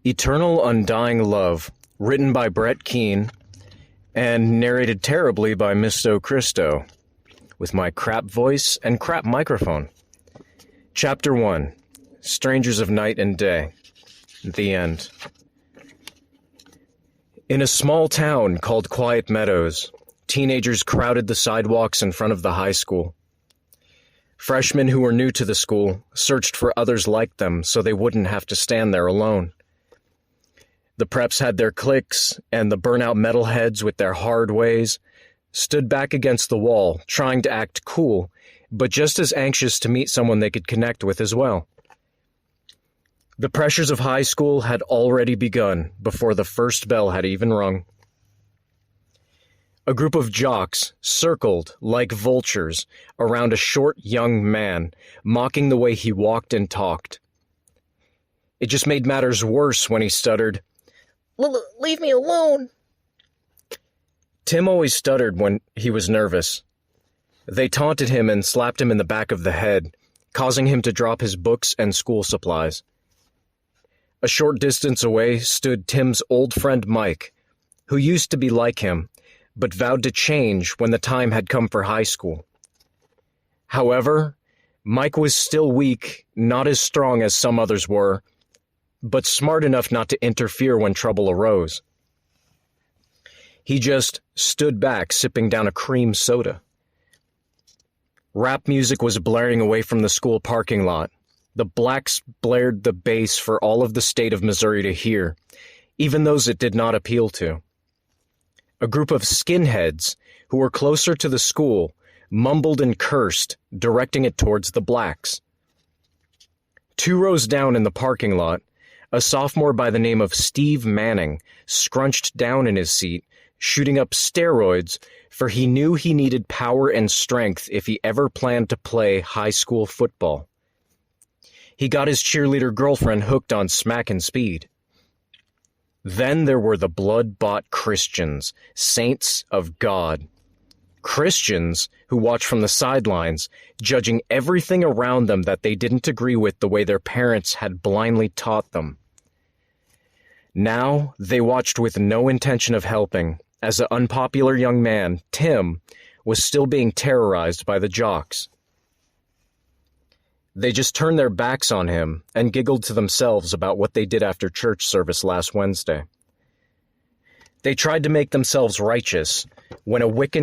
Eternal Undying Love, written by Keane, and narrated terribly by Misto Christo, with my crap voice and crap microphone. Chapter 1, Strangers of Night and Day. The End. In a small town called Quiet Meadows, teenagers crowded the sidewalks in front of the high school. Freshmen who were new to the school searched for others like them so they wouldn't have to stand there alone. The preps had their cliques, and the burnout metalheads with their hard ways stood back against the wall, trying to act cool, but just as anxious to meet someone they could connect with as well. The pressures of high school had already begun before the first bell had even rung. A group of jocks circled like vultures around a short young man, mocking the way he walked and talked. It just made matters worse when he stuttered, Leave me alone. Tim always stuttered when he was nervous. They taunted him and slapped him in the back of the head, causing him to drop his books and school supplies. A short distance away stood Tim's old friend Mike, who used to be like him, but vowed to change when the time had come for high school. However, Mike was still weak, not as strong as some others were, but smart enough not to interfere when trouble arose. He just stood back, sipping down a cream soda. Rap music was blaring away from the school parking lot. The blacks blared the bass for all of the state of Missouri to hear, even those it did not appeal to. A group of skinheads who were closer to the school mumbled and cursed, directing it towards the blacks. 2 rows down in the parking lot, a sophomore by the name of Steve Manning scrunched down in his seat, shooting up steroids, for he knew he needed power and strength if he ever planned to play high school football. He got his cheerleader girlfriend hooked on smack and speed. Then there were the blood-bought Christians, saints of God. Christians who watched from the sidelines, judging everything around them that they didn't agree with the way their parents had blindly taught them. Now they watched with no intention of helping, as the unpopular young man, Tim, was still being terrorized by the jocks. They just turned their backs on him and giggled to themselves about what they did after church service last Wednesday. They tried to make themselves righteous when when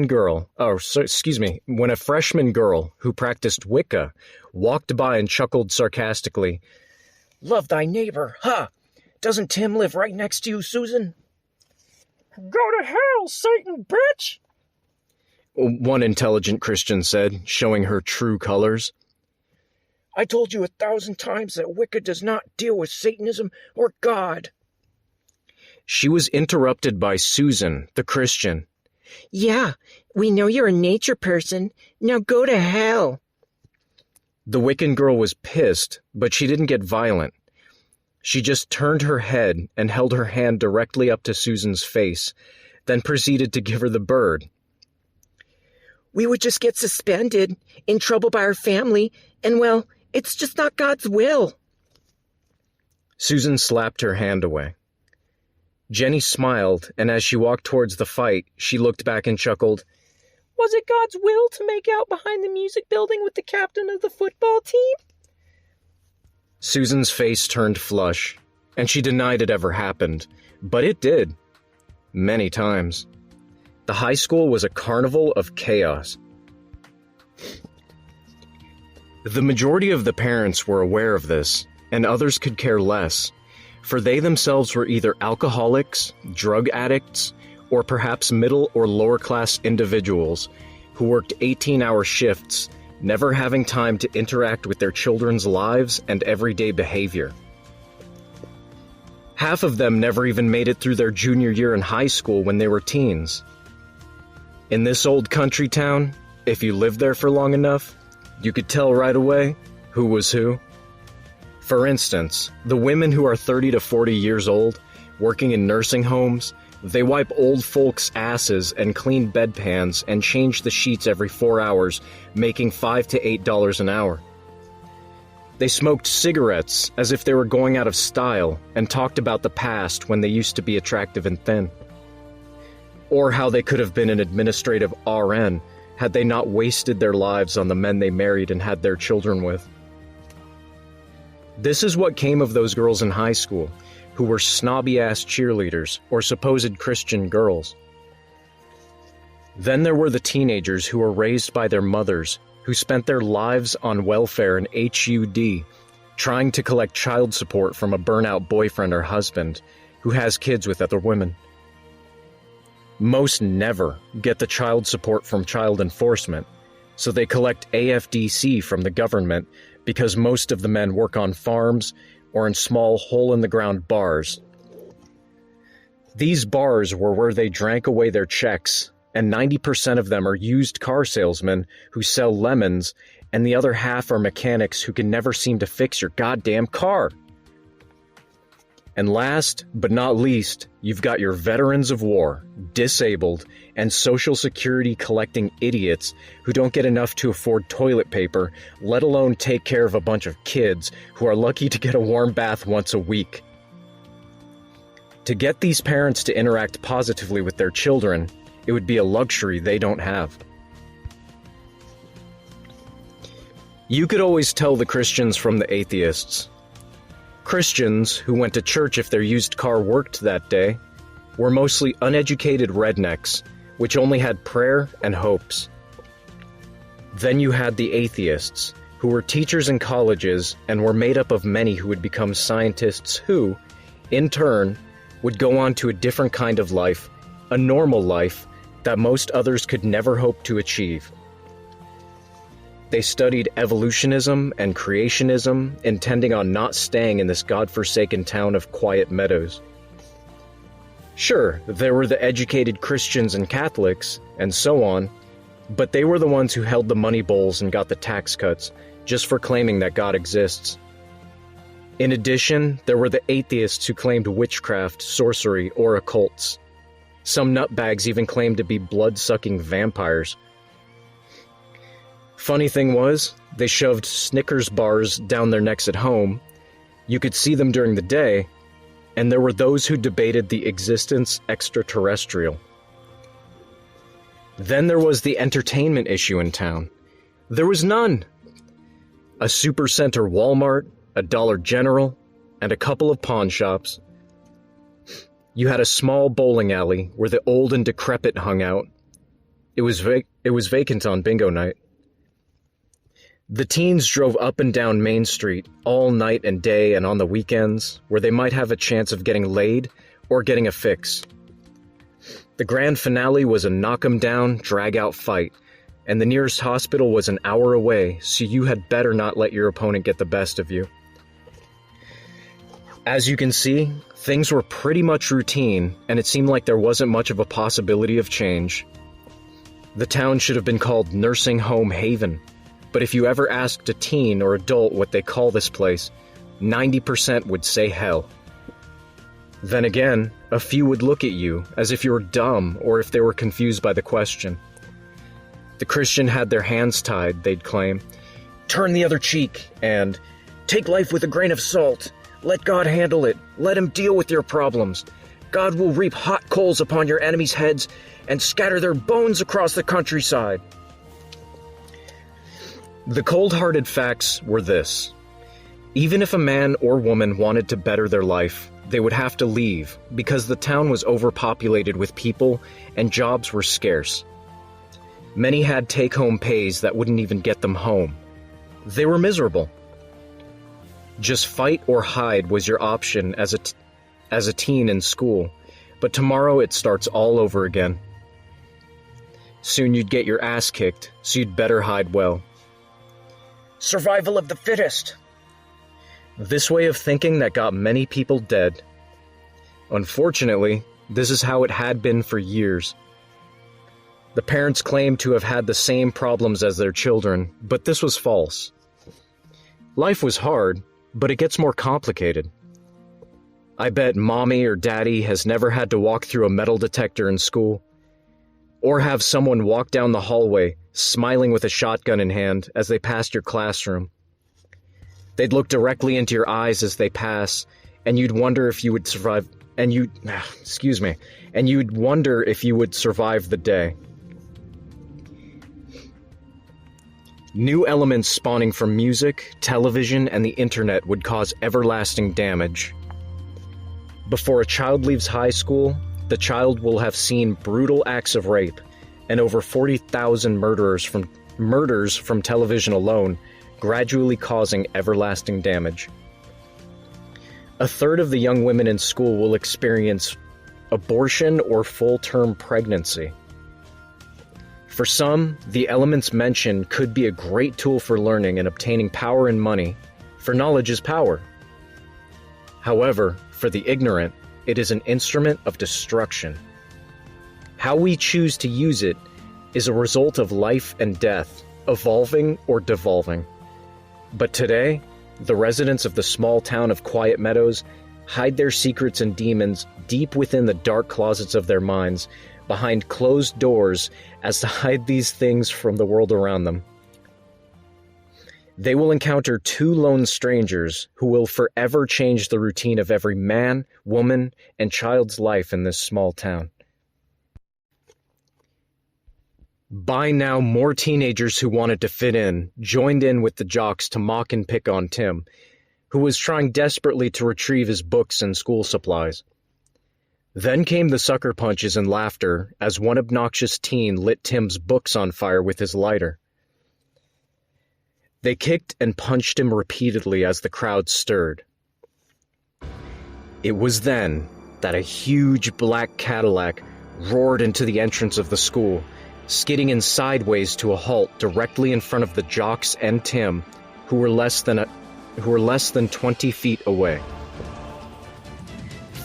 a freshman girl who practiced Wicca walked by and chuckled sarcastically, Love thy neighbor, ha! Doesn't Tim live right next to you, Susan? Go to hell, Satan, bitch! one intelligent Christian said, showing her true colors. I told you 1,000 times that Wicca does not deal with Satanism or God. She was interrupted by Susan, the Christian. Yeah, we know you're a nature person. Now go to hell. The Wiccan girl was pissed, but she didn't get violent. She just turned her head and held her hand directly up to Susan's face, then proceeded to give her the bird. We would just get suspended, in trouble by our family, and well, it's just not God's will. Susan slapped her hand away. Jenny smiled, and as she walked towards the fight, she looked back and chuckled. Was it God's will to make out behind the music building with the captain of the football team? Susan's face turned flush, and she denied it ever happened, but it did. Many times. The high school was a carnival of chaos. The majority of the parents were aware of this, and others could care less, for they themselves were either alcoholics, drug addicts, or perhaps middle or lower class individuals who worked 18-hour shifts, never having time to interact with their children's lives and everyday behavior. Half of them never even made it through their junior year in high school when they were teens. In this old country town, if you lived there for long enough, you could tell right away who was who. For instance, the women who are 30 to 40 years old, working in nursing homes, they wipe old folks' asses and clean bedpans and change the sheets every 4 hours, making $5 to $8 an hour. They smoked cigarettes as if they were going out of style and talked about the past when they used to be attractive and thin. Or how they could have been an administrative RN had they not wasted their lives on the men they married and had their children with. This is what came of those girls in high school who were snobby-ass cheerleaders or supposed Christian girls. Then there were the teenagers who were raised by their mothers, who spent their lives on welfare and HUD, trying to collect child support from a burnout boyfriend or husband who has kids with other women. Most never get the child support from child enforcement, so they collect AFDC from the government because most of the men work on farms or in small hole-in-the-ground bars. These bars were where they drank away their checks, and 90% of them are used car salesmen who sell lemons, and the other half are mechanics who can never seem to fix your goddamn car. And last but not least, you've got your veterans of war, disabled, and Social Security collecting idiots who don't get enough to afford toilet paper, let alone take care of a bunch of kids who are lucky to get a warm bath once a week. To get these parents to interact positively with their children, it would be a luxury they don't have. You could always tell the Christians from the atheists. Christians, who went to church if their used car worked that day, were mostly uneducated rednecks, which only had prayer and hopes. Then you had the atheists, who were teachers in colleges and were made up of many who would become scientists who, in turn, would go on to a different kind of life, a normal life, that most others could never hope to achieve. They studied evolutionism and creationism, intending on not staying in this godforsaken town of quiet meadows. Sure, there were the educated Christians and Catholics, and so on, but they were the ones who held the money bowls and got the tax cuts, just for claiming that God exists. In addition, there were the atheists who claimed witchcraft, sorcery, or occults. Some nutbags even claimed to be blood-sucking vampires. Funny thing was, they shoved Snickers bars down their necks at home. You could see them during the day, and there were those who debated the existence extraterrestrial. Then there was the entertainment issue in town. There was none. A supercenter Walmart, a Dollar General, and a couple of pawn shops. You had a small bowling alley where the old and decrepit hung out. It was vacant on bingo night. The teens drove up and down Main Street all night and day and on the weekends, where they might have a chance of getting laid or getting a fix. The grand finale was a knock-'em-down, drag-out fight, and the nearest hospital was an hour away, so you had better not let your opponent get the best of you. As you can see, things were pretty much routine, and it seemed like there wasn't much of a possibility of change. The town should have been called Nursing Home Haven, but if you ever asked a teen or adult what they call this place, 90% would say hell. Then again, a few would look at you as if you were dumb or if they were confused by the question. The Christian had their hands tied, they'd claim, "Turn the other cheek," and "Take life with a grain of salt. Let God handle it. Let him deal with your problems. God will reap hot coals upon your enemies' heads and scatter their bones across the countryside." The cold-hearted facts were this. Even if a man or woman wanted to better their life, they would have to leave because the town was overpopulated with people and jobs were scarce. Many had take-home pays that wouldn't even get them home. They were miserable. Just fight or hide was your option as a teen in school, but tomorrow it starts all over again. Soon you'd get your ass kicked, so you'd better hide well. Survival of the fittest. This way of thinking that got many people dead. Unfortunately, this is how it had been for years. The parents claimed to have had the same problems as their children, but this was false. Life was hard, but it gets more complicated. I bet mommy or daddy has never had to walk through a metal detector in school, or have someone walk down the hallway, smiling with a shotgun in hand as they passed your classroom. They'd look directly into your eyes as they pass, and you'd wonder if you would survive, and you'd wonder if you would survive the day. New elements spawning from music, television, and the internet would cause everlasting damage. Before a child leaves high school, the child will have seen brutal acts of rape and over 40,000 murders from television alone, gradually causing everlasting damage. A third of the young women in school will experience abortion or full-term pregnancy. For some, the elements mentioned could be a great tool for learning and obtaining power and money, for knowledge is power. However, for the ignorant, it is an instrument of destruction. How we choose to use it is a result of life and death, evolving or devolving. But today, the residents of the small town of Quiet Meadows hide their secrets and demons deep within the dark closets of their minds, behind closed doors, as to hide these things from the world around them. They will encounter two lone strangers who will forever change the routine of every man, woman, and child's life in this small town. By now, more teenagers who wanted to fit in joined in with the jocks to mock and pick on Tim, who was trying desperately to retrieve his books and school supplies. Then came the sucker punches and laughter as one obnoxious teen lit Tim's books on fire with his lighter. They kicked and punched him repeatedly as the crowd stirred. It was then that a huge black Cadillac roared into the entrance of the school, skidding in sideways to a halt directly in front of the jocks and Tim, who were less than 20 feet away.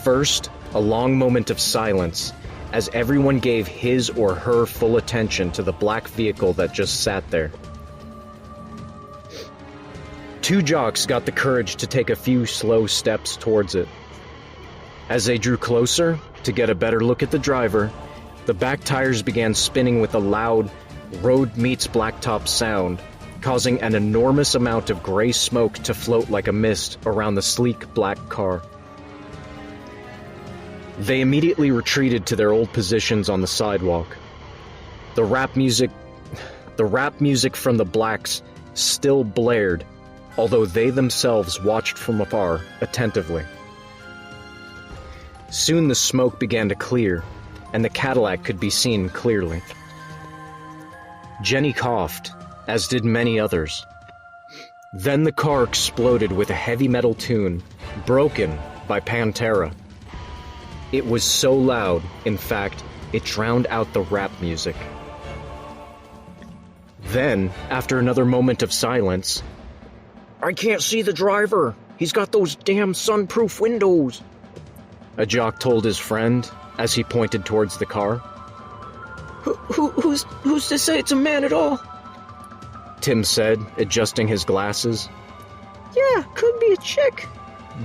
First, a long moment of silence as everyone gave his or her full attention to the black vehicle that just sat there. Two jocks got the courage to take a few slow steps towards it. As they drew closer to get a better look at the driver, the back tires began spinning with a loud road meets blacktop sound, causing an enormous amount of gray smoke to float like a mist around the sleek black car. They immediately retreated to their old positions on the sidewalk. The rap music from the blacks still blared, although they themselves watched from afar attentively. Soon the smoke began to clear, and the Cadillac could be seen clearly. Jenny coughed, as did many others. Then the car exploded with a heavy metal tune, Broken by Pantera. It was so loud, in fact, it drowned out the rap music. Then, after another moment of silence, I can't see the driver. He's got those damn sunproof windows, a jock told his friend as he pointed towards the car. Who's to say it's a man at all? Tim said, adjusting his glasses. Yeah, could be a chick,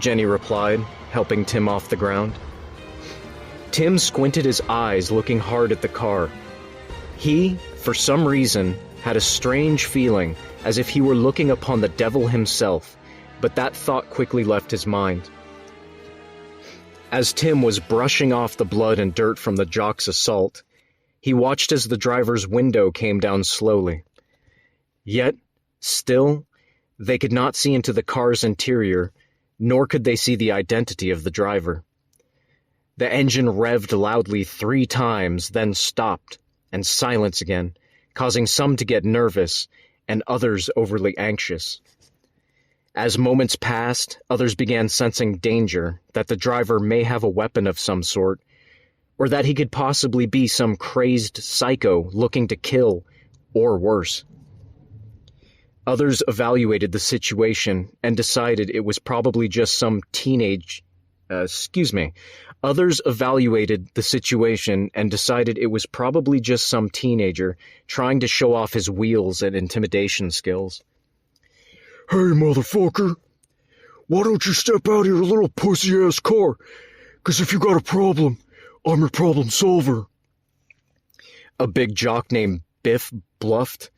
Jenny replied, helping Tim off the ground. Tim squinted his eyes, looking hard at the car. He, for some reason, had a strange feeling, as if he were looking upon the devil himself, but that thought quickly left his mind. As Tim was brushing off the blood and dirt from the jock's assault, he watched as the driver's window came down slowly. Yet, still, they could not see into the car's interior, nor could they see the identity of the driver. The engine revved loudly 3 times, then stopped, and silence again, causing some to get nervous and others overly anxious. As moments passed, others began sensing danger, that the driver may have a weapon of some sort, or that he could possibly be some crazed psycho looking to kill, or worse. Others evaluated the situation and decided it was probably just some Others evaluated the situation and decided it was probably just some teenager trying to show off his wheels and intimidation skills. Hey, motherfucker. Why don't you step out of your little pussy-ass car? 'Cause if you got a problem, I'm your problem solver. A big jock named Biff bluffed,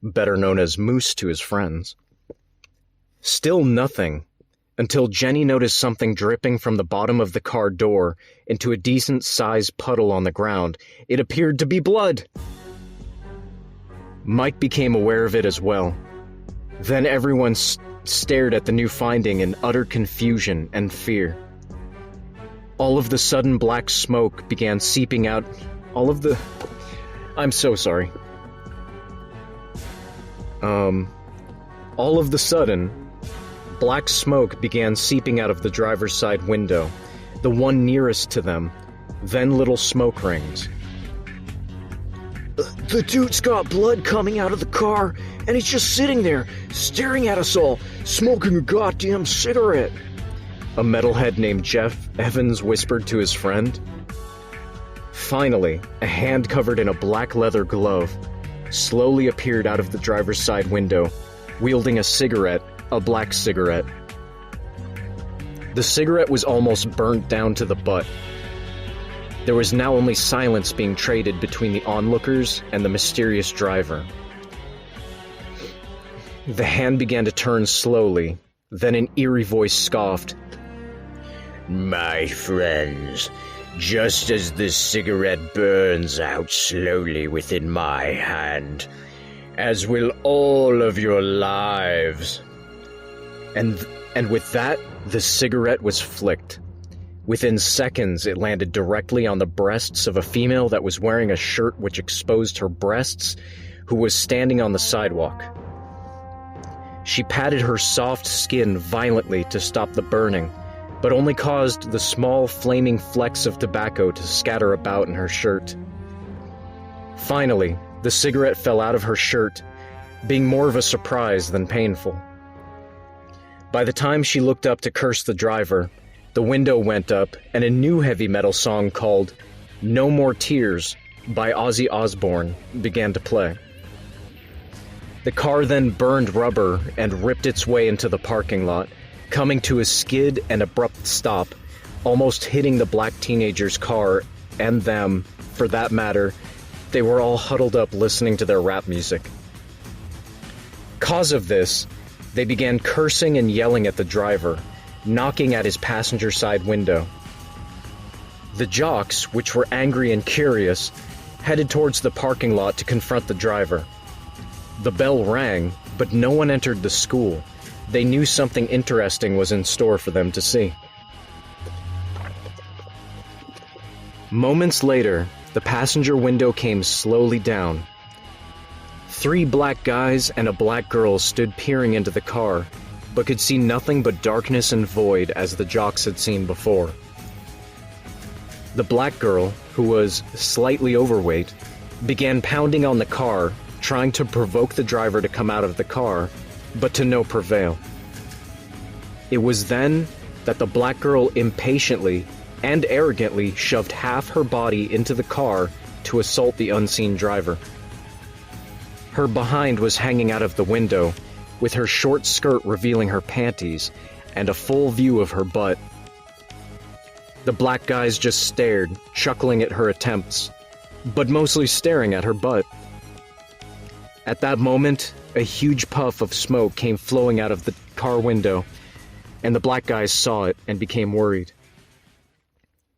better known as Moose to his friends. Still nothing, until Jenny noticed something dripping from the bottom of the car door into a decent-sized puddle on the ground. It appeared to be blood. Mike became aware of it as well. Then everyone stared at the new finding in utter confusion and fear. All of the sudden, black smoke began seeping out. I'm so sorry. All of the sudden, black smoke began seeping out of the driver's side window, the one nearest to them, then little smoke rings. The dude's got blood coming out of the car, and he's just sitting there, staring at us all, smoking a goddamn cigarette. A metalhead named Jeff Evans whispered to his friend. Finally, a hand covered in a black leather glove slowly appeared out of the driver's side window, wielding a black cigarette. The cigarette was almost burnt down to the butt. There was now only silence being traded between the onlookers and the mysterious driver. The hand began to turn slowly, then an eerie voice scoffed. My friends, just as the cigarette burns out slowly within my hand, as will all of your lives. And with that, the cigarette was flicked. Within seconds, it landed directly on the breasts of a female that was wearing a shirt which exposed her breasts, who was standing on the sidewalk. She patted her soft skin violently to stop the burning, but only caused the small flaming flecks of tobacco to scatter about in her shirt. Finally, the cigarette fell out of her shirt, being more of a surprise than painful. By the time she looked up to curse the driver, the window went up and a new heavy metal song called No More Tears by Ozzy Osbourne began to play. The car then burned rubber and ripped its way into the parking lot, coming to a skid and abrupt stop, almost hitting the black teenager's car and them, for that matter. They were all huddled up listening to their rap music. Cause of this, they began cursing and yelling at the driver, knocking at his passenger side window. The jocks, which were angry and curious, headed towards the parking lot to confront the driver. The bell rang, but no one entered the school. They knew something interesting was in store for them to see. Moments later, the passenger window came slowly down. 3 black guys and a black girl stood peering into the car, but could see nothing but darkness and void as the jocks had seen before. The black girl, who was slightly overweight, began pounding on the car, trying to provoke the driver to come out of the car, but to no prevail. It was then that the black girl impatiently and arrogantly shoved half her body into the car to assault the unseen driver. Her behind was hanging out of the window, with her short skirt revealing her panties and a full view of her butt. The black guys just stared, chuckling at her attempts, but mostly staring at her butt. At that moment, a huge puff of smoke came flowing out of the car window, and the black guys saw it and became worried.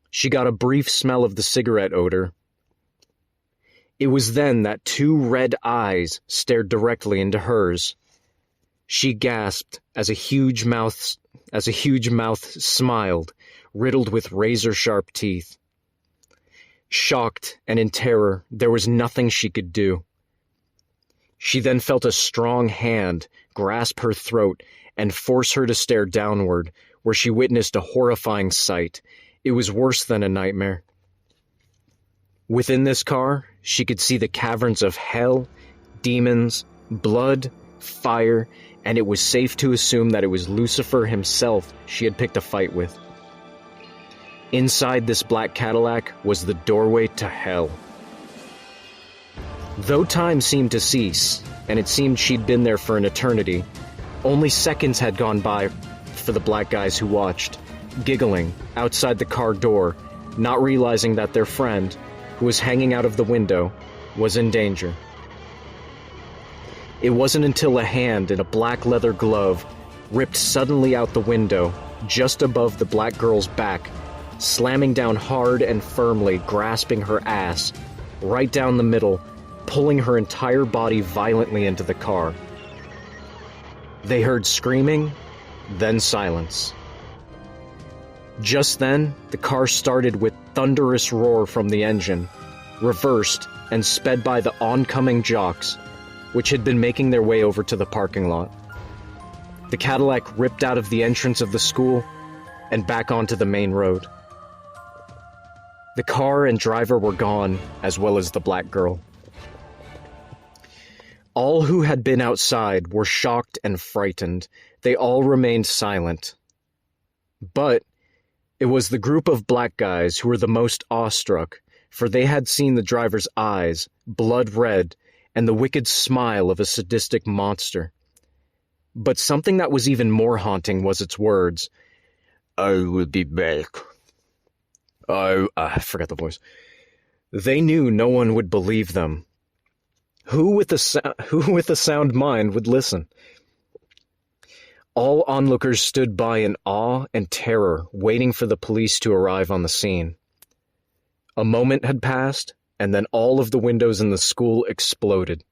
She got a brief smell of the cigarette odor. It was then that 2 red eyes stared directly into hers. She gasped as a huge mouth smiled, riddled with razor-sharp teeth. Shocked and in terror, there was nothing she could do. She then felt a strong hand grasp her throat and force her to stare downward, where she witnessed a horrifying sight. It was worse than a nightmare. Within this car, she could see the caverns of hell, demons, blood, fire, and it was safe to assume that it was Lucifer himself she had picked a fight with. Inside this black Cadillac was the doorway to hell. Though time seemed to cease, and it seemed she'd been there for an eternity, only seconds had gone by for the black guys who watched, giggling, outside the car door, not realizing that their friend, who was hanging out of the window, was in danger. It wasn't until a hand in a black leather glove ripped suddenly out the window, just above the black girl's back, slamming down hard and firmly, grasping her ass, right down the middle, pulling her entire body violently into the car. They heard screaming, then silence. Just then, the car started with thunderous roar from the engine, reversed, and sped by the oncoming jocks, which had been making their way over to the parking lot. The Cadillac ripped out of the entrance of the school and back onto the main road. The car and driver were gone, as well as the black girl. All who had been outside were shocked and frightened. They all remained silent. But it was the group of black guys who were the most awestruck, for they had seen the driver's eyes, blood red, and the wicked smile of a sadistic monster. But something that was even more haunting was its words. I will be back. I forgot the voice. They knew no one would believe them. Who with a sound mind would listen? All onlookers stood by in awe and terror, waiting for the police to arrive on the scene. A moment had passed, and then all of the windows in the school exploded.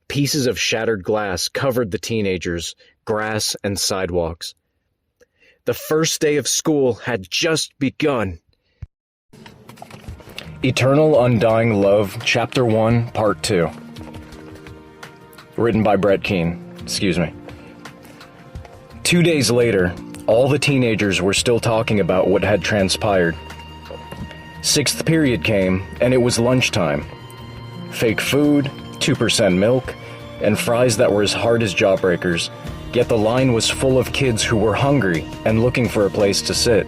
Pieces of shattered glass covered the teenagers, grass, and sidewalks. The first day of school had just begun. Eternal Undying Love, Chapter 1, Part 2. Written by Keane. 2 days later, all the teenagers were still talking about what had transpired. Sixth period came, and it was lunchtime. Fake food, 2% milk, and fries that were as hard as jawbreakers, yet the line was full of kids who were hungry and looking for a place to sit.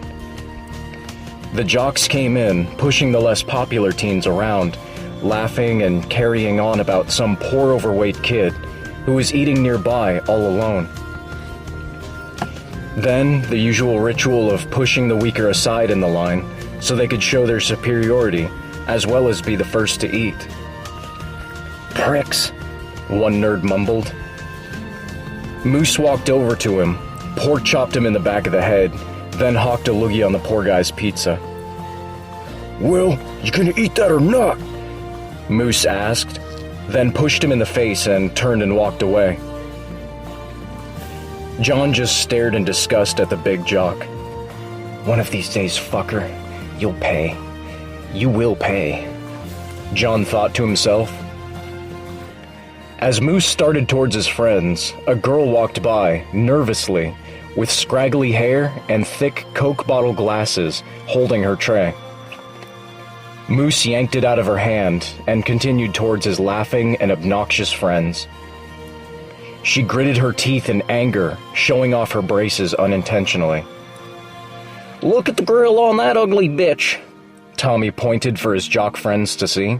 The jocks came in, pushing the less popular teens around, laughing and carrying on about some poor overweight kid who was eating nearby all alone. Then, the usual ritual of pushing the weaker aside in the line so they could show their superiority, as well as be the first to eat. "Pricks," one nerd mumbled. Moose walked over to him, pork chopped him in the back of the head, then hawked a loogie on the poor guy's pizza. Well, you gonna eat that or not? Moose asked, then pushed him in the face and turned and walked away. John just stared in disgust at the big jock. "One of these days, fucker, you'll pay. You will pay," John thought to himself. As Moose started towards his friends, a girl walked by, nervously, with scraggly hair and thick Coke bottle glasses, holding her tray. Moose yanked it out of her hand and continued towards his laughing and obnoxious friends. She gritted her teeth in anger, showing off her braces unintentionally. "Look at the grill on that ugly bitch," Tommy pointed for his jock friends to see.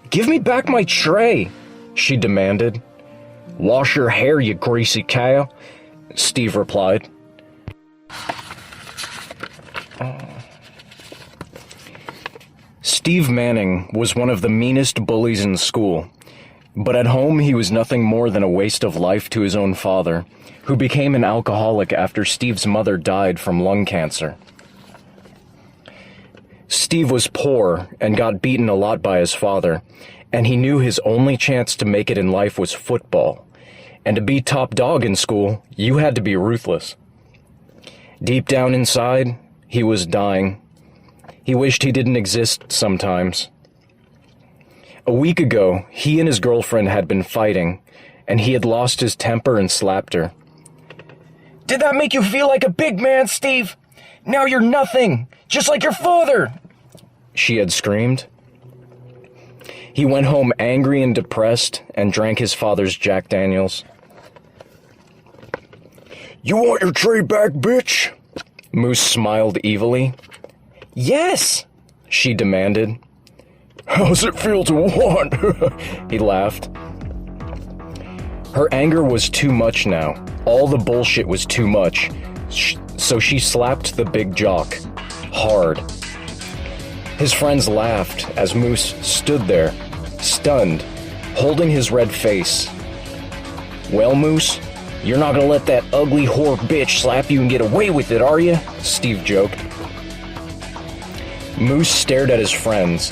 "Give me back my tray," she demanded. "Wash your hair, you greasy cow," Steve replied. Steve Manning was one of the meanest bullies in school, but at home he was nothing more than a waste of life to his own father, who became an alcoholic after Steve's mother died from lung cancer. Steve was poor and got beaten a lot by his father, and he knew his only chance to make it in life was football. And to be top dog in school, you had to be ruthless. Deep down inside, he was dying. He wished he didn't exist sometimes. A week ago, he and his girlfriend had been fighting, and he had lost his temper and slapped her. "Did that make you feel like a big man, Steve? Now you're nothing, just like your father!" she had screamed. He went home angry and depressed and drank his father's Jack Daniels. You want your tray back, bitch? Moose smiled evilly. "Yes," she demanded. "How's it feel to want?" He laughed. Her anger was too much now. All the bullshit was too much. So she slapped the big jock. Hard. His friends laughed as Moose stood there, stunned, holding his red face. "Well, Moose, You're not gonna let that ugly whore bitch slap you and get away with it, are you? Steve joked. Moose stared at his friends.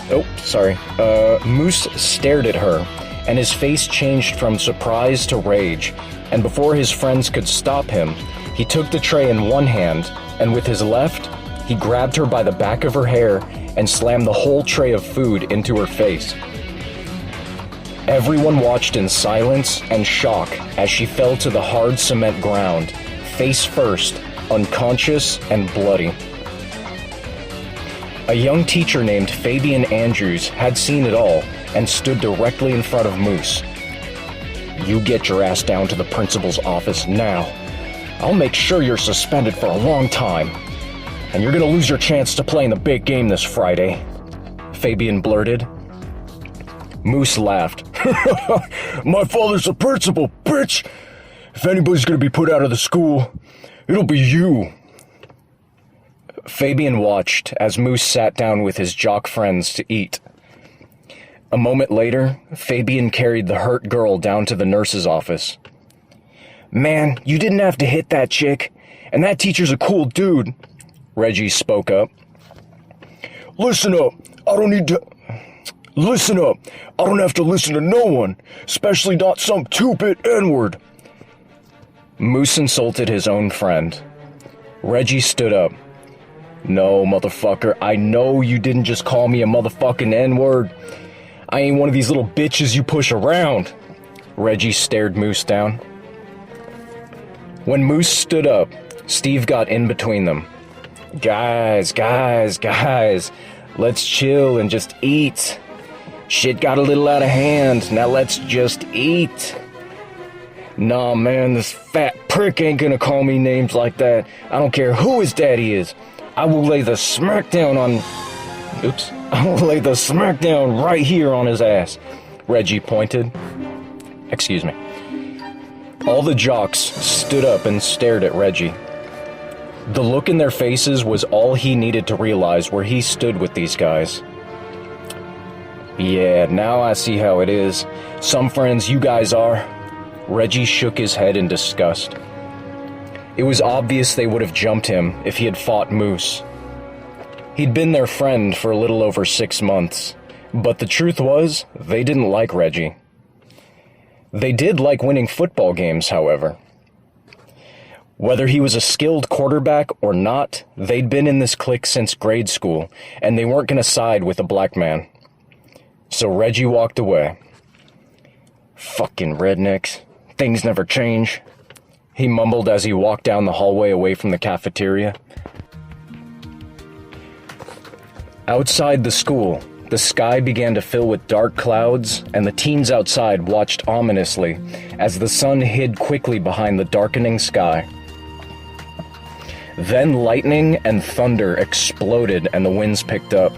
Moose stared at her, and his face changed from surprise to rage, and before his friends could stop him, he took the tray in one hand, and with his left, he grabbed her by the back of her hair and slammed the whole tray of food into her face. Everyone watched in silence and shock as she fell to the hard cement ground, face first, unconscious and bloody. A young teacher named Fabian Andrews had seen it all and stood directly in front of Moose. You get your ass down to the principal's office now. I'll make sure you're suspended for a long time. And you're gonna lose your chance to play in the big game this Friday, Fabian blurted. Moose laughed. My father's a principal, bitch! If anybody's gonna be put out of the school, it'll be you. Fabian watched as Moose sat down with his jock friends to eat. A moment later, Fabian carried the hurt girl down to the nurse's office. Man, you didn't have to hit that chick, and that teacher's a cool dude, Reggie spoke up. Listen up, I don't have to listen to no one, especially not some two-bit N-word. Moose insulted his own friend. Reggie stood up. No, motherfucker, I know you didn't just call me a motherfucking N-word. I ain't one of these little bitches you push around. Reggie stared Moose down. When Moose stood up, Steve got in between them. Guys, let's chill and just eat. Shit got a little out of hand, now let's just eat. Nah, man, this fat prick ain't gonna call me names like that. I don't care who his daddy is. I will lay the smackdown right here on his ass. Reggie pointed. Excuse me. All the jocks stood up and stared at Reggie. The look in their faces was all he needed to realize where he stood with these guys. Yeah, now I see how it is. Some friends you guys are. Reggie shook his head in disgust. It was obvious they would have jumped him if he had fought Moose. He'd been their friend for a little over 6 months, but the truth was, they didn't like Reggie. They did like winning football games, however. Whether he was a skilled quarterback or not, they'd been in this clique since grade school, and they weren't going to side with a black man. So Reggie walked away. Fucking rednecks. Things never change, he mumbled as he walked down the hallway away from the cafeteria. Outside the school, the sky began to fill with dark clouds, and the teens outside watched ominously as the sun hid quickly behind the darkening sky. Then lightning and thunder exploded and the winds picked up.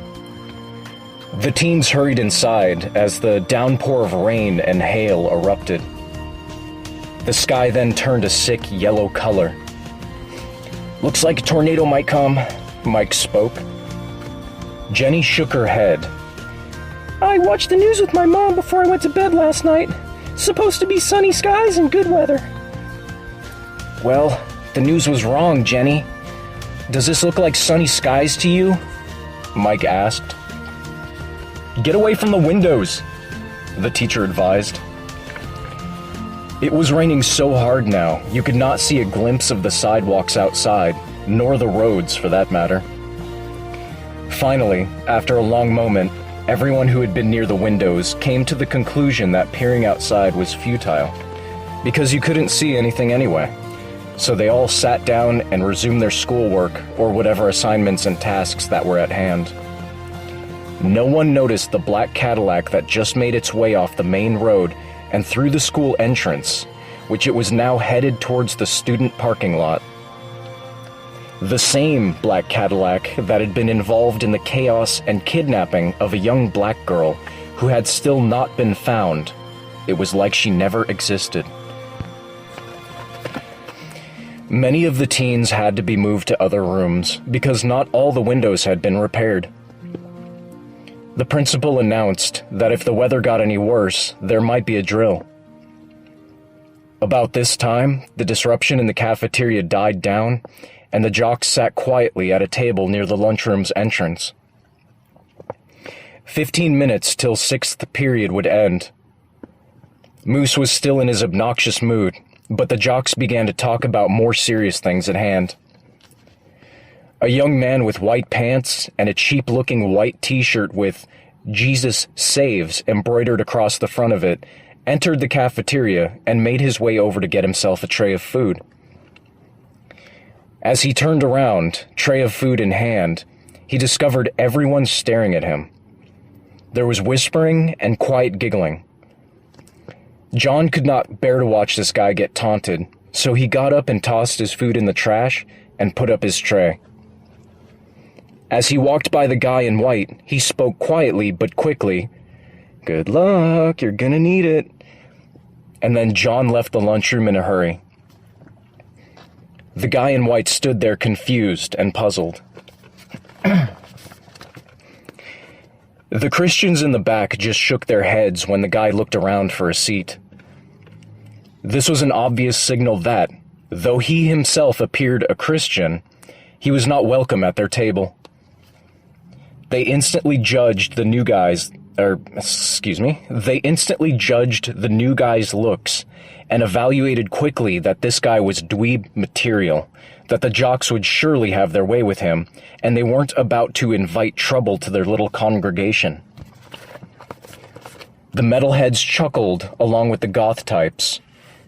The teens hurried inside as the downpour of rain and hail erupted. The sky then turned a sick yellow color. Looks like a tornado might come, Mike spoke. Jenny shook her head. I watched the news with my mom before I went to bed last night. Supposed to be sunny skies and good weather. Well, the news was wrong, Jenny. Does this look like sunny skies to you? Mike asked. Get away from the windows, the teacher advised. It was raining so hard now, you could not see a glimpse of the sidewalks outside, nor the roads for that matter. Finally, after a long moment, everyone who had been near the windows came to the conclusion that peering outside was futile, because you couldn't see anything anyway. So they all sat down and resumed their schoolwork or whatever assignments and tasks that were at hand. No one noticed the black Cadillac that just made its way off the main road and through the school entrance, which it was now headed towards the student parking lot. The same black Cadillac that had been involved in the chaos and kidnapping of a young black girl who had still not been found. It was like she never existed. Many of the teens had to be moved to other rooms because not all the windows had been repaired. The principal announced that if the weather got any worse, there might be a drill. About this time, the disruption in the cafeteria died down, and the jocks sat quietly at a table near the lunchroom's entrance. 15 minutes till sixth period would end. Moose was still in his obnoxious mood, but the jocks began to talk about more serious things at hand. A young man with white pants and a cheap-looking white t-shirt with "Jesus Saves" embroidered across the front of it entered the cafeteria and made his way over to get himself a tray of food. As he turned around, tray of food in hand, he discovered everyone staring at him. There was whispering and quiet giggling. John could not bear to watch this guy get taunted, so he got up and tossed his food in the trash and put up his tray. As he walked by the guy in white, he spoke quietly but quickly, "Good luck, you're gonna need it." And then John left the lunchroom in a hurry. The guy in white stood there confused and puzzled. The Christians in the back just shook their heads when the guy looked around for a seat. This was an obvious signal that, though he himself appeared a Christian, he was not welcome at their table. They instantly judged the new guy's looks and evaluated quickly that this guy was dweeb material, that the jocks would surely have their way with him, and they weren't about to invite trouble to their little congregation. The metalheads chuckled along with the goth types,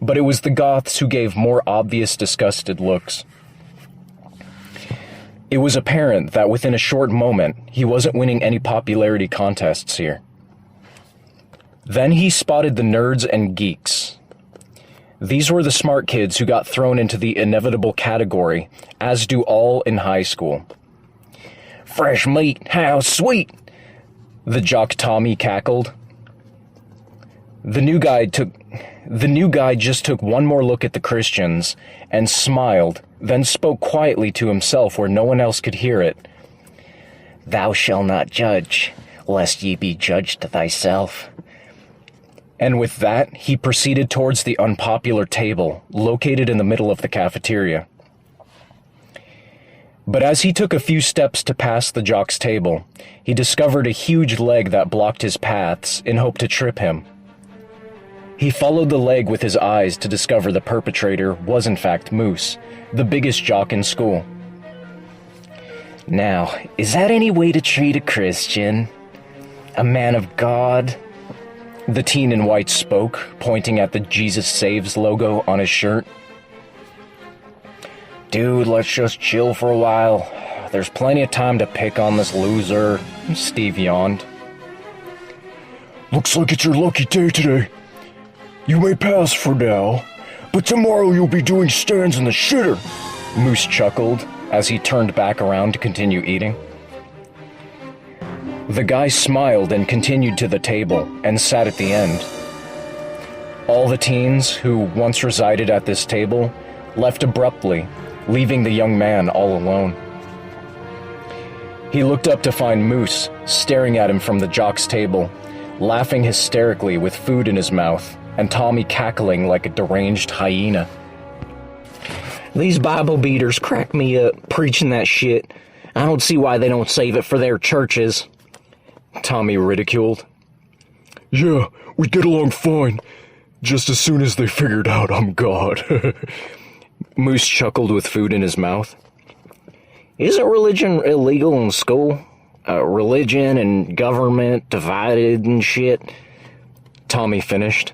but it was the goths who gave more obvious disgusted looks. It was apparent that within a short moment, he wasn't winning any popularity contests here. Then he spotted the nerds and geeks. These were the smart kids who got thrown into the inevitable category, as do all in high school. "Fresh meat, how sweet!" the jock Tommy cackled. The new guy just took one more look at the Christians and smiled, then spoke quietly to himself where no one else could hear it. "Thou shalt not judge, lest ye be judged thyself." And with that, he proceeded towards the unpopular table, located in the middle of the cafeteria. But as he took a few steps to pass the jock's table, he discovered a huge leg that blocked his paths in hope to trip him. He followed the leg with his eyes to discover the perpetrator was in fact Moose, the biggest jock in school. "Now, is that any way to treat a Christian? A man of God?" The teen in white spoke, pointing at the Jesus Saves logo on his shirt. "Dude, let's just chill for a while. There's plenty of time to pick on this loser," Steve yawned. Looks like it's your lucky day today. You may pass for now, but tomorrow you'll be doing stands in the shitter. Moose chuckled as he turned back around to continue eating. The guy smiled and continued to the table and sat at the end. All the teens who once resided at this table left abruptly, leaving the young man all alone. He looked up to find Moose staring at him from the jock's table, laughing hysterically with food in his mouth, and Tommy cackling like a deranged hyena. These Bible beaters crack me up, preaching that shit. I don't see why they don't save it for their churches. Tommy ridiculed. Yeah, we get along fine, just as soon as they figured out I'm God. Moose chuckled with food in his mouth. Isn't religion illegal in school? Religion and government divided and shit? Tommy finished.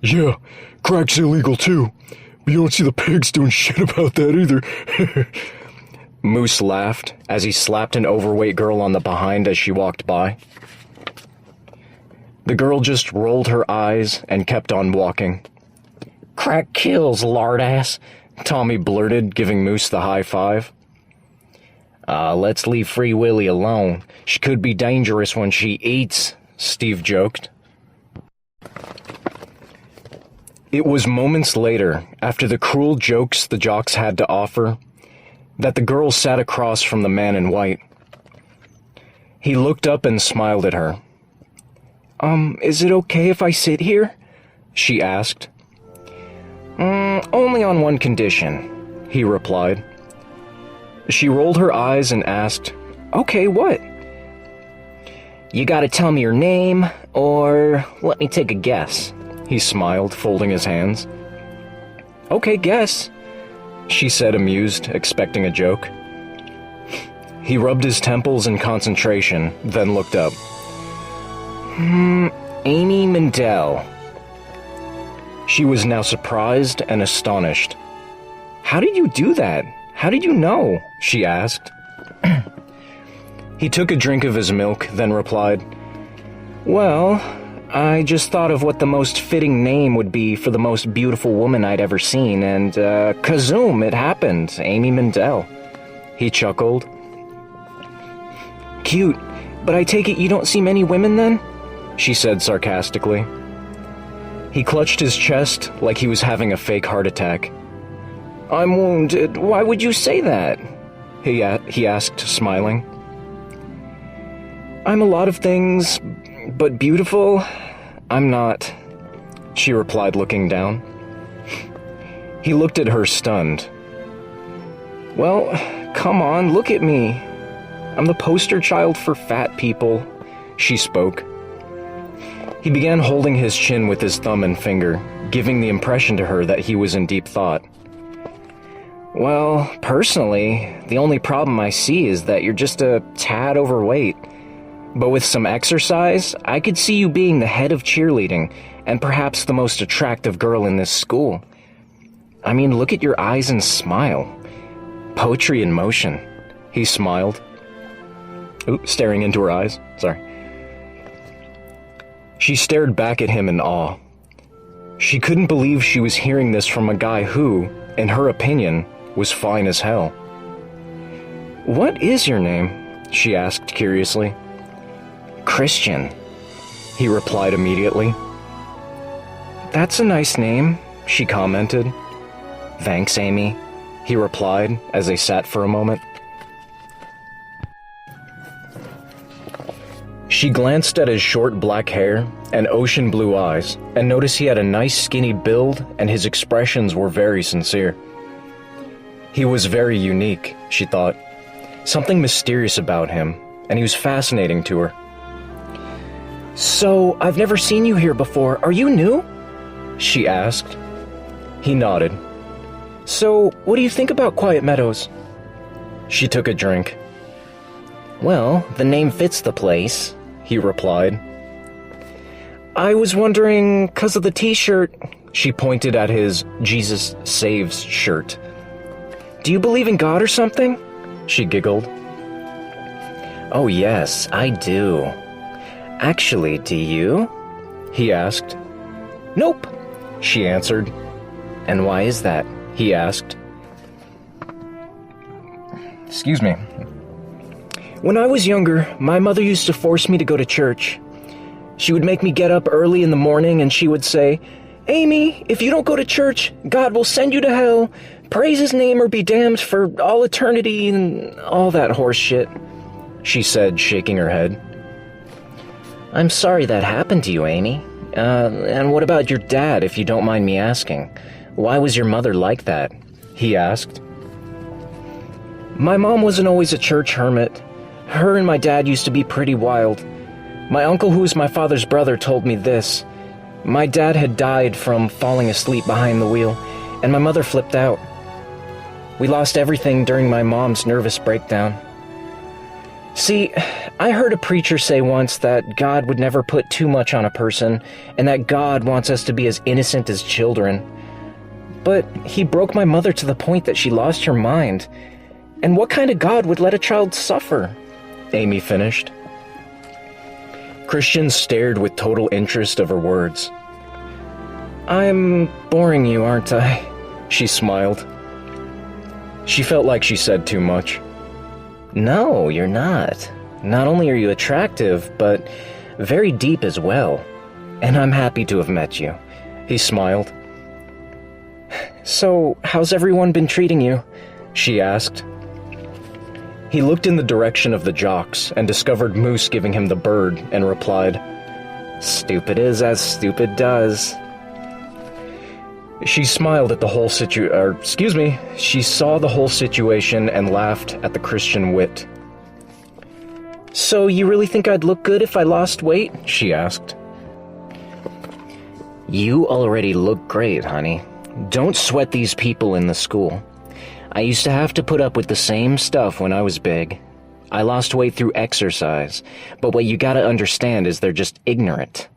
Yeah, crack's illegal too, but you don't see the pigs doing shit about that either. Moose laughed as he slapped an overweight girl on the behind as she walked by. The girl just rolled her eyes and kept on walking. Crack kills, lardass, Tommy blurted, giving Moose the high five. Let's leave Free Willy alone. She could be dangerous when she eats, Steve joked. It was moments later, after the cruel jokes the jocks had to offer, that the girl sat across from the man in white. He looked up and smiled at her. Is it okay if I sit here? She asked. Only on one condition, he replied. She rolled her eyes and asked, "Okay, what?" "You gotta tell me your name, or let me take a guess," he smiled, folding his hands. "Okay, guess," she said, amused, expecting a joke. He rubbed his temples in concentration, then looked up. Amy Mendel." She was now surprised and astonished. "How did you do that? How did you know?" she asked. He took a drink of his milk, then replied, "Well, I just thought of what the most fitting name would be for the most beautiful woman I'd ever seen, and, kazoom, it happened, Amy Mendel." He chuckled. "Cute, but I take it you don't see many women then?" she said sarcastically. He clutched his chest like he was having a fake heart attack. "I'm wounded. Why would you say that?" he asked, smiling. "I'm a lot of things, but beautiful, I'm not," she replied, looking down. He looked at her, stunned. "Well, come on, look at me. I'm the poster child for fat people," she spoke. He began holding his chin with his thumb and finger, giving the impression to her that he was in deep thought. "Well, personally, the only problem I see is that you're just a tad overweight. But with some exercise, I could see you being the head of cheerleading and perhaps the most attractive girl in this school. I mean, look at your eyes and smile. Poetry in motion." He smiled. Staring into her eyes. Sorry. She stared back at him in awe. She couldn't believe she was hearing this from a guy who, in her opinion, was fine as hell. "What is your name?" she asked curiously. "Christian," he replied immediately. "That's a nice name," she commented. "Thanks, Amy," he replied as they sat for a moment. She glanced at his short black hair and ocean blue eyes and noticed he had a nice skinny build and his expressions were very sincere. He was very unique, she thought. Something mysterious about him, and he was fascinating to her. "So, I've never seen you here before. Are you new?" she asked. He nodded. "So, what do you think about Quiet Meadows?" She took a drink. "Well, the name fits the place," he replied. "I was wondering, 'cause of the t-shirt," she pointed at his Jesus Saves shirt. "Do you believe in God or something?" she giggled. "Oh yes, I do. Actually, do you?" he asked. "Nope," she answered. "And why is that?" he asked. Excuse me. "When I was younger, my mother used to force me to go to church. She would make me get up early in the morning and she would say, 'Amy, if you don't go to church, God will send you to hell. Praise his name or be damned for all eternity,' and all that horse shit," she said, shaking her head. "I'm sorry that happened to you, Amy. And what about your dad, if you don't mind me asking? Why was your mother like that?" he asked. "My mom wasn't always a church hermit. Her and my dad used to be pretty wild. My uncle, who was my father's brother, told me this. My dad had died from falling asleep behind the wheel, and my mother flipped out. We lost everything during my mom's nervous breakdown. See, I heard a preacher say once that God would never put too much on a person, and that God wants us to be as innocent as children. But he broke my mother to the point that she lost her mind. And what kind of God would let a child suffer?" Amy finished. Christian stared with total interest of her words. "I'm boring you, aren't I?" she smiled. She felt like she said too much. "No, you're not. Not only are you attractive, but very deep as well. And I'm happy to have met you," he smiled. "So, how's everyone been treating you?" she asked. He looked in the direction of the jocks and discovered Moose giving him the bird and replied, "Stupid is as stupid does." She smiled at the whole she saw the whole situation and laughed at the Christian wit. So you really think I'd look good if I lost weight? She asked. You already look great, honey. Don't sweat these people in the school. I used to have to put up with the same stuff when I was big. I lost weight through exercise, but what you gotta understand is they're just ignorant.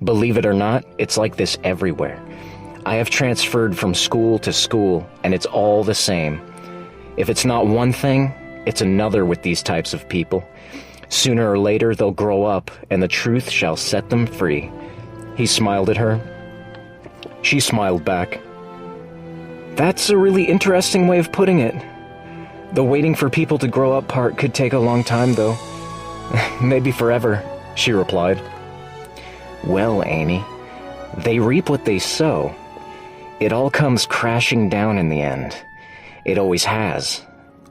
Believe it or not, it's like this everywhere. I have transferred from school to school, and it's all the same. If it's not one thing, it's another with these types of people. Sooner or later, they'll grow up, and the truth shall set them free. He smiled at her. She smiled back. That's a really interesting way of putting it. The waiting for people to grow up part could take a long time, though. Maybe forever, she replied. Well, Amy, they reap what they sow. It all comes crashing down in the end. It always has.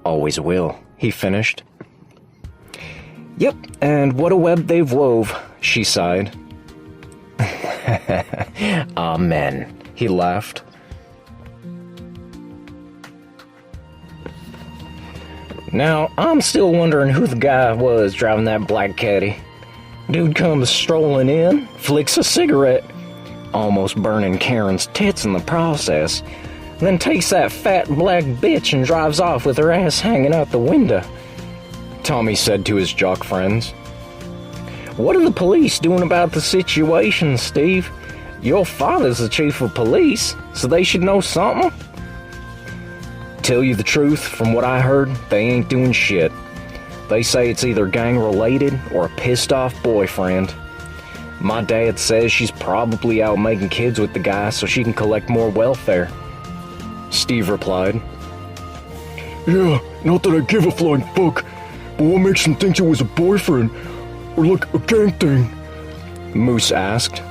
Always will, he finished. Yep, and what a web they've wove, she sighed. Amen, he laughed. Now, I'm still wondering who the guy was driving that black caddy. Dude comes strolling in, flicks a cigarette, almost burning Karen's tits in the process, then takes that fat black bitch and drives off with her ass hanging out the window, Tommy said to his jock friends. What are the police doing about the situation, Steve? Your father's the chief of police, so they should know something. Tell you the truth, from what I heard, they ain't doing shit. They say it's either gang-related or a pissed-off boyfriend. My dad says she's probably out making kids with the guy so she can collect more welfare. Steve replied. Yeah, not that I give a flying fuck, but what makes them think it was a boyfriend? Or like a gang thing? Moose asked.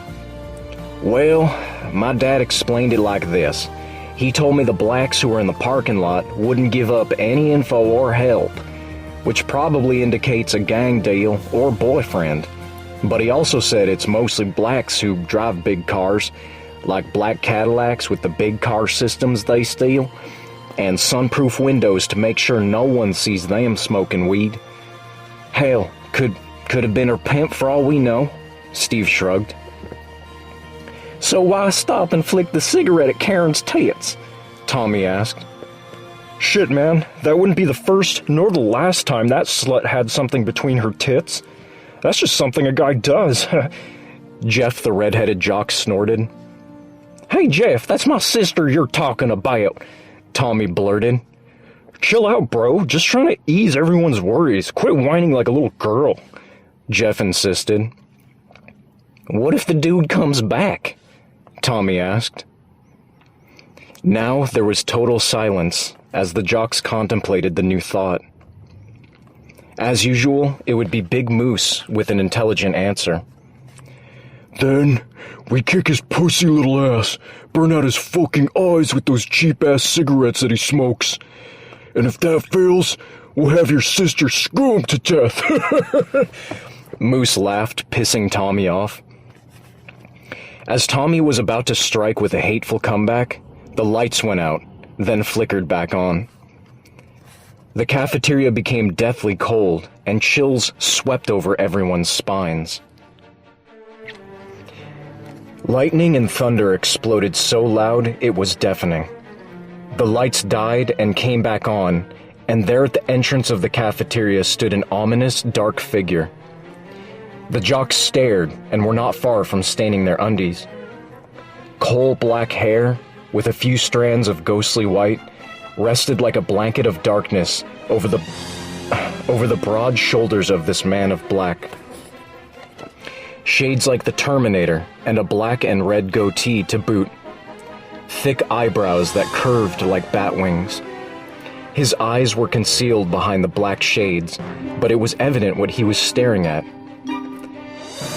Well, my dad explained it like this. He told me the blacks who were in the parking lot wouldn't give up any info or help, which probably indicates a gang deal or boyfriend. But he also said it's mostly blacks who drive big cars, like black Cadillacs with the big car systems they steal, and sunproof windows to make sure no one sees them smoking weed. Hell, could have been her pimp for all we know, Steve shrugged. So why stop and flick the cigarette at Karen's tits? Tommy asked. Shit, man, that wouldn't be the first nor the last time that slut had something between her tits. That's just something a guy does. Jeff, the red-headed jock, snorted. Hey, Jeff, that's my sister you're talking about, Tommy blurted. Chill out, bro. Just trying to ease everyone's worries. Quit whining like a little girl, Jeff insisted. What if the dude comes back? Tommy asked. Now there was total silence as the jocks contemplated the new thought. As usual, it would be Big Moose with an intelligent answer. Then we kick his pussy little ass, burn out his fucking eyes with those cheap-ass cigarettes that he smokes. And if that fails, we'll have your sister screw him to death. Moose laughed, pissing Tommy off. As Tommy was about to strike with a hateful comeback, the lights went out, then flickered back on. The cafeteria became deathly cold, and chills swept over everyone's spines. Lightning and thunder exploded so loud it was deafening. The lights died and came back on, and there at the entrance of the cafeteria stood an ominous, dark figure. The jocks stared and were not far from staining their undies. Coal-black hair, with a few strands of ghostly white, rested like a blanket of darkness over the broad shoulders of this man of black. Shades like the Terminator, and a black and red goatee to boot. Thick eyebrows that curved like bat wings. His eyes were concealed behind the black shades, but it was evident what he was staring at.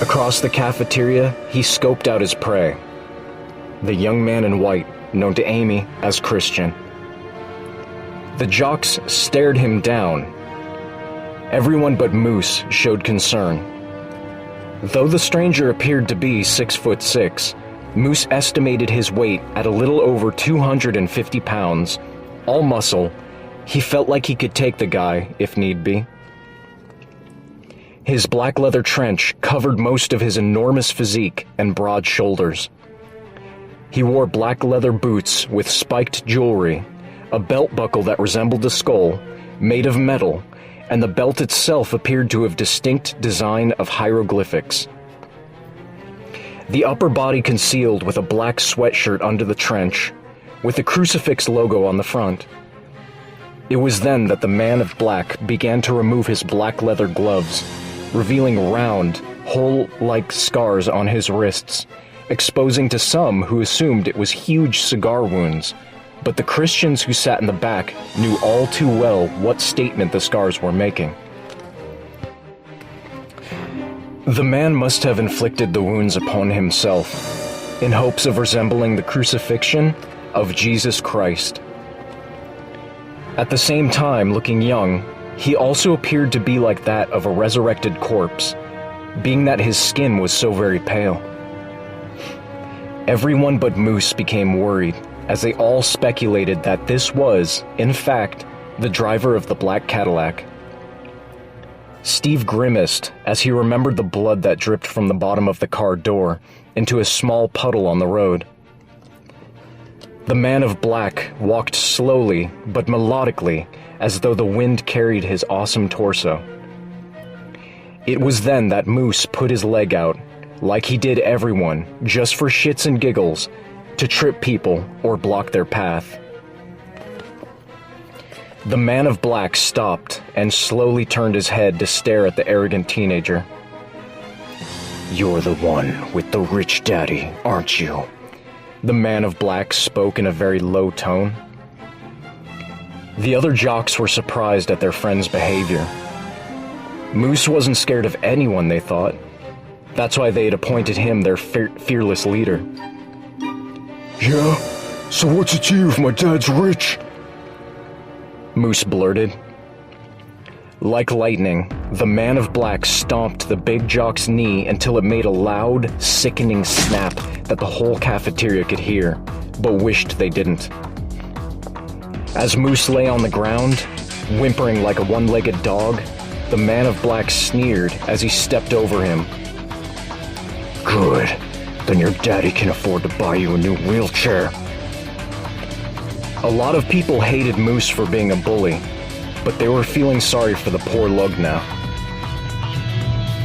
Across the cafeteria, he scoped out his prey. The young man in white, known to Amy as Christian. The jocks stared him down. Everyone but Moose showed concern. Though the stranger appeared to be 6'6", Moose estimated his weight at a little over 250 pounds. All muscle, he felt like he could take the guy if need be. His black leather trench covered most of his enormous physique and broad shoulders. He wore black leather boots with spiked jewelry, a belt buckle that resembled a skull, made of metal, and the belt itself appeared to have distinct design of hieroglyphics. The upper body concealed with a black sweatshirt under the trench, with the crucifix logo on the front. It was then that the man of black began to remove his black leather gloves, revealing round, hole-like scars on his wrists, exposing to some who assumed it was huge cigar wounds, but the Christians who sat in the back knew all too well what statement the scars were making. The man must have inflicted the wounds upon himself, in hopes of resembling the crucifixion of Jesus Christ. At the same time, looking young, he also appeared to be like that of a resurrected corpse, being that his skin was so very pale. Everyone but Moose became worried, as they all speculated that this was, in fact, the driver of the black Cadillac. Steve grimaced as he remembered the blood that dripped from the bottom of the car door into a small puddle on the road. The man of black walked slowly but melodically, as though the wind carried his awesome torso. It was then that Moose put his leg out, like he did everyone, just for shits and giggles, to trip people or block their path. The man of black stopped and slowly turned his head to stare at the arrogant teenager. "You're the one with the rich daddy, aren't you?" The man of black spoke in a very low tone. The other jocks were surprised at their friend's behavior. Moose wasn't scared of anyone, they thought. That's why they had appointed him their fearless leader. "Yeah? So what's it to you if my dad's rich?" Moose blurted. Like lightning, the man of black stomped the big jock's knee until it made a loud, sickening snap that the whole cafeteria could hear, but wished they didn't. As Moose lay on the ground, whimpering like a one-legged dog, the man of black sneered as he stepped over him. "Good. Then your daddy can afford to buy you a new wheelchair." A lot of people hated Moose for being a bully, but they were feeling sorry for the poor lug now.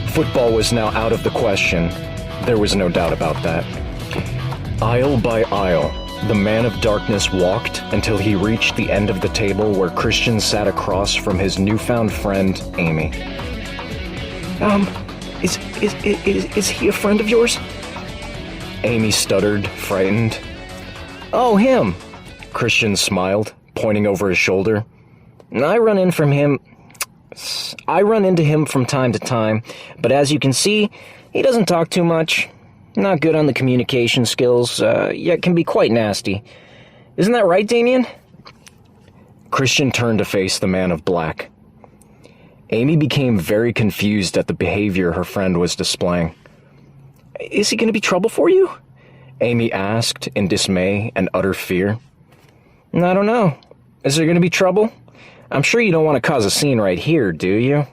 Football was now out of the question. There was no doubt about that. Aisle by aisle, the man of darkness walked until he reached the end of the table where Christian sat across from his newfound friend, Amy. Is he a friend of yours? Amy stuttered, frightened. "Oh, him!" Christian smiled, pointing over his shoulder. I run into him from time to time, but as you can see, he doesn't talk too much. Not good on the communication skills, yet can be quite nasty. Isn't that right, Damien? Christian turned to face the man of black. Amy became very confused at the behavior her friend was displaying. "Is he going to be trouble for you?" Amy asked in dismay and utter fear. "I don't know. Is there going to be trouble? I'm sure you don't want to cause a scene right here, do you?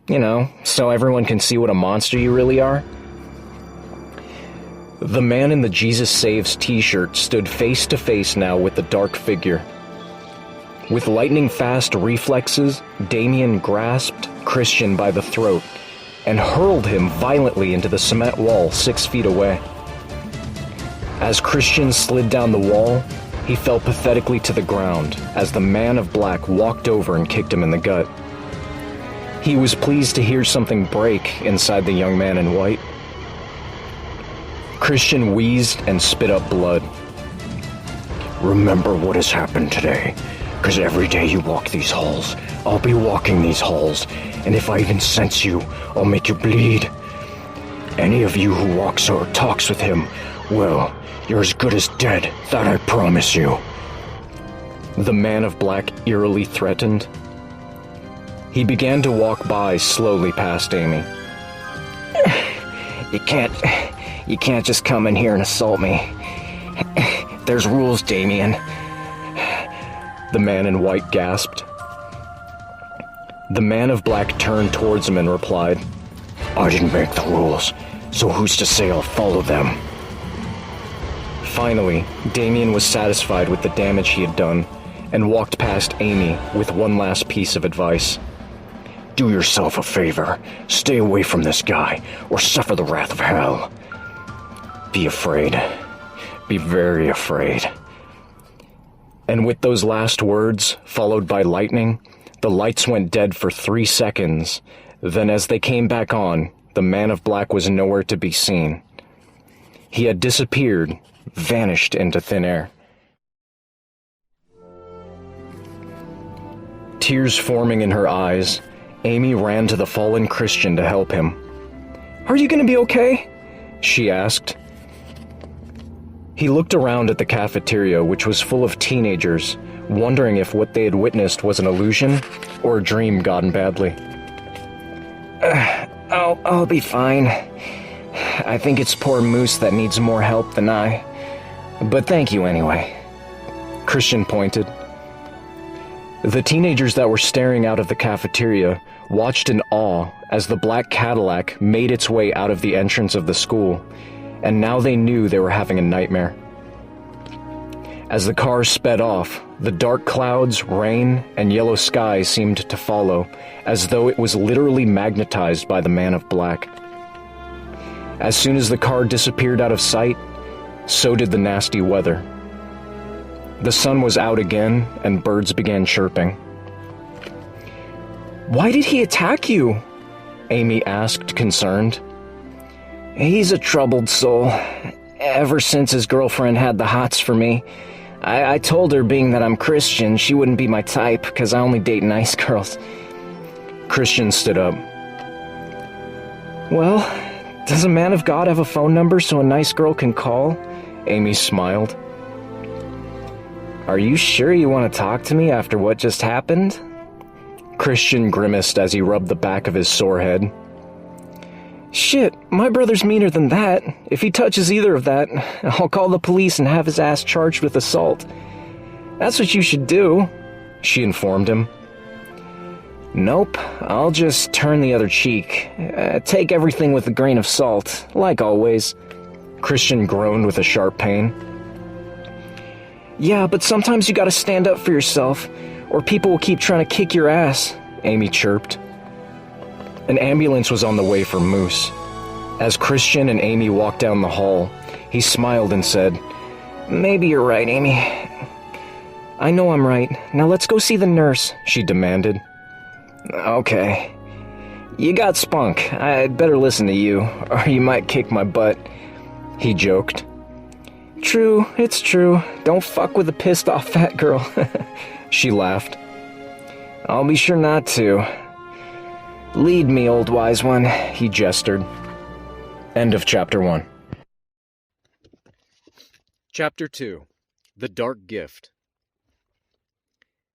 You know, so everyone can see what a monster you really are." The man in the Jesus Saves t-shirt stood face to face now with the dark figure. With lightning-fast reflexes, Damien grasped Christian by the throat and hurled him violently into the cement wall 6 feet away. As Christian slid down the wall, he fell pathetically to the ground as the man of black walked over and kicked him in the gut. He was pleased to hear something break inside the young man in white. Christian wheezed and spit up blood. "Remember what has happened today, because every day you walk these halls, I'll be walking these halls, and if I even sense you, I'll make you bleed. Any of you who walks or talks with him, well, you're as good as dead, that I promise you." The man of black eerily threatened. He began to walk by slowly past Amy. You can't just come in here and assault me. There's rules, Damien. The man in white gasped. The man of black turned towards him and replied, I didn't make the rules, so who's to say I'll follow them? Finally, Damien was satisfied with the damage he had done and walked past Amy with one last piece of advice. Do yourself a favor. Stay away from this guy, or suffer the wrath of hell. Be afraid. Be very afraid. And with those last words, followed by lightning, the lights went dead for 3 seconds. Then as they came back on, the man of black was nowhere to be seen. He had disappeared, vanished into thin air. Tears forming in her eyes, Amy ran to the fallen Christian to help him. Are you gonna be okay? She asked. He looked around at the cafeteria, which was full of teenagers, wondering if what they had witnessed was an illusion or a dream gone badly. I'll be fine. I think it's poor Moose that needs more help than I. But thank you anyway. Christian pointed. The teenagers that were staring out of the cafeteria watched in awe as the black Cadillac made its way out of the entrance of the school, and now they knew they were having a nightmare. As the car sped off, the dark clouds, rain, and yellow sky seemed to follow, as though it was literally magnetized by the man of black. As soon as the car disappeared out of sight, so did the nasty weather. The sun was out again, and birds began chirping. Why did he attack you? Amy asked, concerned. He's a troubled soul. Ever since his girlfriend had the hots for me, I told her, being that I'm Christian, she wouldn't be my type because I only date nice girls. Christian stood up. Well, does a man of God have a phone number so a nice girl can call? Amy smiled. Are you sure you want to talk to me after what just happened? Christian grimaced as he rubbed the back of his sore head. Shit, my brother's meaner than that. If he touches either of that, I'll call the police and have his ass charged with assault. That's what you should do, she informed him. Nope, I'll just turn the other cheek. Take everything with a grain of salt, like always. Christian groaned with a sharp pain. Yeah, but sometimes you gotta stand up for yourself, or people will keep trying to kick your ass, Amy chirped. An ambulance was on the way for Moose. As Christian and Amy walked down the hall, he smiled and said, Maybe you're right, Amy. I know I'm right. Now let's go see the nurse, she demanded. Okay. You got spunk. I'd better listen to you, or you might kick my butt, he joked. True, it's true. Don't fuck with a pissed off fat girl, she laughed. I'll be sure not to. Lead me, old wise one, he gestured. End of Chapter 1. Chapter 2. The Dark Gift.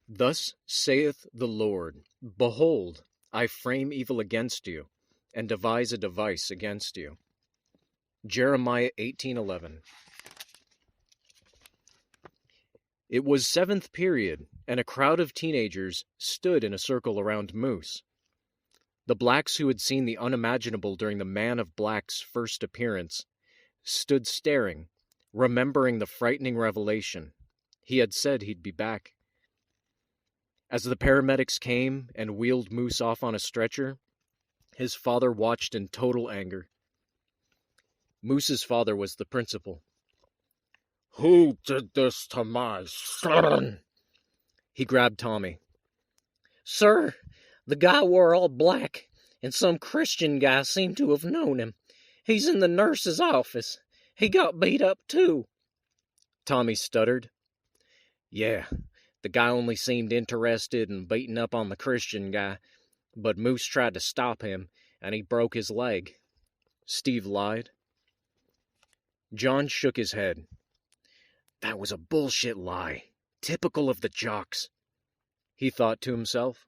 Thus saith the Lord, Behold, I frame evil against you, and devise a device against you. Jeremiah 18:11. It was 7th period, and a crowd of teenagers stood in a circle around Moose. The blacks who had seen the unimaginable during the Man of Black's first appearance stood staring, remembering the frightening revelation. He had said he'd be back. As the paramedics came and wheeled Moose off on a stretcher, his father watched in total anger. Moose's father was the principal. Who did this to my son? He grabbed Tommy. Sir, the guy wore all black, and some Christian guy seemed to have known him. He's in the nurse's office. He got beat up, too. Tommy stuttered. Yeah, the guy only seemed interested in beating up on the Christian guy, but Moose tried to stop him, and he broke his leg. Steve lied. John shook his head. That was a bullshit lie. Typical of the jocks, he thought to himself.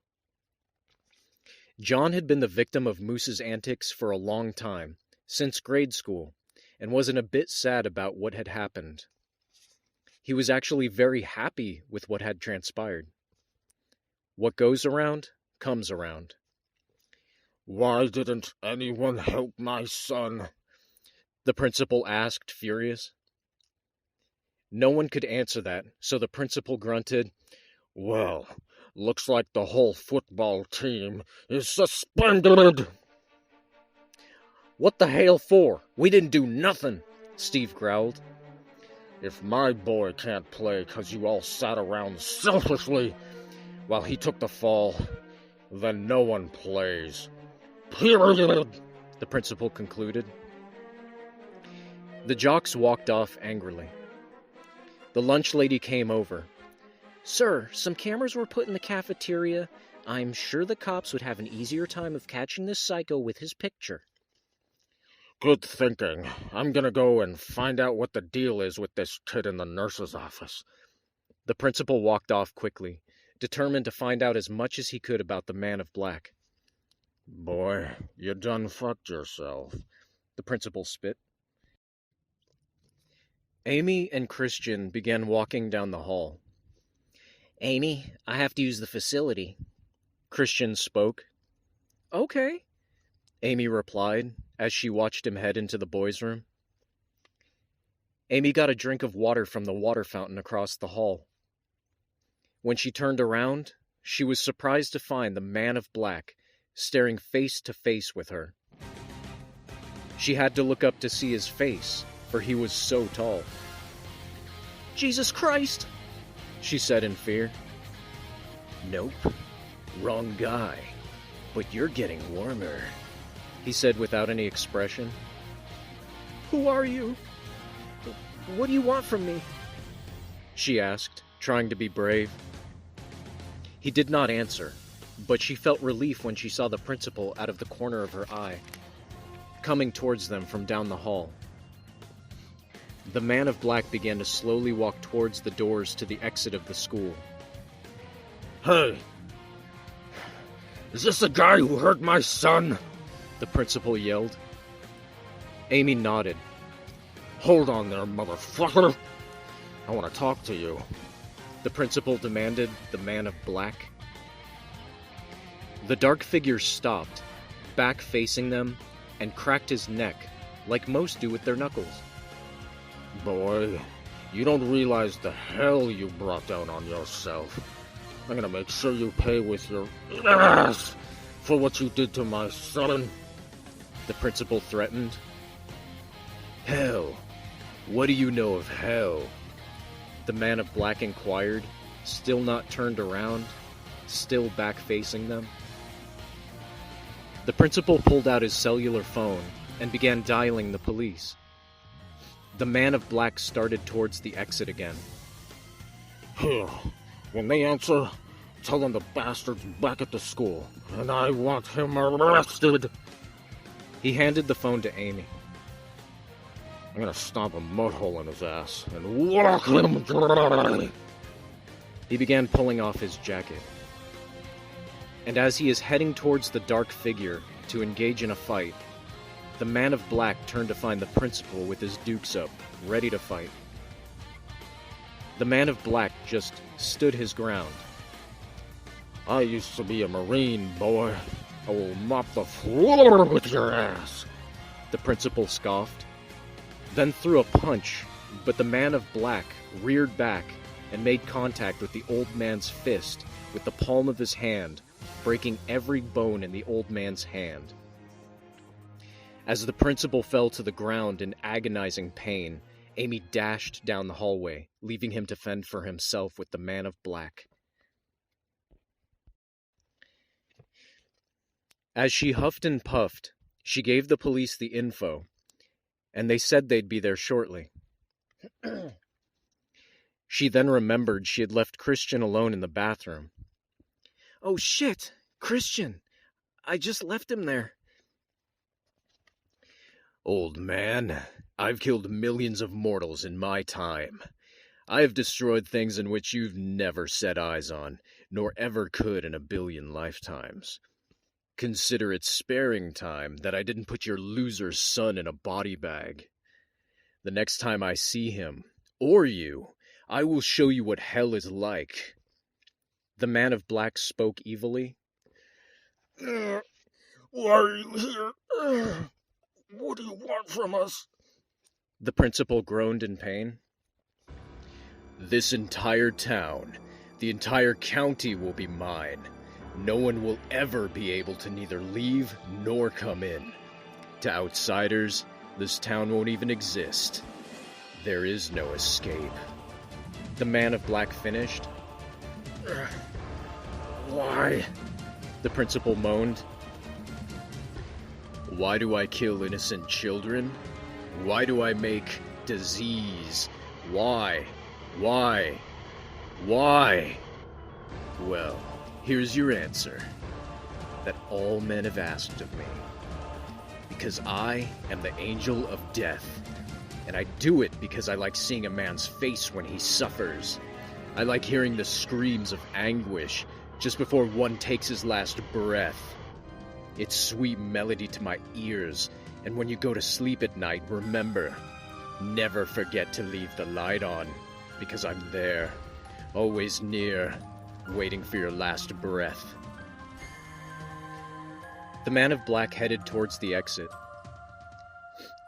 John had been the victim of Moose's antics for a long time, since grade school, and wasn't a bit sad about what had happened. He was actually very happy with what had transpired. What goes around, comes around. Why didn't anyone help my son? The principal asked, furious. No one could answer that, so the principal grunted, Well, looks like the whole football team is suspended. What the hell for? We didn't do nothing, Steve growled. If my boy can't play 'cause you all sat around selfishly while he took the fall, then no one plays. Period, the principal concluded. The jocks walked off angrily. The lunch lady came over. Sir, some cameras were put in the cafeteria. I'm sure the cops would have an easier time of catching this psycho with his picture. Good thinking. I'm gonna go and find out what the deal is with this kid in the nurse's office. The principal walked off quickly, determined to find out as much as he could about the man of black. Boy, you done fucked yourself, the principal spit. Amy and Christian began walking down the hall. Amy, I have to use the facility. Christian spoke. Okay, Amy replied as she watched him head into the boys' room. Amy got a drink of water from the water fountain across the hall. When she turned around, she was surprised to find the man of black staring face to face with her. She had to look up to see his face, for he was so tall. Jesus Christ, she said in fear. Nope, wrong guy, but you're getting warmer, he said without any expression. Who are you? What do you want from me? She asked, trying to be brave. He did not answer, but she felt relief when she saw the principal out of the corner of her eye, coming towards them from down the hall. The man of black began to slowly walk towards the doors to the exit of the school. Hey! Is this the guy who hurt my son? The principal yelled. Amy nodded. Hold on there, motherfucker! I want to talk to you. The principal demanded the man of black. The dark figure stopped, back facing them, and cracked his neck, like most do with their knuckles. Boy, you don't realize the hell you brought down on yourself. I'm gonna make sure you pay with your ass for what you did to my son. The principal threatened. Hell? What do you know of hell? The man of black inquired, still not turned around, still back facing them. The principal pulled out his cellular phone and began dialing the police. The man of black started towards the exit again. Here, when they answer, tell them the bastard's back at the school, and I want him arrested. He handed the phone to Amy. I'm gonna stomp a mud hole in his ass and walk him dry. He began pulling off his jacket. And as he is heading towards the dark figure to engage in a fight, the man of black turned to find the principal with his dukes up, ready to fight. The man of black just stood his ground. I used to be a Marine, boy. I will mop the floor with your ass. The principal scoffed, then threw a punch, but the man of black reared back and made contact with the old man's fist with the palm of his hand, breaking every bone in the old man's hand. As the principal fell to the ground in agonizing pain, Amy dashed down the hallway, leaving him to fend for himself with the man of black. As she huffed and puffed, she gave the police the info, and they said they'd be there shortly. She then remembered she had left Christian alone in the bathroom. Oh shit, Christian! I just left him there. Old man, I've killed millions of mortals in my time. I have destroyed things in which you've never set eyes on, nor ever could in a billion lifetimes. Consider it sparing time that I didn't put your loser son in a body bag. The next time I see him, or you, I will show you what hell is like. The man of black spoke evilly. Why are you here? What do you want from us? The principal groaned in pain. This entire town, the entire county will be mine. No one will ever be able to neither leave nor come in. To outsiders, this town won't even exist. There is no escape. The man of black finished. Why? The principal moaned. Why do I kill innocent children? Why do I make disease? Why? Why? Why? Well, here's your answer. That all men have asked of me. Because I am the angel of death. And I do it because I like seeing a man's face when he suffers. I like hearing the screams of anguish just before one takes his last breath. It's sweet melody to my ears, and when you go to sleep at night, remember, never forget to leave the light on, because I'm there, always near, waiting for your last breath. The man of black headed towards the exit.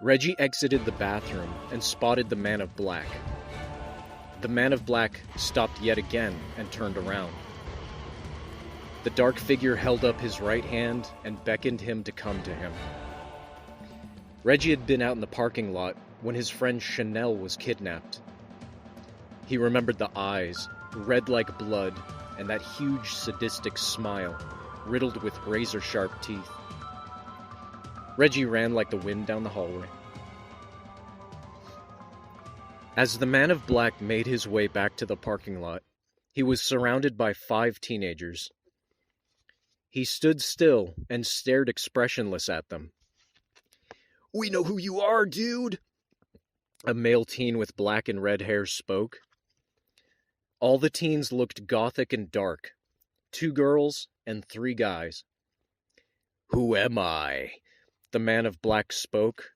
Reggie exited the bathroom and spotted the man of black. The man of black stopped yet again and turned around. The dark figure held up his right hand and beckoned him to come to him. Reggie had been out in the parking lot when his friend Chanel was kidnapped. He remembered the eyes, red like blood, and that huge sadistic smile, riddled with razor-sharp teeth. Reggie ran like the wind down the hallway. As the man of black made his way back to the parking lot, he was surrounded by 5 teenagers. He stood still and stared expressionless at them. "We know who you are, dude!" A male teen with black and red hair spoke. All the teens looked gothic and dark. 2 girls and 3 guys. "Who am I?" The man of black spoke.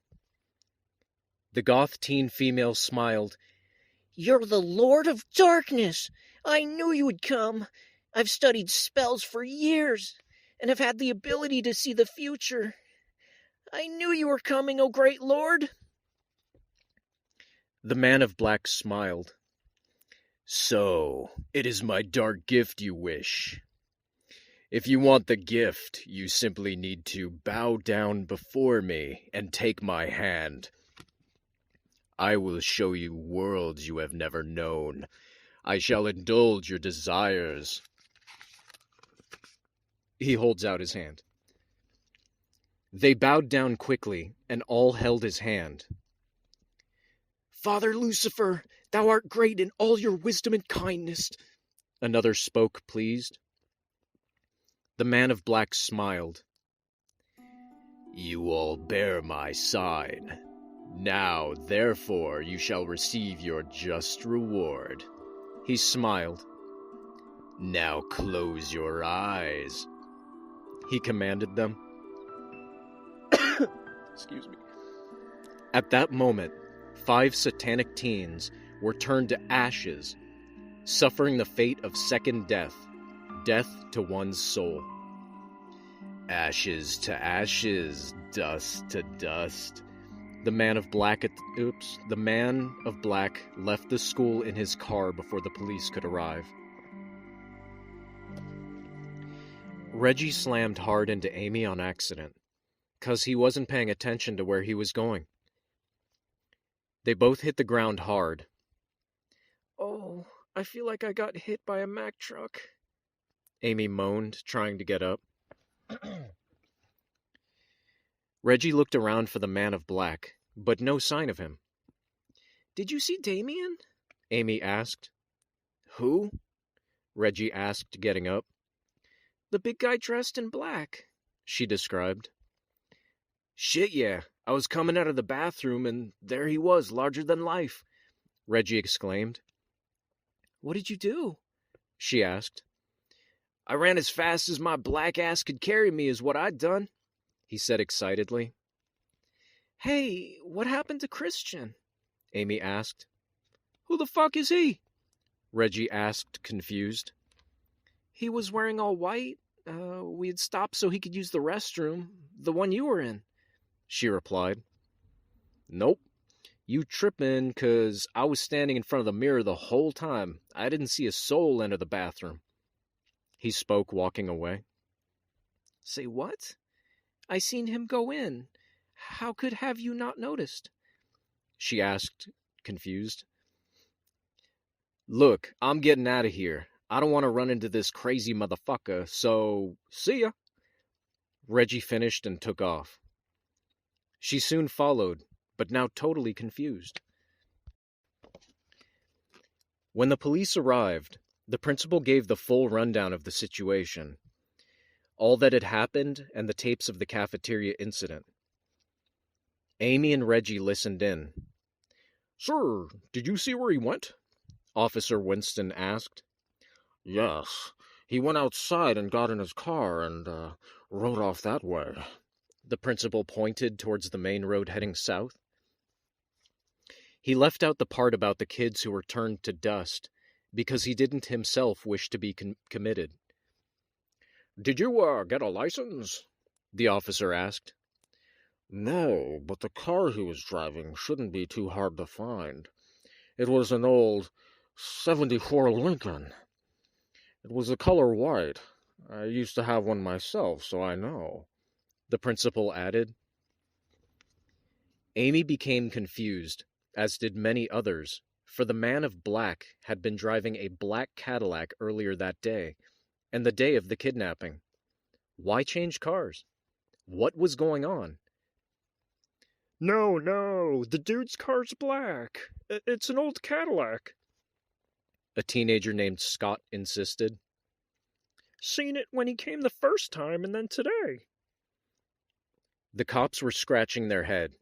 The goth teen female smiled. You're the Lord of Darkness! I knew you would come! I've studied spells for years, and have had the ability to see the future. I knew you were coming, O great Lord! The man of black smiled. "So, it is my dark gift you wish. If you want the gift, you simply need to bow down before me and take my hand. I will show you worlds you have never known. I shall indulge your desires." He holds out his hand. They bowed down quickly, and all held his hand. "Father Lucifer, thou art great in all your wisdom and kindness," another spoke, pleased. The man of black smiled. "You all bear my sign. Now, therefore, you shall receive your just reward." He smiled. "Now close your eyes," he commanded them. Excuse me. At that moment, 5 satanic teens were turned to ashes, suffering the fate of second death, death to one's soul. Ashes to ashes, dust to dust. The man of black left the school in his car before the police could arrive. Reggie slammed hard into Amy on accident, 'cause he wasn't paying attention to where he was going. They both hit the ground hard. "Oh, I feel like I got hit by a Mack truck," Amy moaned, trying to get up. Reggie looked around for the man of black, but no sign of him. "Did you see Damien?" Amy asked. "Who?" Reggie asked, getting up. "The big guy dressed in black," she described. "Shit, yeah. I was coming out of the bathroom, and there he was, larger than life," Reggie exclaimed. "What did you do?" she asked. "I ran as fast as my black ass could carry me is what I'd done," he said excitedly. "Hey, what happened to Christian?" Amy asked. "Who the fuck is he?" Reggie asked, confused. "He was wearing all white. We had stopped so he could use the restroom, the one you were in," she replied. "Nope. You trippin' 'cause I was standing in front of the mirror the whole time. I didn't see a soul enter the bathroom." He spoke, walking away. "Say what? I seen him go in. How could have you not noticed?" she asked, confused. "Look, I'm getting out of here. I don't want to run into this crazy motherfucker, so see ya." Reggie finished and took off. She soon followed, but now totally confused. When the police arrived, the principal gave the full rundown of the situation, all that had happened, and the tapes of the cafeteria incident. Amy and Reggie listened in. "Sir, did you see where he went?" Officer Winston asked. Yes, he went outside and got in his car and rode off that way. The principal pointed towards the main road heading south. He left out the part about the kids who were turned to dust, because he didn't himself wish to be committed. "Did you get a license?" the officer asked. "No, but the car he was driving shouldn't be too hard to find. It was an old '74 Lincoln. It was the color white. I used to have one myself, so I know," the principal added. Amy became confused, as did many others, for the man of black had been driving a black Cadillac earlier that day, and the day of the kidnapping. Why change cars? What was going on? No, the dude's car's black. It's an old Cadillac," a teenager named Scott insisted. "Seen it when he came the first time and then today." The cops were scratching their head.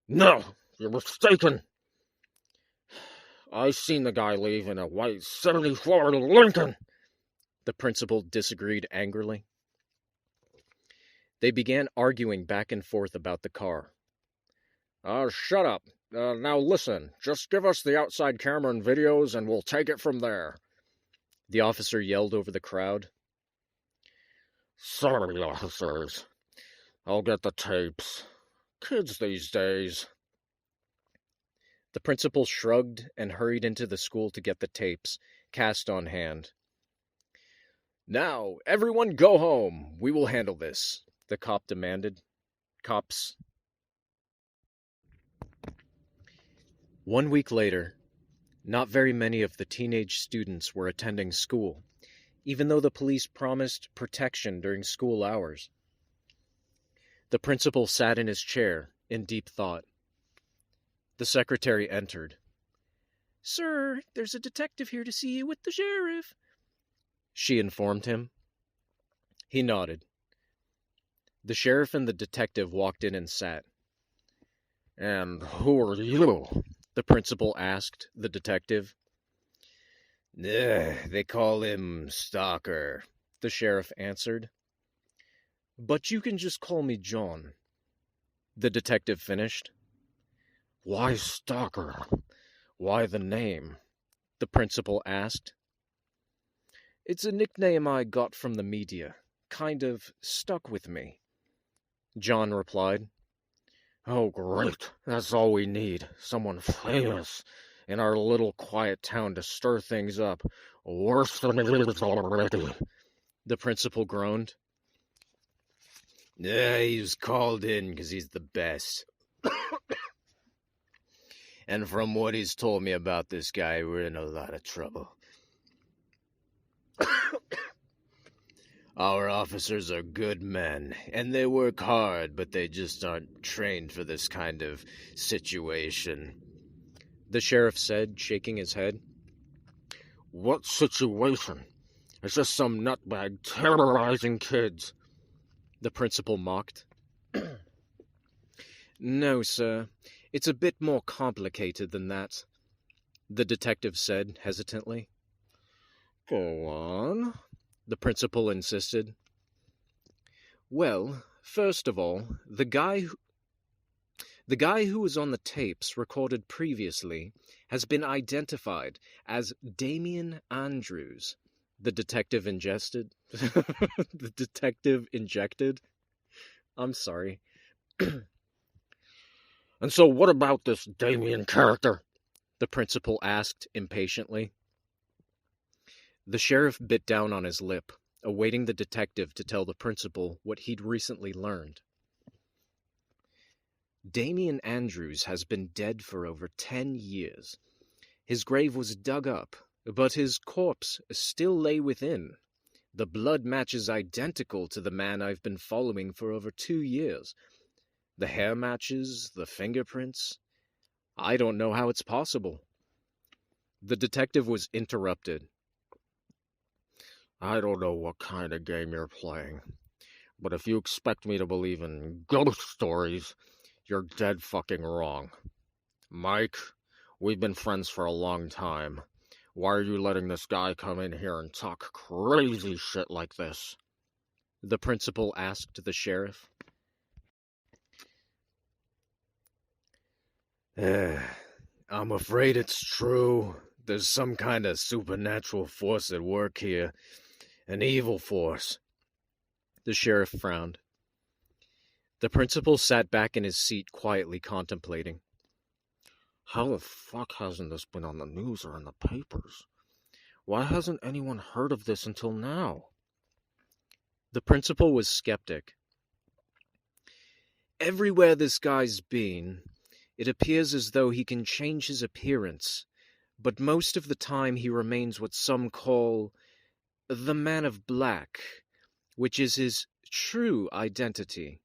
"No, you're mistaken. I seen the guy leave in a white '74 Lincoln," the principal disagreed angrily. They began arguing back and forth about the car. Shut up. Now listen, just give us the outside camera and videos and we'll take it from there," the officer yelled over the crowd. "Sorry, officers. I'll get the tapes. Kids these days." The principal shrugged and hurried into the school to get the tapes, cast on hand. "Now, everyone go home. We will handle this," the cop demanded. Cops. 1 week later, not very many of the teenage students were attending school, even though the police promised protection during school hours. The principal sat in his chair, in deep thought. The secretary entered. "Sir, there's a detective here to see you with the sheriff," she informed him. He nodded. The sheriff and the detective walked in and sat. "And who are you?" the principal asked the detective. They call him Stalker," the sheriff answered. "But you can just call me John," the detective finished. "Why Stalker? Why the name?" the principal asked. "It's a nickname I got from the media. Kind of stuck with me," John replied. "Oh, great. That's all we need. Someone famous in our little quiet town to stir things up. Worse than it is already," the principal groaned. He was called in because he's the best. And from what he's told me about this guy, we're in a lot of trouble. Our officers are good men, and they work hard, but they just aren't trained for this kind of situation," the sheriff said, shaking his head. "What situation? It's just some nutbag terrorizing kids," the principal mocked. "No, sir. It's a bit more complicated than that," the detective said hesitantly. "Go on," the principal insisted. "Well, first of all, the guy The guy who was on the tapes recorded previously has been identified as Damian Andrews. The detective ingested? The detective injected? I'm sorry. And so what about this Damien character? The principal asked impatiently. The sheriff bit down on his lip, awaiting the detective to tell the principal what he'd recently learned. Damian Andrews has been dead for over 10 years. His grave was dug up, but his corpse still lay within. The blood matches identical to the man I've been following for over 2 years. The hair matches, the fingerprints. I don't know how it's possible. The detective was interrupted. I don't know what kind of game you're playing, but if you expect me to believe in ghost stories, you're dead fucking wrong. Mike, we've been friends for a long time. Why are you letting this guy come in here and talk crazy shit like this? The principal asked the sheriff. I'm afraid it's true. There's some kind of supernatural force at work here. An evil force. The sheriff frowned. The principal sat back in his seat, quietly contemplating. How the fuck hasn't this been on the news or in the papers? Why hasn't anyone heard of this until now? The principal was skeptic. Everywhere this guy's been, it appears as though he can change his appearance, but most of the time he remains what some call the Man of Black, which is his true identity.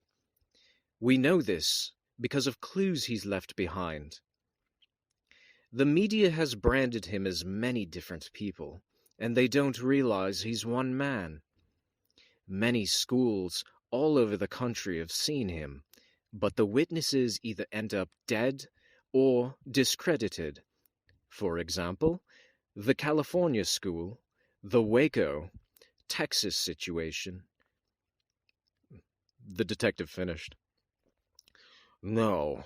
We know this because of clues he's left behind. The media has branded him as many different people, and they don't realize he's one man. Many schools all over the country have seen him, but the witnesses either end up dead or discredited. For example, the California school, the Waco, Texas situation. The detective finished. No,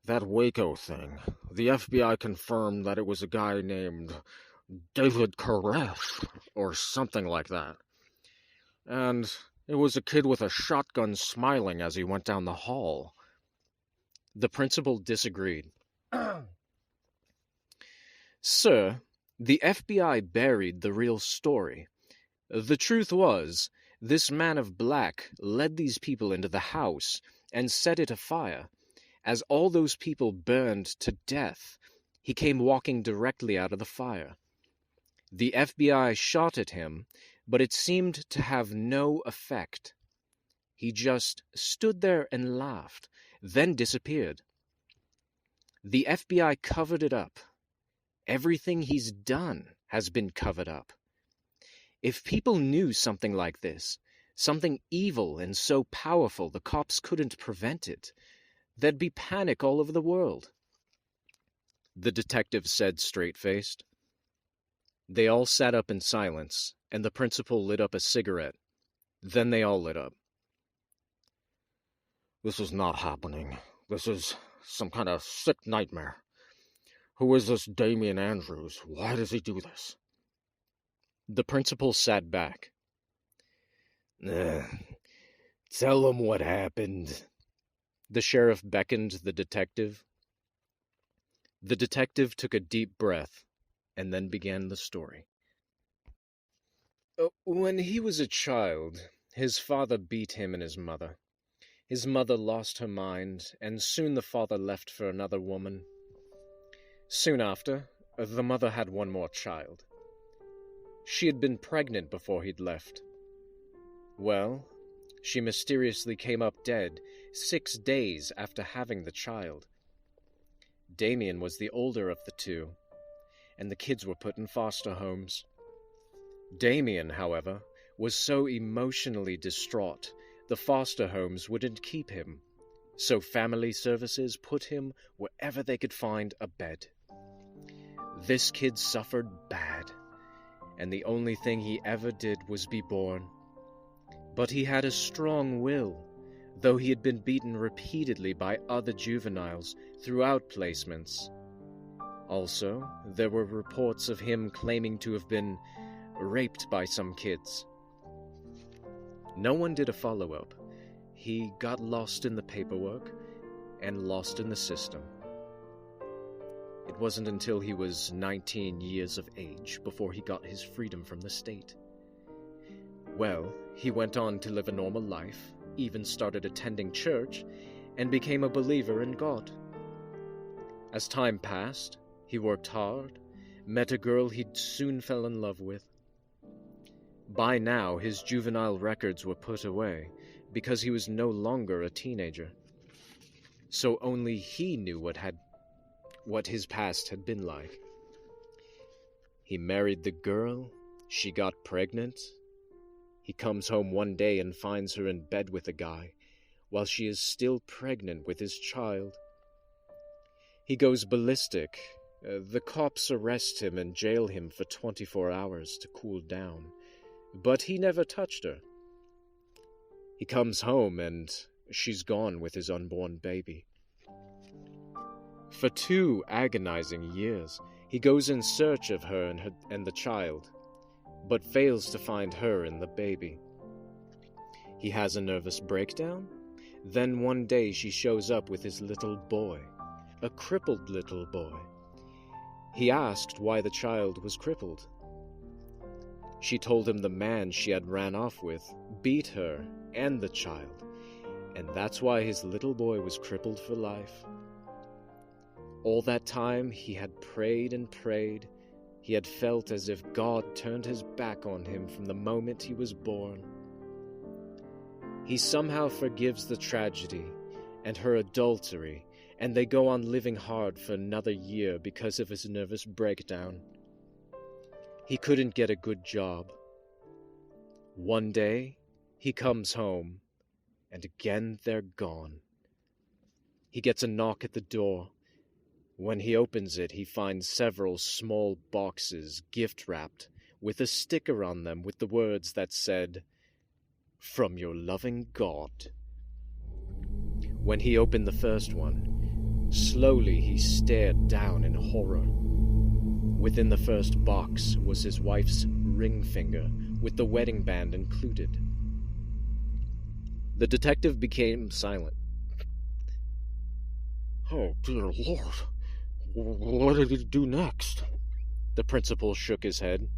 that Waco thing. The FBI confirmed that it was a guy named David Koresh, or something like that. And it was a kid with a shotgun smiling as he went down the hall. The principal disagreed. Sir, the FBI buried the real story. The truth was, this Man of Black led these people into the house and set it afire. As all those people burned to death, he came walking directly out of the fire. The FBI shot at him, but it seemed to have no effect. He just stood there and laughed, then disappeared. The FBI covered it up. Everything he's done has been covered up. If people knew something like this, something evil and so powerful the cops couldn't prevent it, there'd be panic all over the world. The detective said straight-faced. They all sat up in silence, and the principal lit up a cigarette. Then they all lit up. This is not happening. This is some kind of sick nightmare. Who is this Damian Andrews? Why does he do this? The principal sat back. Tell him what happened. The sheriff beckoned the detective. The detective took a deep breath and then began the story. When he was a child, his father beat him and his mother. His mother lost her mind, and soon the father left for another woman. Soon after, the mother had one more child. She had been pregnant before he'd left. Well, she mysteriously came up dead 6 days after having the child. Damien was the older of the two, and the kids were put in foster homes. Damien, however, was so emotionally distraught, the foster homes wouldn't keep him, so family services put him wherever they could find a bed. This kid suffered bad, and the only thing he ever did was be born. But he had a strong will. though he had been beaten repeatedly by other juveniles throughout placements. Also, there were reports of him claiming to have been raped by some kids. No one did a follow-up. He got lost in the paperwork and lost in the system. It wasn't until he was 19 years of age before he got his freedom from the state. Well, he went on to live a normal life, even started attending church, and became a believer in God. As time passed, he worked hard, met a girl he'd soon fell in love with. By now, his juvenile records were put away because he was no longer a teenager. So only he knew what his past had been like. He married the girl, she got pregnant. He comes home one day and finds her in bed with a guy, while she is still pregnant with his child. He goes ballistic. The cops arrest him and jail him for 24 hours to cool down, but he never touched her. He comes home and she's gone with his unborn baby. For 2 agonizing years, he goes in search of her and the child, but fails to find her and the baby. He has a nervous breakdown. Then one day she shows up with his little boy, a crippled little boy. He asked why the child was crippled. She told him the man she had ran off with beat her and the child, and that's why his little boy was crippled for life. All that time he had prayed and prayed. He had felt as if God turned his back on him from the moment he was born. He somehow forgives the tragedy and her adultery, and they go on living hard for another year because of his nervous breakdown. He couldn't get a good job. One day, he comes home, and again they're gone. He gets a knock at the door. When he opens it, he finds several small boxes gift-wrapped with a sticker on them with the words that said, "From your loving God." When he opened the first one, slowly he stared down in horror. Within the first box was his wife's ring finger with the wedding band included. The detective became silent. "Oh, dear Lord. What did he do next?" The principal shook his head.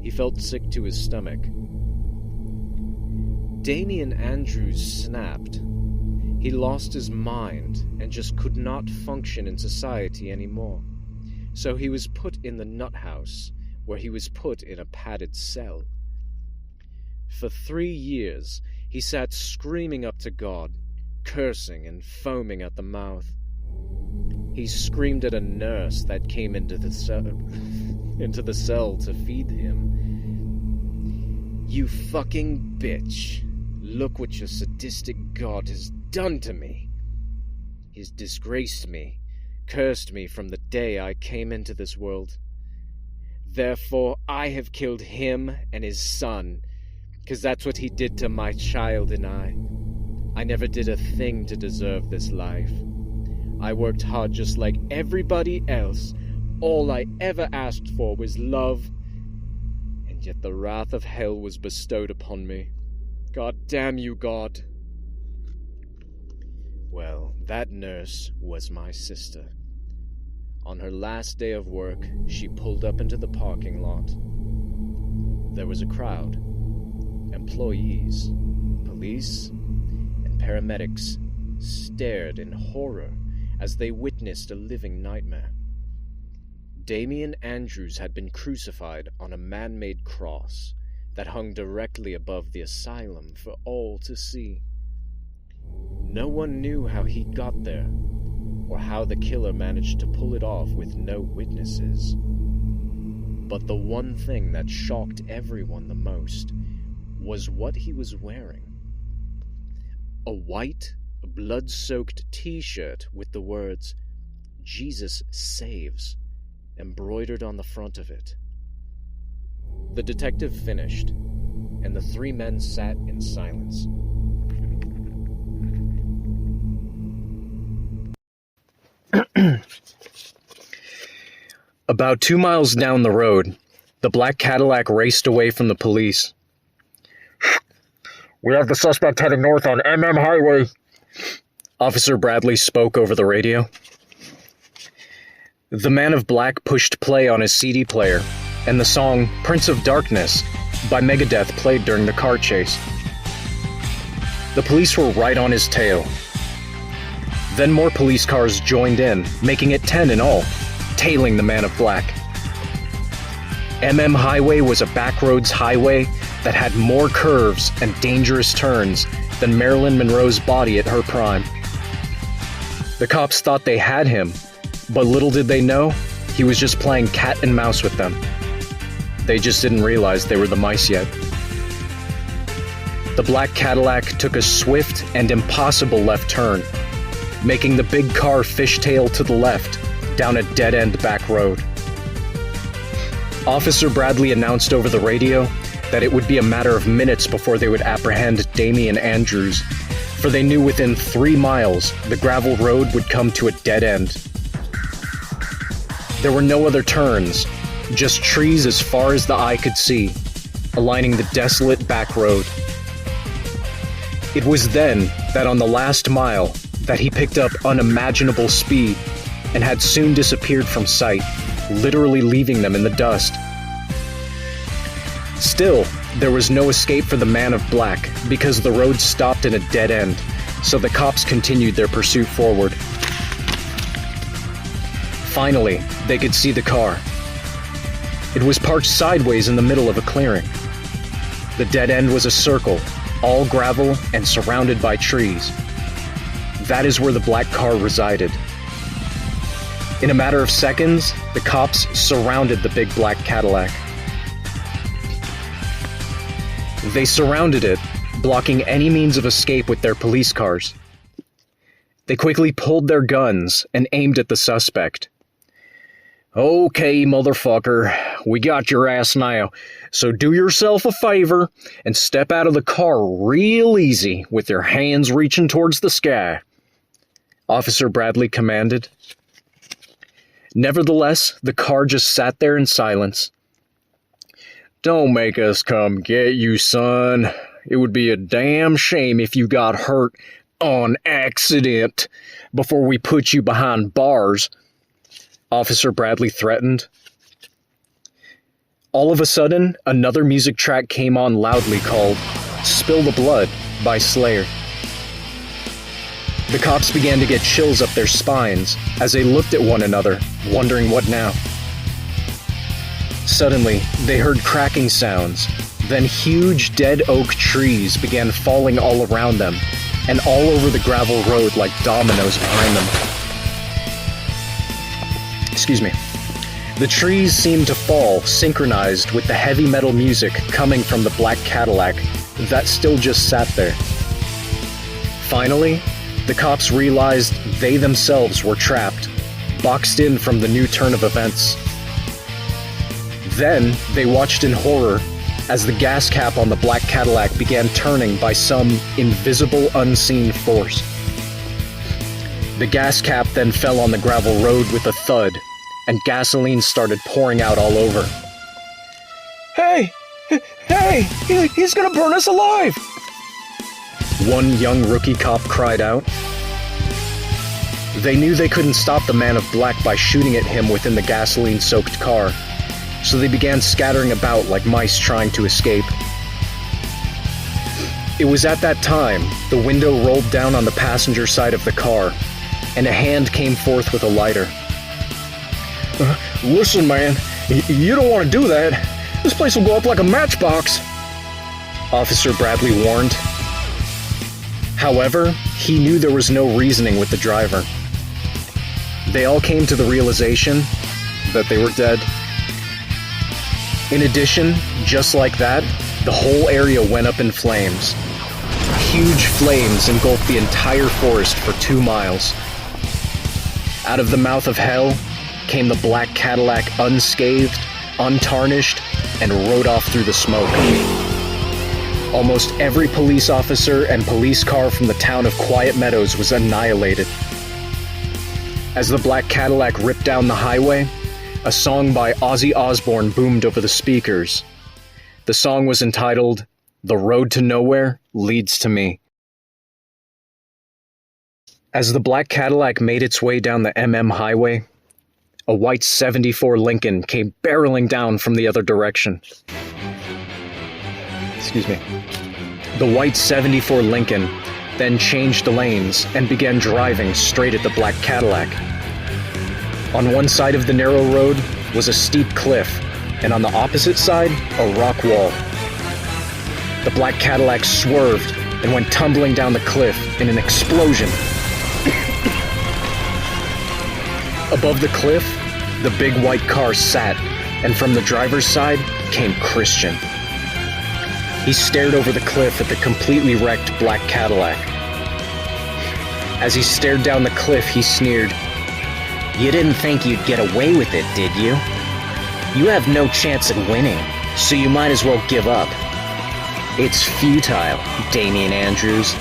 He felt sick to his stomach. Damian Andrews snapped. He lost his mind and just could not function in society anymore. So he was put in the nut house, where he was put in a padded cell. For 3 years, he sat screaming up to God, cursing and foaming at the mouth. He screamed at a nurse that came into the cell to feed him. "You fucking bitch. Look what your sadistic God has done to me. He's disgraced me, cursed me from the day I came into this world. Therefore, I have killed him and his son, 'cause that's what he did to my child and I. I never did a thing to deserve this life. I worked hard just like everybody else. All I ever asked for was love, and yet the wrath of hell was bestowed upon me. God damn you, God." Well, that nurse was my sister. On her last day of work, she pulled up into the parking lot. There was a crowd. Employees, police, and paramedics stared in horror as they witnessed a living nightmare. Damian Andrews had been crucified on a man-made cross that hung directly above the asylum for all to see. No one knew how he got there, or how the killer managed to pull it off with no witnesses. But the one thing that shocked everyone the most was what he was wearing. A white, blood-soaked t-shirt with the words, "Jesus Saves," embroidered on the front of it. The detective finished, and the 3 men sat in silence. About 2 miles down the road, the black Cadillac raced away from the police. We have the suspect heading north on MM Highway. Officer Bradley spoke over the radio. The man of black pushed play on his CD player, and the song Prince of Darkness by Megadeth played during the car chase. The police were right on his tail. Then more police cars joined in, making it 10 in all, tailing the man of black. MM Highway was a backroads highway that had more curves and dangerous turns than Marilyn Monroe's body at her prime. The cops thought they had him, but little did they know, he was just playing cat and mouse with them. They just didn't realize they were the mice yet. The black Cadillac took a swift and impossible left turn, making the big car fishtail to the left down a dead-end back road. Officer Bradley announced over the radio that it would be a matter of minutes before they would apprehend Damian Andrews, for they knew within 3 miles the gravel road would come to a dead end. There were no other turns, just trees as far as the eye could see, aligning the desolate back road. It was then that on the last mile that he picked up unimaginable speed and had soon disappeared from sight, literally leaving them in the dust. Still, there was no escape for the man of black because the road stopped in a dead end, so the cops continued their pursuit forward. Finally, they could see the car. It was parked sideways in the middle of a clearing. The dead end was a circle, all gravel and surrounded by trees. That is where the black car resided. In a matter of seconds, the cops surrounded the big black Cadillac. They surrounded it, blocking any means of escape with their police cars. They quickly pulled their guns and aimed at the suspect. "Okay, motherfucker, we got your ass now, so do yourself a favor and step out of the car real easy with your hands reaching towards the sky," Officer Bradley commanded. Nevertheless, the car just sat there in silence. "Don't make us come get you, son. It would be a damn shame if you got hurt on accident before we put you behind bars," Officer Bradley threatened. All of a sudden, another music track came on loudly called "Spill the Blood" by Slayer. The cops began to get chills up their spines as they looked at one another, wondering what now. Suddenly, they heard cracking sounds. Then huge dead oak trees began falling all around them and all over the gravel road like dominoes behind them. Excuse me. The trees seemed to fall, synchronized with the heavy metal music coming from the black Cadillac that still just sat there. Finally, the cops realized they themselves were trapped, boxed in from the new turn of events. Then, they watched in horror as the gas cap on the black Cadillac began turning by some invisible, unseen force. The gas cap then fell on the gravel road with a thud, and gasoline started pouring out all over. Hey, he's gonna burn us alive! One young rookie cop cried out. They knew they couldn't stop the man of black by shooting at him within the gasoline-soaked car, so they began scattering about like mice trying to escape. It was at that time the window rolled down on the passenger side of the car, and a hand came forth with a lighter. Listen, man, you don't want to do that. This place will go up like a matchbox, Officer Bradley warned. However, he knew there was no reasoning with the driver. They all came to the realization that they were dead. In addition, just like that, the whole area went up in flames. Huge flames engulfed the entire forest for 2 miles. Out of the mouth of hell came the black Cadillac unscathed, untarnished, and rode off through the smoke. Almost every police officer and police car from the town of Quiet Meadows was annihilated. As the black Cadillac ripped down the highway, a song by Ozzy Osbourne boomed over the speakers. The song was entitled, "The Road to Nowhere Leads to Me." As the black Cadillac made its way down the MM highway, a white 74 Lincoln came barreling down from the other direction. Excuse me. The white 74 Lincoln then changed lanes and began driving straight at the black Cadillac. On one side of the narrow road was a steep cliff, and on the opposite side, a rock wall. The black Cadillac swerved and went tumbling down the cliff in an explosion. Above the cliff, the big white car sat, and from the driver's side came Christian. He stared over the cliff at the completely wrecked black Cadillac. As he stared down the cliff, he sneered, You didn't think you'd get away with it, did you? You have no chance at winning, so you might as well give up. It's futile, Damian Andrews.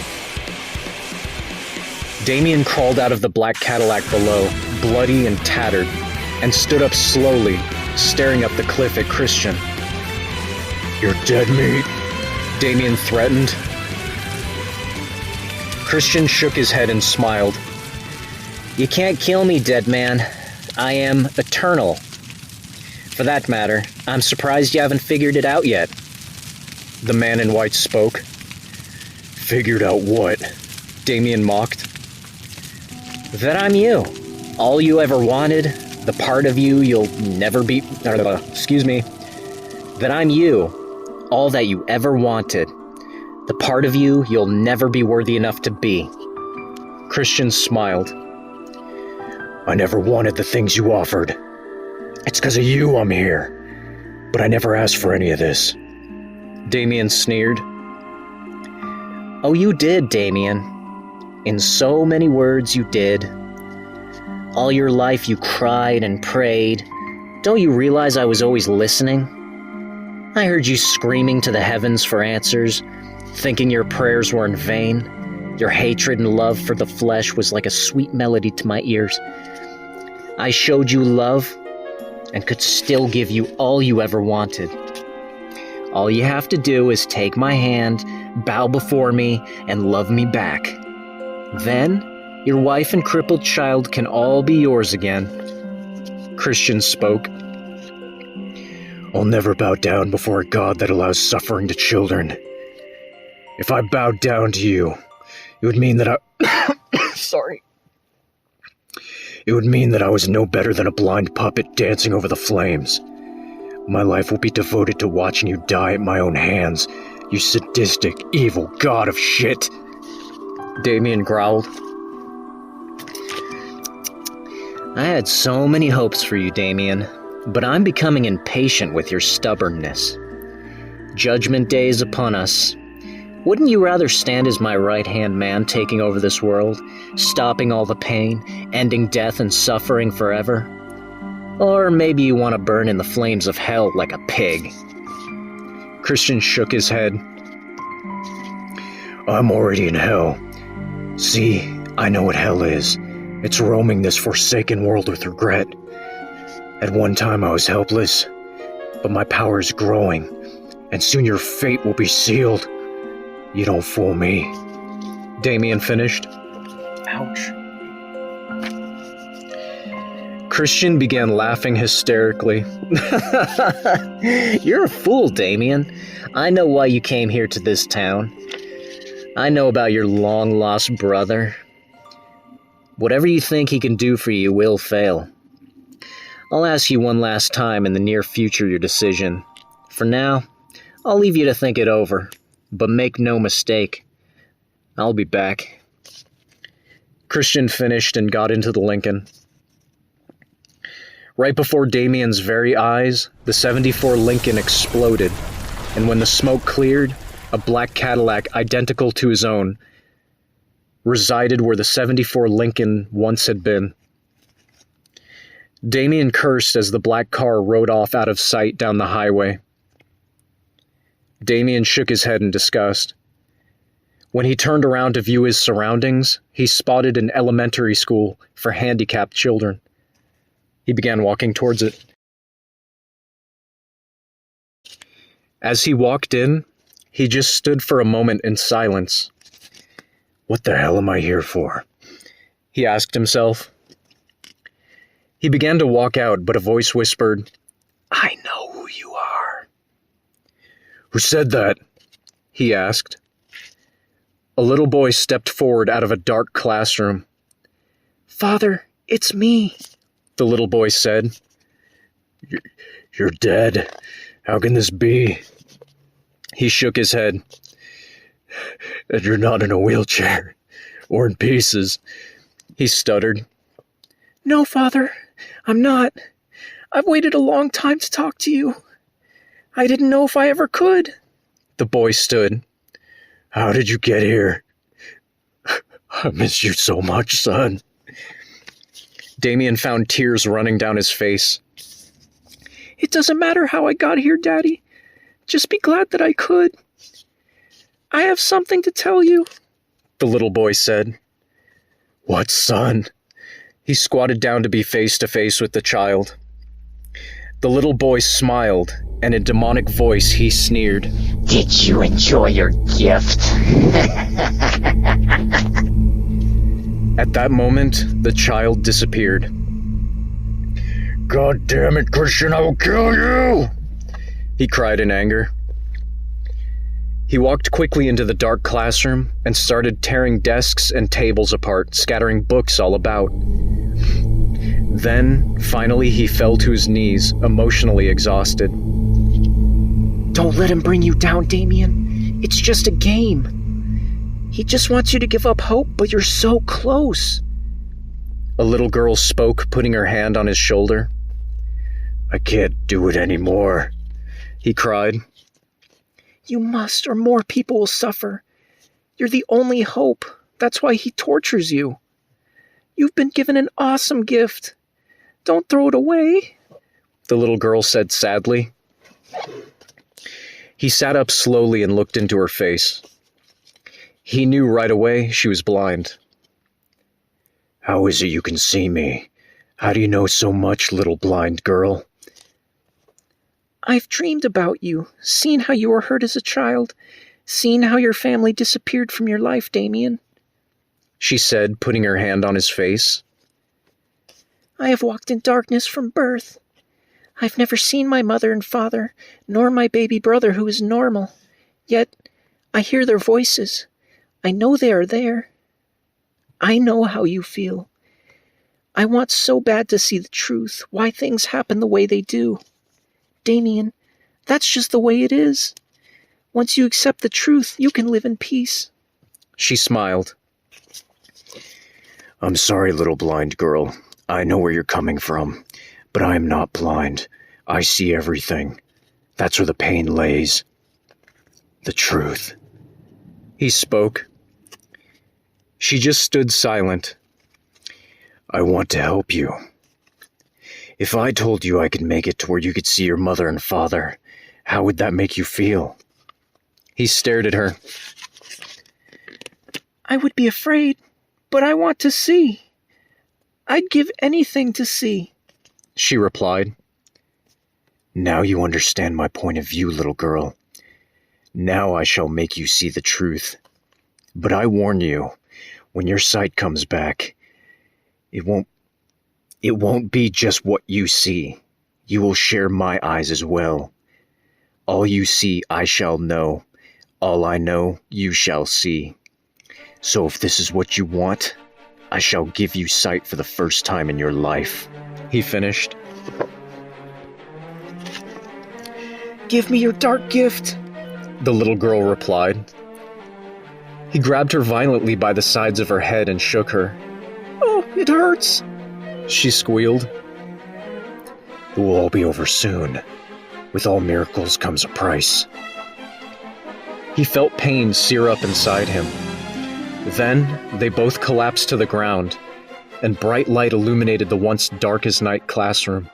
Damian crawled out of the black Cadillac below, bloody and tattered, and stood up slowly, staring up the cliff at Christian. You're dead meat, Damian threatened. Christian shook his head and smiled. You can't kill me, dead man. I am eternal. For that matter, I'm surprised you haven't figured it out yet. The man in white spoke. Figured out what? Damian mocked. That I'm you. All you ever wanted, the part of you you'll never be... That I'm you. All that you ever wanted. The part of you you'll never be worthy enough to be. Christian smiled. I never wanted the things you offered. It's because of you I'm here. But I never asked for any of this. Damian sneered. Oh, you did, Damian. In so many words, you did. All your life you cried and prayed. Don't you realize I was always listening? I heard you screaming to the heavens for answers, thinking your prayers were in vain. Your hatred and love for the flesh was like a sweet melody to my ears. I showed you love and could still give you all you ever wanted. All you have to do is take my hand, bow before me, and love me back. Then, your wife and crippled child can all be yours again. Christian spoke. I'll never bow down before a God that allows suffering to children. If I bowed down to you, it would mean that Sorry. It would mean that I was no better than a blind puppet dancing over the flames. My life will be devoted to watching you die at my own hands, you sadistic, evil god of shit. Damian growled. I had so many hopes for you, Damian, but I'm becoming impatient with your stubbornness. Judgment Day is upon us. Wouldn't you rather stand as my right-hand man taking over this world, stopping all the pain, ending death and suffering forever? Or maybe you want to burn in the flames of hell like a pig. Christian shook his head. I'm already in hell. See, I know what hell is. It's roaming this forsaken world with regret. At one time I was helpless, but my power is growing, and soon your fate will be sealed. You don't fool me. Damian finished. Ouch. Christian began laughing hysterically. You're a fool, Damian. I know why you came here to this town. I know about your long-lost brother. Whatever you think he can do for you will fail. I'll ask you one last time in the near future your decision. For now, I'll leave you to think it over. But make no mistake, I'll be back. Christian finished and got into the Lincoln. Right before Damian's very eyes, the 74 Lincoln exploded, and when the smoke cleared, a black Cadillac identical to his own resided where the 74 Lincoln once had been. Damian cursed as the black car rode off out of sight down the highway. Damian shook his head in disgust. When he turned around to view his surroundings, he spotted an elementary school for handicapped children. He began walking towards it. As he walked in, he just stood for a moment in silence. What the hell am I here for? He asked himself. He began to walk out, but a voice whispered, I know who you are. Who said that? He asked. A little boy stepped forward out of a dark classroom. Father, it's me, the little boy said. You're dead. How can this be? He shook his head. And you're not in a wheelchair. Or in pieces. He stuttered. No, Father, I'm not. I've waited a long time to talk to you. I didn't know if I ever could. The boy stood. How did you get here? I miss you so much, son. Damien found tears running down his face. It doesn't matter how I got here, Daddy. Just be glad that I could. I have something to tell you, the little boy said. What, son? He squatted down to be face to face with the child. The little boy smiled, and in demonic voice he sneered. Did you enjoy your gift? At that moment, the child disappeared. God damn it, Christian, I will kill you! He cried in anger. He walked quickly into the dark classroom and started tearing desks and tables apart, scattering books all about. Then, finally, he fell to his knees, emotionally exhausted. Don't let him bring you down, Damien. It's just a game. He just wants you to give up hope, but you're so close. A little girl spoke, putting her hand on his shoulder. I can't do it anymore, he cried. You must, or more people will suffer. You're the only hope. That's why he tortures you. You've been given an awesome gift. Don't throw it away, the little girl said sadly. He sat up slowly and looked into her face. He knew right away she was blind. How is it you can see me? How do you know so much, little blind girl? I've dreamed about you, seen how you were hurt as a child, seen how your family disappeared from your life, Damien, she said, putting her hand on his face. I have walked in darkness from birth. I've never seen my mother and father, nor my baby brother who is normal. Yet, I hear their voices. I know they are there. I know how you feel. I want so bad to see the truth, why things happen the way they do. Damien, that's just the way it is. Once you accept the truth, you can live in peace. She smiled. I'm sorry, little blind girl. I know where you're coming from, but I am not blind. I see everything. That's where the pain lays. The truth. He spoke. She just stood silent. I want to help you. If I told you I could make it to where you could see your mother and father, how would that make you feel? He stared at her. I would be afraid, but I want to see. I'd give anything to see, she replied. Now you understand my point of view, little girl. Now I shall make you see the truth. But I warn you, when your sight comes back, it won't be just what you see. You will share my eyes as well. All you see, I shall know. All I know, you shall see. So if this is what you want, I shall give you sight for the first time in your life. He finished. Give me your dark gift, the little girl replied. He grabbed her violently by the sides of her head and shook her. Oh, it hurts, she squealed. It will all be over soon. With all miracles comes a price. He felt pain sear up inside him. Then they both collapsed to the ground, and bright light illuminated the once dark as night classroom.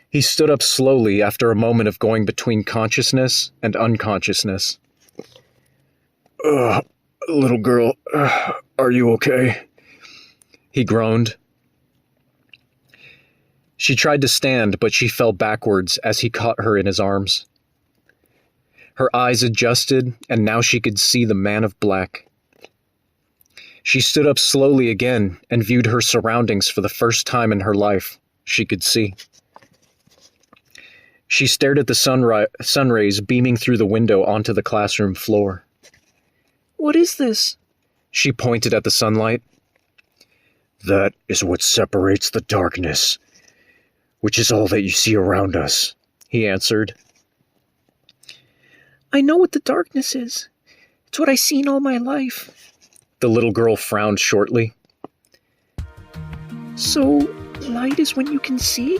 He stood up slowly after a moment of going between consciousness and unconsciousness. Little girl, are you okay? He groaned. She tried to stand, but she fell backwards as he caught her in his arms. Her eyes adjusted, and now she could see the man of black. She stood up slowly again and viewed her surroundings for the first time in her life. She could see. She stared at the sun rays beaming through the window onto the classroom floor. What is this? She pointed at the sunlight. That is what separates the darkness, which is all that you see around us, he answered. I know what the darkness is. It's what I've seen all my life. The little girl frowned shortly. So, light is when you can see?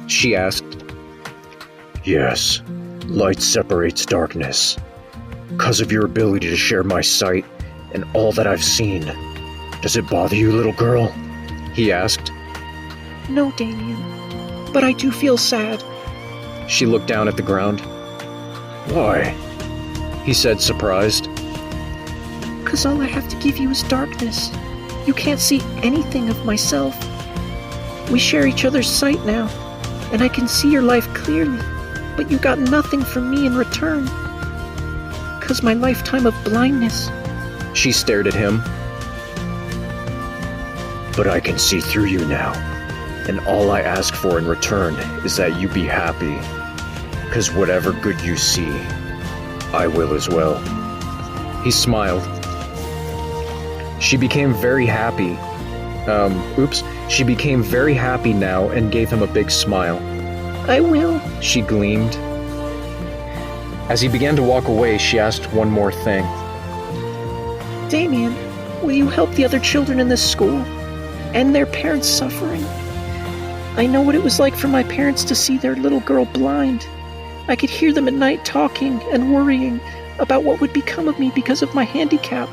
She asked. Yes, light separates darkness. Because of your ability to share my sight and all that I've seen. Does it bother you, little girl? He asked. No, Damien. But I do feel sad. She looked down at the ground. Why? He said, surprised. 'Cause all I have to give you is darkness. You can't see anything of myself. We share each other's sight now, and I can see your life clearly, but you got nothing from me in return. 'Cause my lifetime of blindness. She stared at him. But I can see through you now, and all I ask for in return is that you be happy. 'Cause whatever good you see, I will as well. He smiled. She became very happy. She became very happy now and gave him a big smile. I will, she gleamed. As he began to walk away, she asked one more thing. Damien, will you help the other children in this school? End their parents' suffering? I know what it was like for my parents to see their little girl blind. I could hear them at night talking and worrying about what would become of me because of my handicap.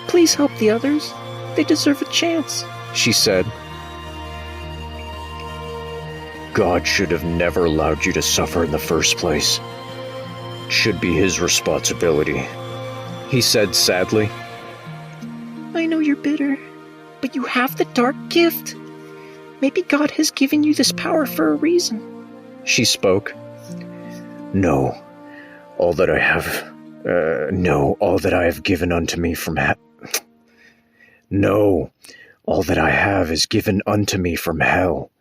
Please help the others. They deserve a chance, she said. God should have never allowed you to suffer in the first place. It should be his responsibility, he said sadly. I know you're bitter, but you have the dark gift. Maybe God has given you this power for a reason, she spoke. No, all that I have given unto me from No, all that I have is given unto me from hell.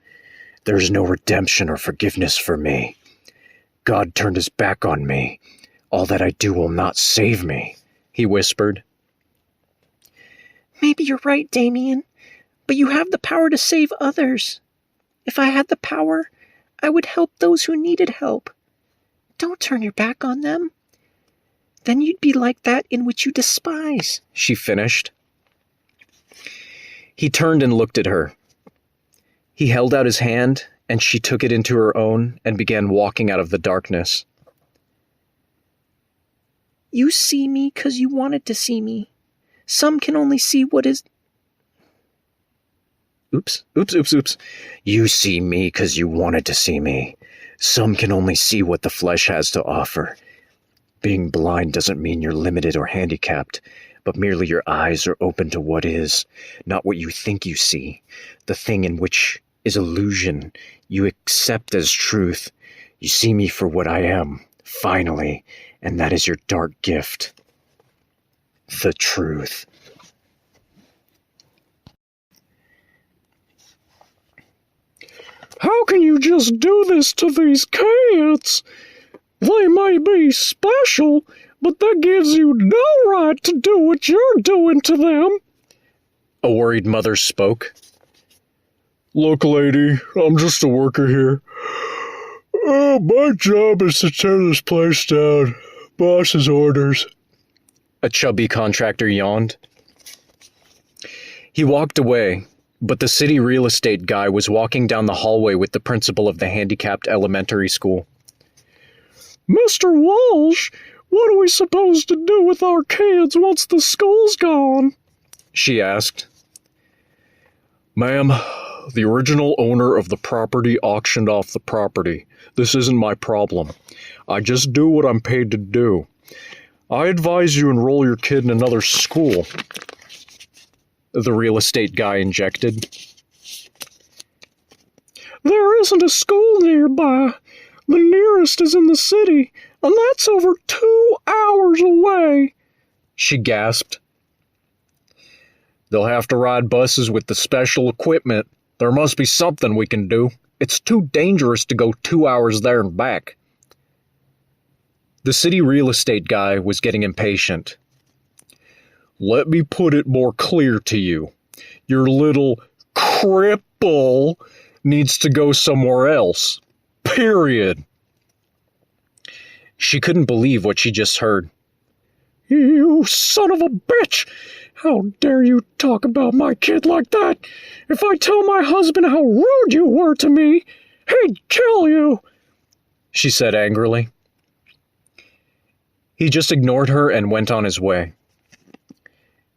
There is no redemption or forgiveness for me. God turned his back on me. All that I do will not save me, he whispered. Maybe you're right, Damien, but you have the power to save others. If I had the power, I would help those who needed help. Don't turn your back on them. Then you'd be like that in which you despise, she finished. He turned and looked at her. He held out his hand, and she took it into her own and began walking out of the darkness. You see me 'cause you wanted to see me. Some can only see what is... Oops. You see me 'cause you wanted to see me. Some can only see what the flesh has to offer. Being blind doesn't mean you're limited or handicapped, but merely your eyes are open to what is, not what you think you see. The thing in which is illusion, you accept as truth. You see me for what I am, finally, and that is your dark gift. The truth. How can you just do this to these kids? They may be special, but that gives you no right to do what you're doing to them. A worried mother spoke. Look, lady, I'm just a worker here. My job is to tear this place down. Boss's orders. A chubby contractor yawned. He walked away, but the city real estate guy was walking down the hallway with the principal of the handicapped elementary school. Mr. Walsh, what are we supposed to do with our kids once the school's gone? She asked. Ma'am, the original owner of the property auctioned off the property. This isn't my problem. I just do what I'm paid to do. I advise you enroll your kid in another school, the real estate guy injected. There isn't a school nearby. The nearest is in the city, and that's over 2 hours away, she gasped. They'll have to ride buses with the special equipment. There must be something we can do. It's too dangerous to go 2 hours there and back. The city real estate guy was getting impatient. Let me put it more clear to you. Your little cripple needs to go somewhere else. Period. She couldn't believe what she just heard. You son of a bitch! How dare you talk about my kid like that? If I tell my husband how rude you were to me, he'd kill you, she said angrily. He just ignored her and went on his way.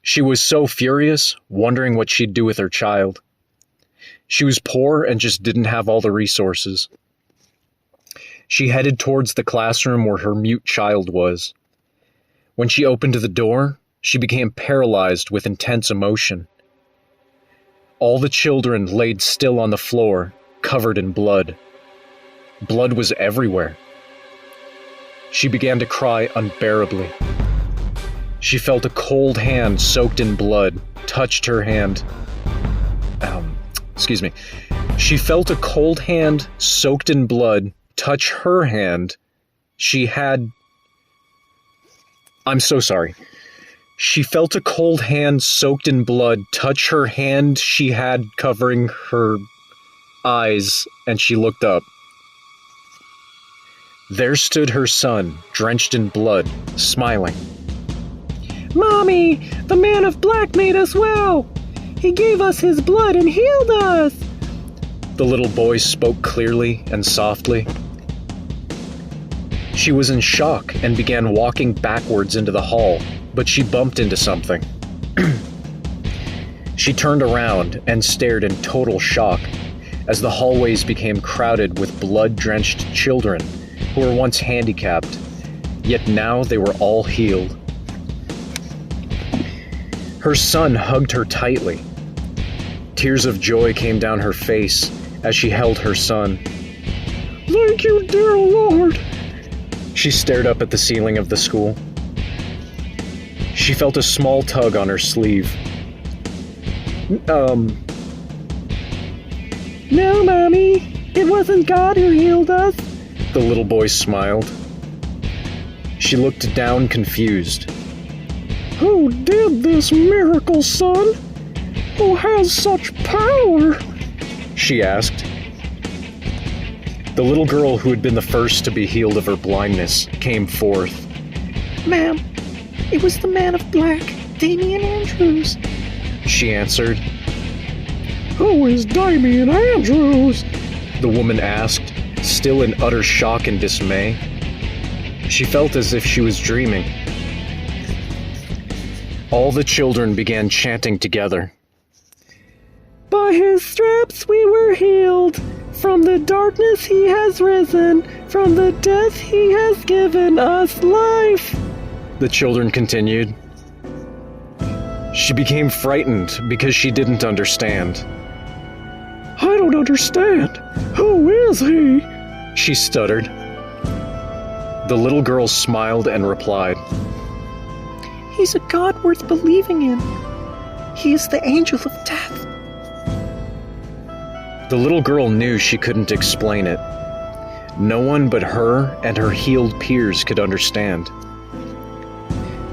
She was so furious, wondering what she'd do with her child. She was poor and just didn't have all the resources. She headed towards the classroom where her mute child was. When she opened the door, she became paralyzed with intense emotion. All the children laid still on the floor, covered in blood. Blood was everywhere. She began to cry unbearably. She felt a cold hand soaked in blood touched her hand. She felt a cold hand soaked in blood touch her hand. I'm so sorry. She felt a cold hand soaked in blood touch her hand she had covering her eyes, and she looked up. There stood her son, drenched in blood, smiling. Mommy, the man of black made us well. He gave us his blood and healed us. The little boy spoke clearly and softly. She was in shock and began walking backwards into the hall, but she bumped into something. She turned around and stared in total shock as the hallways became crowded with blood-drenched children who were once handicapped, yet now they were all healed. Her son hugged her tightly. Tears of joy came down her face as she held her son. Thank you, dear Lord. She stared up at the ceiling of the school. She felt a small tug on her sleeve. No, Mommy. It wasn't God who healed us. The little boy smiled. She looked down, confused. Who did this miracle, son? Who has such power? She asked. The little girl who had been the first to be healed of her blindness came forth. Ma'am, it was the man of black, Damian Andrews, she answered. Who is Damian Andrews? The woman asked, still in utter shock and dismay. She felt as if she was dreaming. All the children began chanting together. By his stripes we were healed. From the darkness he has risen. From the death he has given us life. The children continued. She became frightened because she didn't understand. I don't understand. Who is he? She stuttered. The little girl smiled and replied. He's a God worth believing in. He is the angel of death. The little girl knew she couldn't explain it. No one but her and her healed peers could understand.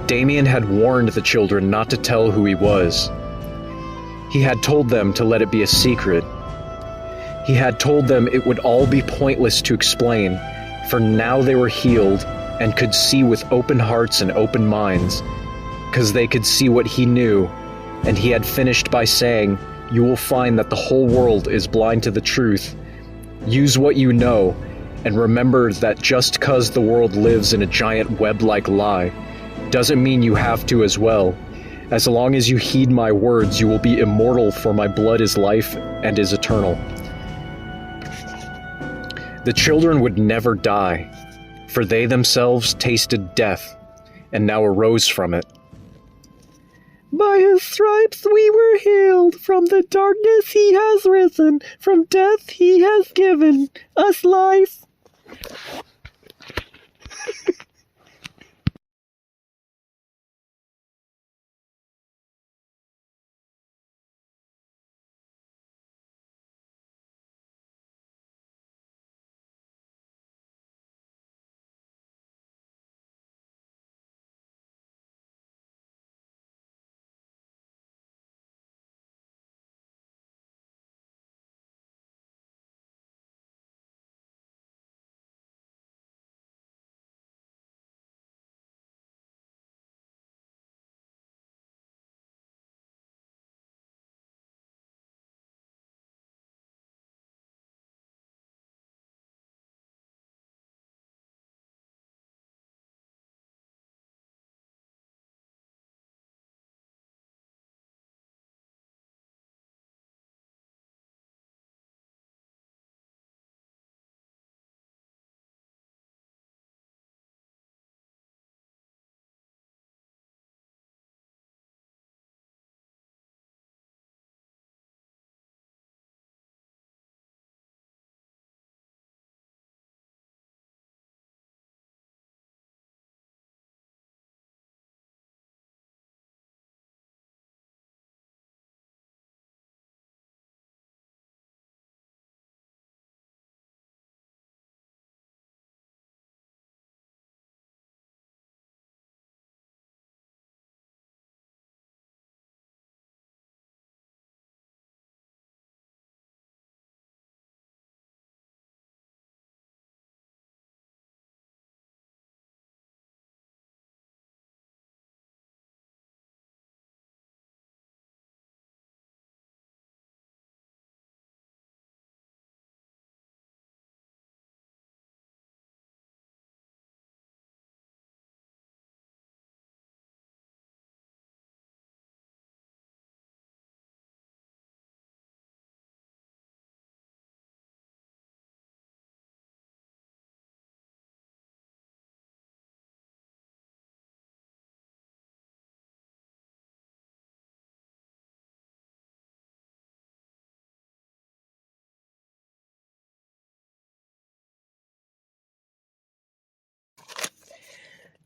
Damien had warned the children not to tell who he was. He had told them to let it be a secret. He had told them it would all be pointless to explain, for now they were healed and could see with open hearts and open minds, because they could see what he knew, and he had finished by saying, "You will find that the whole world is blind to the truth. Use what you know, and remember that just because the world lives in a giant web-like lie, doesn't mean you have to as well. As long as you heed my words, you will be immortal, for my blood is life and is eternal." The children would never die, for they themselves tasted death, and now arose from it. By his stripes we were healed. From the darkness he has risen. From death he has given us life.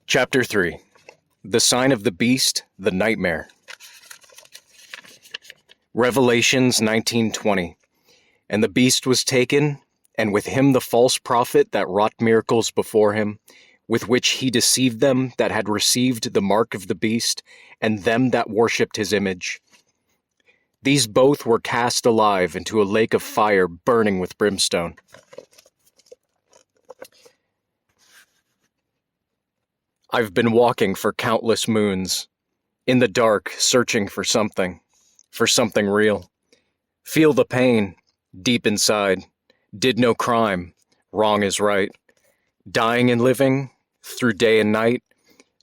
Chapter 3. The Sign of the Beast, the Nightmare. Revelations 19:20. And the beast was taken, and with him the false prophet that wrought miracles before him, with which he deceived them that had received the mark of the beast, and them that worshipped his image. These both were cast alive into a lake of fire burning with brimstone. I've been walking for countless moons, in the dark, searching for something real. Feel the pain, deep inside. Did no crime, wrong is right. Dying and living, through day and night.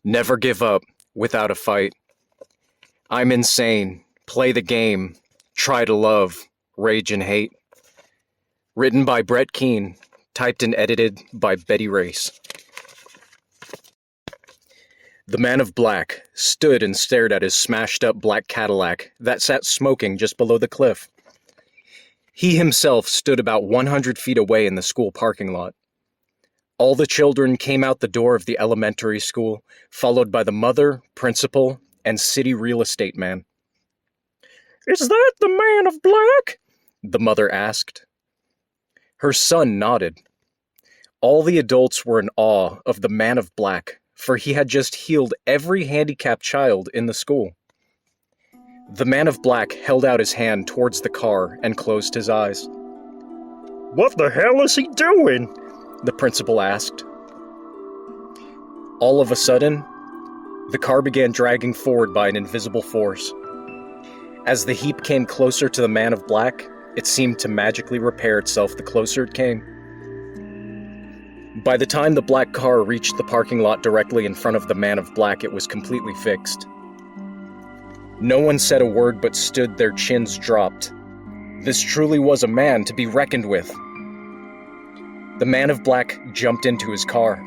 Never give up, without a fight. I'm insane, play the game, try to love, rage and hate. Written by Brett Keane, typed and edited by Betty Race. The man of black stood and stared at his smashed-up black Cadillac that sat smoking just below the cliff. He himself stood about 100 feet away in the school parking lot. All the children came out the door of the elementary school, followed by the mother, principal, and city real estate man. Is that the man of black? The mother asked. Her son nodded. All the adults were in awe of the man of black, for he had just healed every handicapped child in the school. The man of black held out his hand towards the car and closed his eyes. What the hell is he doing? The principal asked. All of a sudden, the car began dragging forward by an invisible force. As the heap came closer to the man of black, it seemed to magically repair itself the closer it came. By the time the black car reached the parking lot directly in front of the man of black, it was completely fixed. No one said a word but stood, their chins dropped. This truly was a man to be reckoned with. The man of black jumped into his car.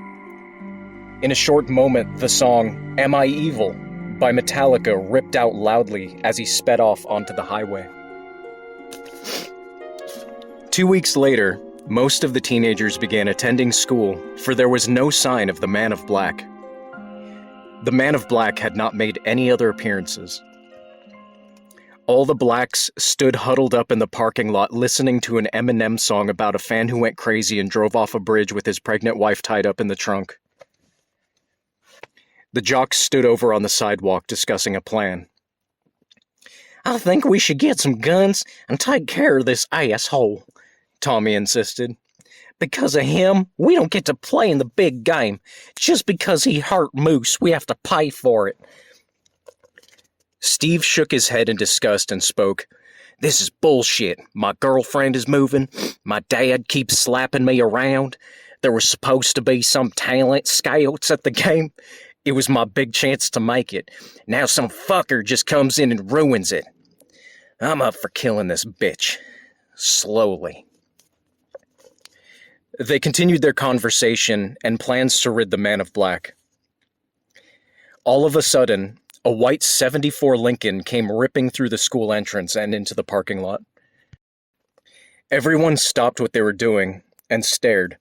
In a short moment, the song Am I Evil by Metallica ripped out loudly as he sped off onto the highway. 2 weeks later, most of the teenagers began attending school, for there was no sign of the Man of Black. The Man of Black had not made any other appearances. All the blacks stood huddled up in the parking lot listening to an Eminem song about a fan who went crazy and drove off a bridge with his pregnant wife tied up in the trunk. The jocks stood over on the sidewalk discussing a plan. I think we should get some guns and take care of this asshole, Tommy insisted. Because of him, we don't get to play in the big game. Just because he hurt Moose, we have to pay for it. Steve shook his head in disgust and spoke. This is bullshit. My girlfriend is moving. My dad keeps slapping me around. There was supposed to be some talent scouts at the game. It was my big chance to make it. Now some fucker just comes in and ruins it. I'm up for killing this bitch. Slowly. They continued their conversation and plans to rid the Man of Black. All of a sudden, a white 74 Lincoln came ripping through the school entrance and into the parking lot. Everyone stopped what they were doing and stared.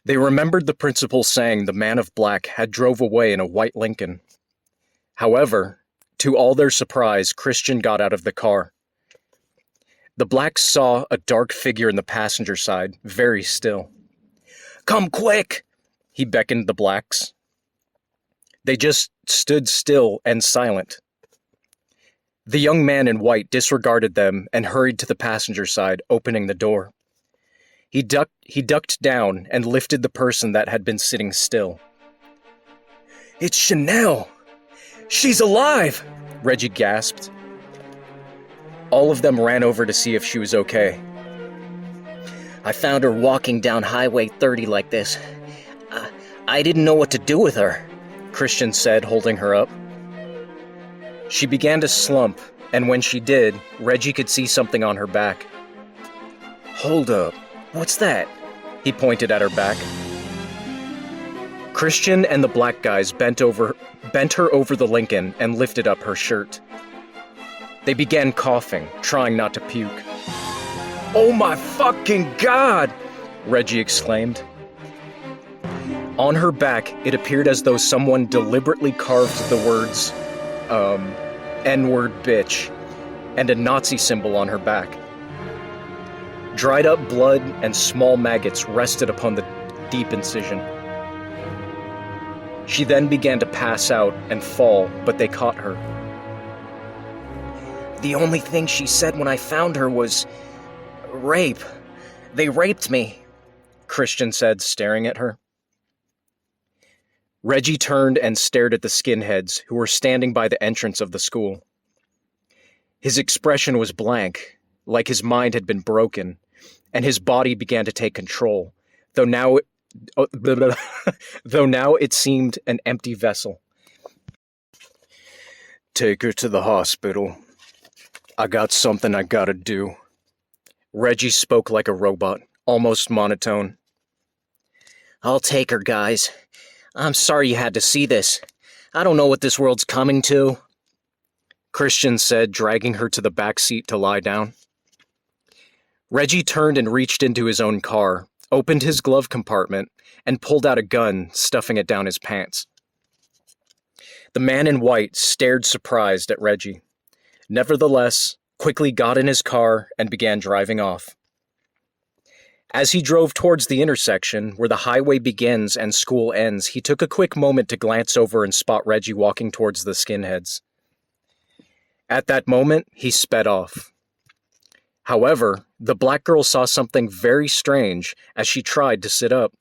They remembered the principal saying the Man of Black had drove away in a white Lincoln. However, to all their surprise, Christian got out of the car. The blacks saw a dark figure in the passenger side, very still. Come quick, he beckoned the blacks. They just stood still and silent. The young man in white disregarded them and hurried to the passenger side, opening the door. He ducked down and lifted the person that had been sitting still. It's Chanel! She's alive! Reggie gasped. All of them ran over to see if she was okay. I found her walking down Highway 30 like this. I didn't know what to do with her, Christian said, holding her up. She began to slump, and when she did, Reggie could see something on her back. Hold up. What's that? He pointed at her back. Christian and the black guys bent her over the Lincoln and lifted up her shirt. They began coughing, trying not to puke. Oh my fucking God! Reggie exclaimed. On her back, it appeared as though someone deliberately carved the words, N-word bitch, and a Nazi symbol on her back. Dried up blood and small maggots rested upon the deep incision. She then began to pass out and fall, but they caught her. The only thing she said when I found her was, rape. They raped me, Christian said, staring at her. Reggie turned and stared at the skinheads who were standing by the entrance of the school. His expression was blank, like his mind had been broken, and his body began to take control, though now it seemed an empty vessel. Take her to the hospital. I got something I gotta do. Reggie spoke like a robot, almost monotone. I'll take her, guys. I'm sorry you had to see this. I don't know what this world's coming to, Christian said, dragging her to the back seat to lie down. Reggie turned and reached into his own car, opened his glove compartment, and pulled out a gun, stuffing it down his pants. The man in white stared surprised at Reggie. Nevertheless, quickly got in his car and began driving off. As he drove towards the intersection where the highway begins and school ends, he took a quick moment to glance over and spot Reggie walking towards the skinheads. At that moment, he sped off. However, the black girl saw something very strange as she tried to sit up.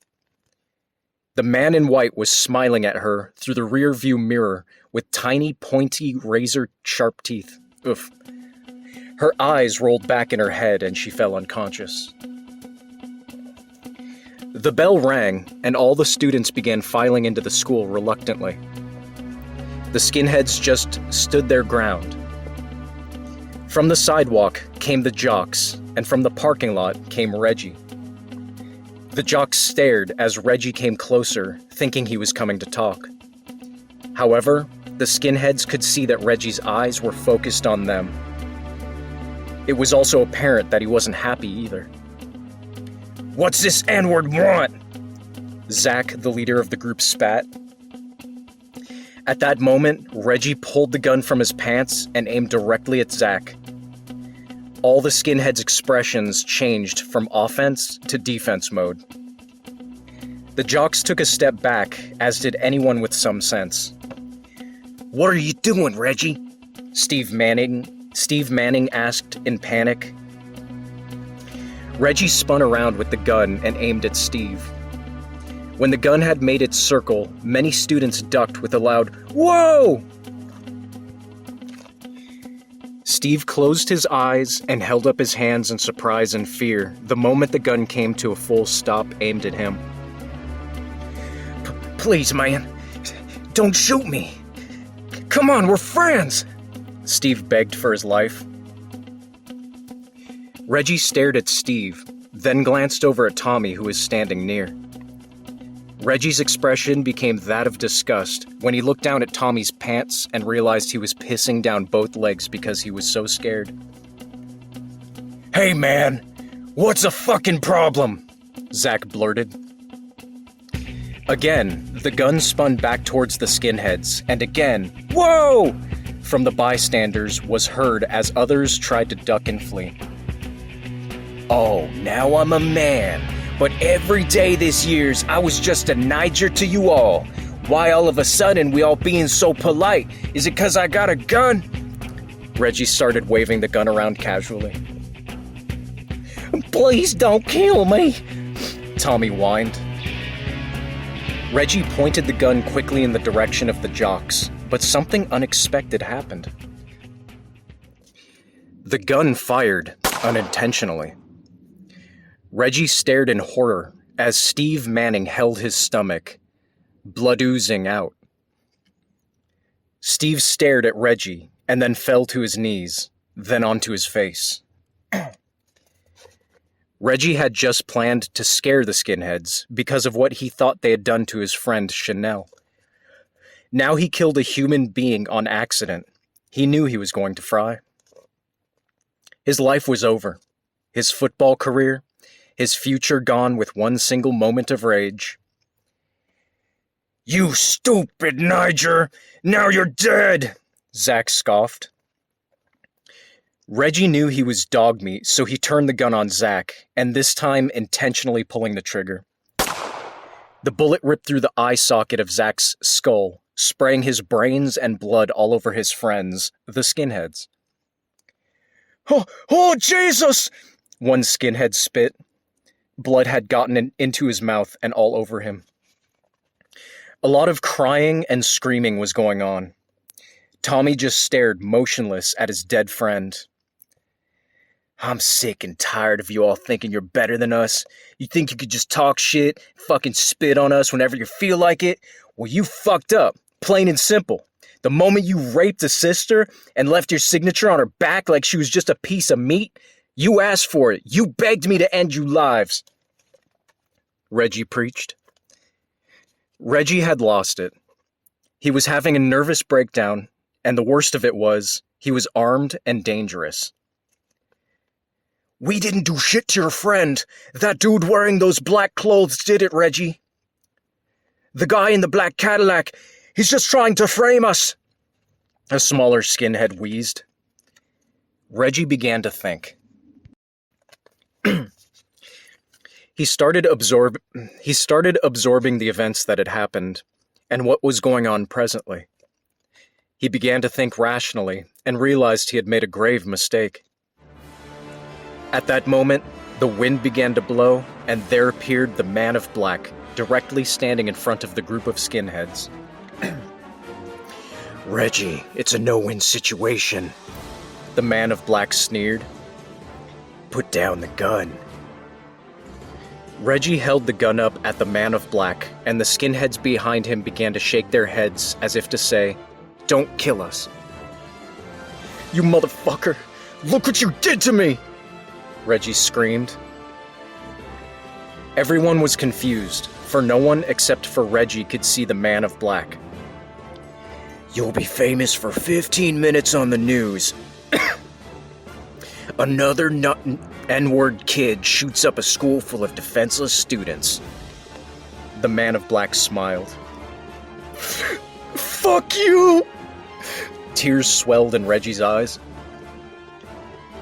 The man in white was smiling at her through the rear-view mirror with tiny, pointy, razor-sharp teeth. Oof. Her eyes rolled back in her head and she fell unconscious. The bell rang, and all the students began filing into the school reluctantly. The skinheads just stood their ground. From the sidewalk came the jocks, and from the parking lot came Reggie. The jocks stared as Reggie came closer, thinking he was coming to talk. However, the skinheads could see that Reggie's eyes were focused on them. It was also apparent that he wasn't happy either. What's this N-word want? Zach, the leader of the group, spat. At that moment, Reggie pulled the gun from his pants and aimed directly at Zach. All the skinheads' expressions changed from offense to defense mode. The jocks took a step back, as did anyone with some sense. What are you doing, Reggie? Steve Manning asked in panic. Reggie spun around with the gun and aimed at Steve. When the gun had made its circle, many students ducked with a loud, "Whoa!" Steve closed his eyes and held up his hands in surprise and fear the moment the gun came to a full stop aimed at him. Please, man, don't shoot me. Come on, we're friends. Steve begged for his life. Reggie stared at Steve, then glanced over at Tommy, who was standing near. Reggie's expression became that of disgust when he looked down at Tommy's pants and realized he was pissing down both legs because he was so scared. Hey man, what's the fucking problem? Zach blurted. Again, the gun spun back towards the skinheads, and again, "Whoa!" from the bystanders was heard as others tried to duck and flee. Oh, now I'm a man. But every day this years, I was just a Niger to you all. Why all of a sudden we all being so polite? Is it 'cause I got a gun? Reggie started waving the gun around casually. Please don't kill me, Tommy whined. Reggie pointed the gun quickly in the direction of the jocks, but something unexpected happened. The gun fired unintentionally. Reggie stared in horror as Steve Manning held his stomach, blood oozing out. Steve stared at Reggie and then fell to his knees, then onto his face. Reggie had just planned to scare the skinheads because of what he thought they had done to his friend Chanel. Now he killed a human being on accident. He knew he was going to fry. His life was over. His football career, his future gone with one single moment of rage. You stupid Niger! Now you're dead! Zach scoffed. Reggie knew he was dog meat, so he turned the gun on Zach, and this time intentionally pulling the trigger. The bullet ripped through the eye socket of Zach's skull, spraying his brains and blood all over his friends, the skinheads. Oh, Jesus! One skinhead spit. Blood had gotten into his mouth and all over him. A lot of crying and screaming was going on. Tommy just stared motionless at his dead friend. I'm sick and tired of you all thinking you're better than us. You think you could just talk shit, fucking spit on us whenever you feel like it? Well, you fucked up, plain and simple. The moment you raped a sister and left your signature on her back like she was just a piece of meat, you asked for it. You begged me to end you lives. Reggie preached. Reggie had lost it. He was having a nervous breakdown, and the worst of it was, he was armed and dangerous. We didn't do shit to your friend. That dude wearing those black clothes did it, Reggie. The guy in the black Cadillac, he's just trying to frame us. A smaller skinhead wheezed. Reggie began to think. He started absorbing the events that had happened and what was going on presently. He began to think rationally and realized he had made a grave mistake. At that moment, the wind began to blow, and there appeared the man of black, directly standing in front of the group of skinheads. Reggie, it's a no-win situation. The man of black sneered. Put down the gun. Reggie held the gun up at the man of black, and the skinheads behind him began to shake their heads as if to say, "Don't kill us." You motherfucker! Look what you did to me! Reggie screamed. Everyone was confused, for no one except for Reggie could see the Man of Black. You'll be famous for 15 minutes on the news. Another N-word kid shoots up a school full of defenseless students. The Man of Black smiled. Fuck you! Tears swelled in Reggie's eyes.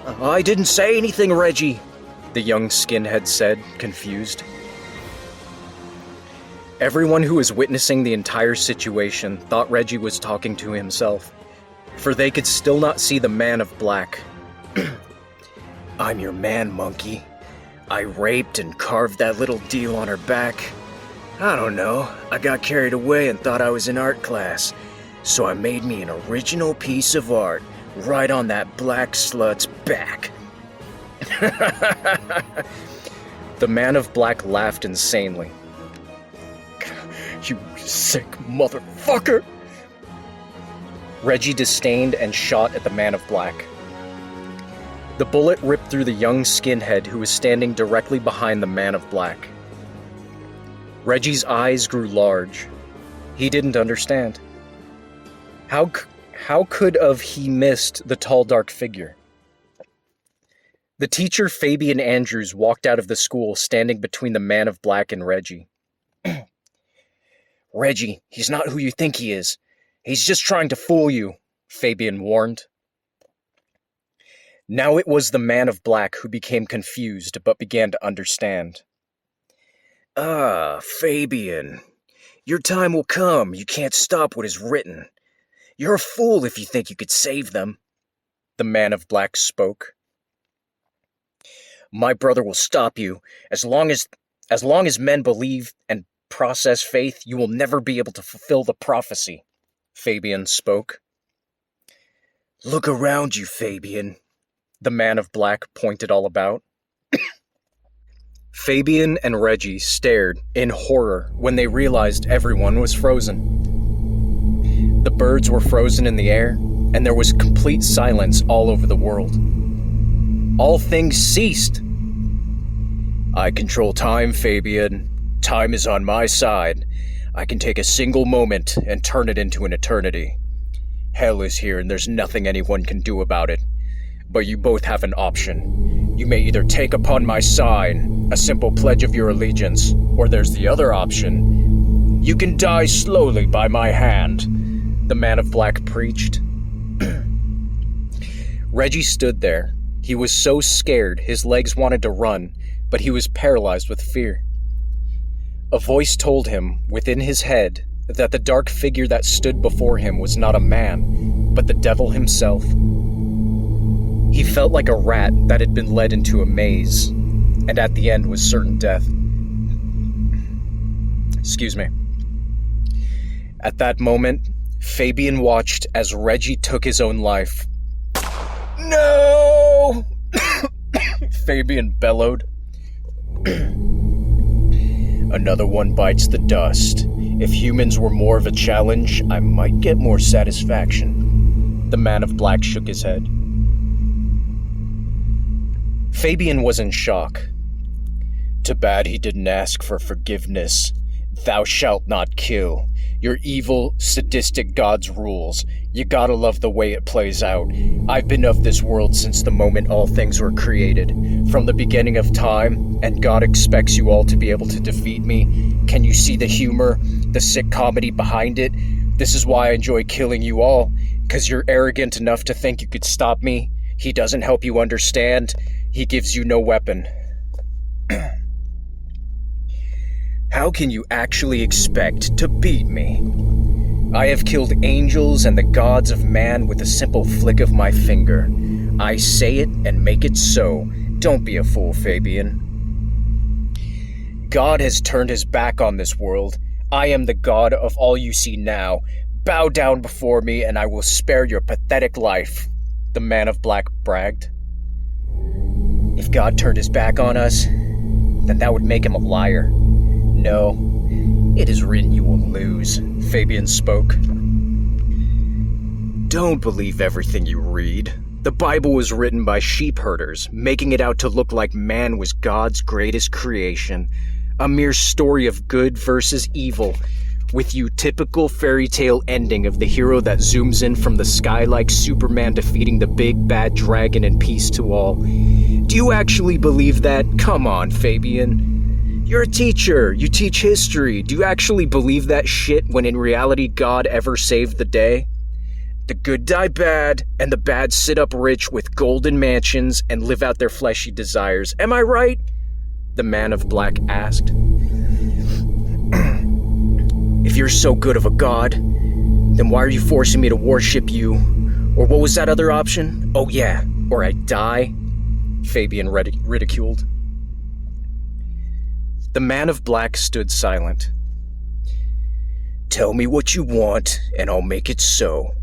I didn't say anything, Reggie, the young skinhead said, confused. Everyone who was witnessing the entire situation thought Reggie was talking to himself, for they could still not see the Man of Black. I'm your man, monkey. I raped and carved that little deal on her back. I don't know, I got carried away and thought I was in art class, so I made me an original piece of art right on that black slut's back. The Man of Black laughed insanely. You sick motherfucker! Reggie disdained and shot at the Man of Black. The bullet ripped through the young skinhead who was standing directly behind the Man of Black. Reggie's eyes grew large. He didn't understand. How could he missed the tall, dark figure? The teacher, Fabian Andrews, walked out of the school, standing between the Man of Black and Reggie. Reggie, he's not who you think he is. He's just trying to fool you, Fabian warned. Now it was the Man of Black who became confused, but began to understand. Ah, Fabian. Your time will come. You can't stop what is written. You're a fool if you think you could save them. The Man of Black spoke. My brother will stop you. As long as men believe and process faith, you will never be able to fulfill the prophecy, Fabian spoke. Look around you, Fabian. The Man of Black pointed all about. Fabian and Reggie stared in horror when they realized everyone was frozen. The birds were frozen in the air, and there was complete silence all over the world. All things ceased. I control time, Fabian. Time is on my side. I can take a single moment and turn it into an eternity. Hell is here and there's nothing anyone can do about it. But you both have an option. You may either take upon my sign, a simple pledge of your allegiance, or there's the other option. You can die slowly by my hand, the Man of Black preached. Reggie stood there. He was so scared his legs wanted to run, but he was paralyzed with fear. A voice told him, within his head, that the dark figure that stood before him was not a man, but the devil himself. He felt like a rat that had been led into a maze, and at the end was certain death. Excuse me. At that moment, Fabian watched as Reggie took his own life. No! Fabian bellowed. Another one bites the dust. If humans were more of a challenge, I might get more satisfaction. The Man of Black shook his head. Fabian was in shock. Too bad he didn't ask for forgiveness. Thou shalt not kill. Your evil, sadistic God's rules. You gotta love the way it plays out. I've been of this world since the moment all things were created. From the beginning of time, and God expects you all to be able to defeat me. Can you see the humor, the sick comedy behind it? This is why I enjoy killing you all, 'cause you're arrogant enough to think you could stop me. He doesn't help you understand. He gives you no weapon. How can you actually expect to beat me? I have killed angels and the gods of man with a simple flick of my finger. I say it and make it so. Don't be a fool, Fabian. God has turned his back on this world. I am the God of all you see now. Bow down before me and I will spare your pathetic life, the Man of Black bragged. If God turned his back on us, then that would make him a liar. No, it is written you will lose, Fabian spoke. Don't believe everything you read. The Bible was written by sheep herders, making it out to look like man was God's greatest creation. A mere story of good versus evil, with you typical fairy tale ending of the hero that zooms in from the sky like Superman defeating the big bad dragon and peace to all. Do you actually believe that? Come on, Fabian. You're a teacher. You teach history. Do you actually believe that shit when in reality God ever saved the day? The good die bad, and the bad sit up rich with golden mansions and live out their fleshy desires. Am I right? The man of black asked. If you're so good of a god, then why are you forcing me to worship you? Or what was that other option? Oh yeah, or I die? Fabian ridiculed. The man of black stood silent. Tell me what you want, and I'll make it so.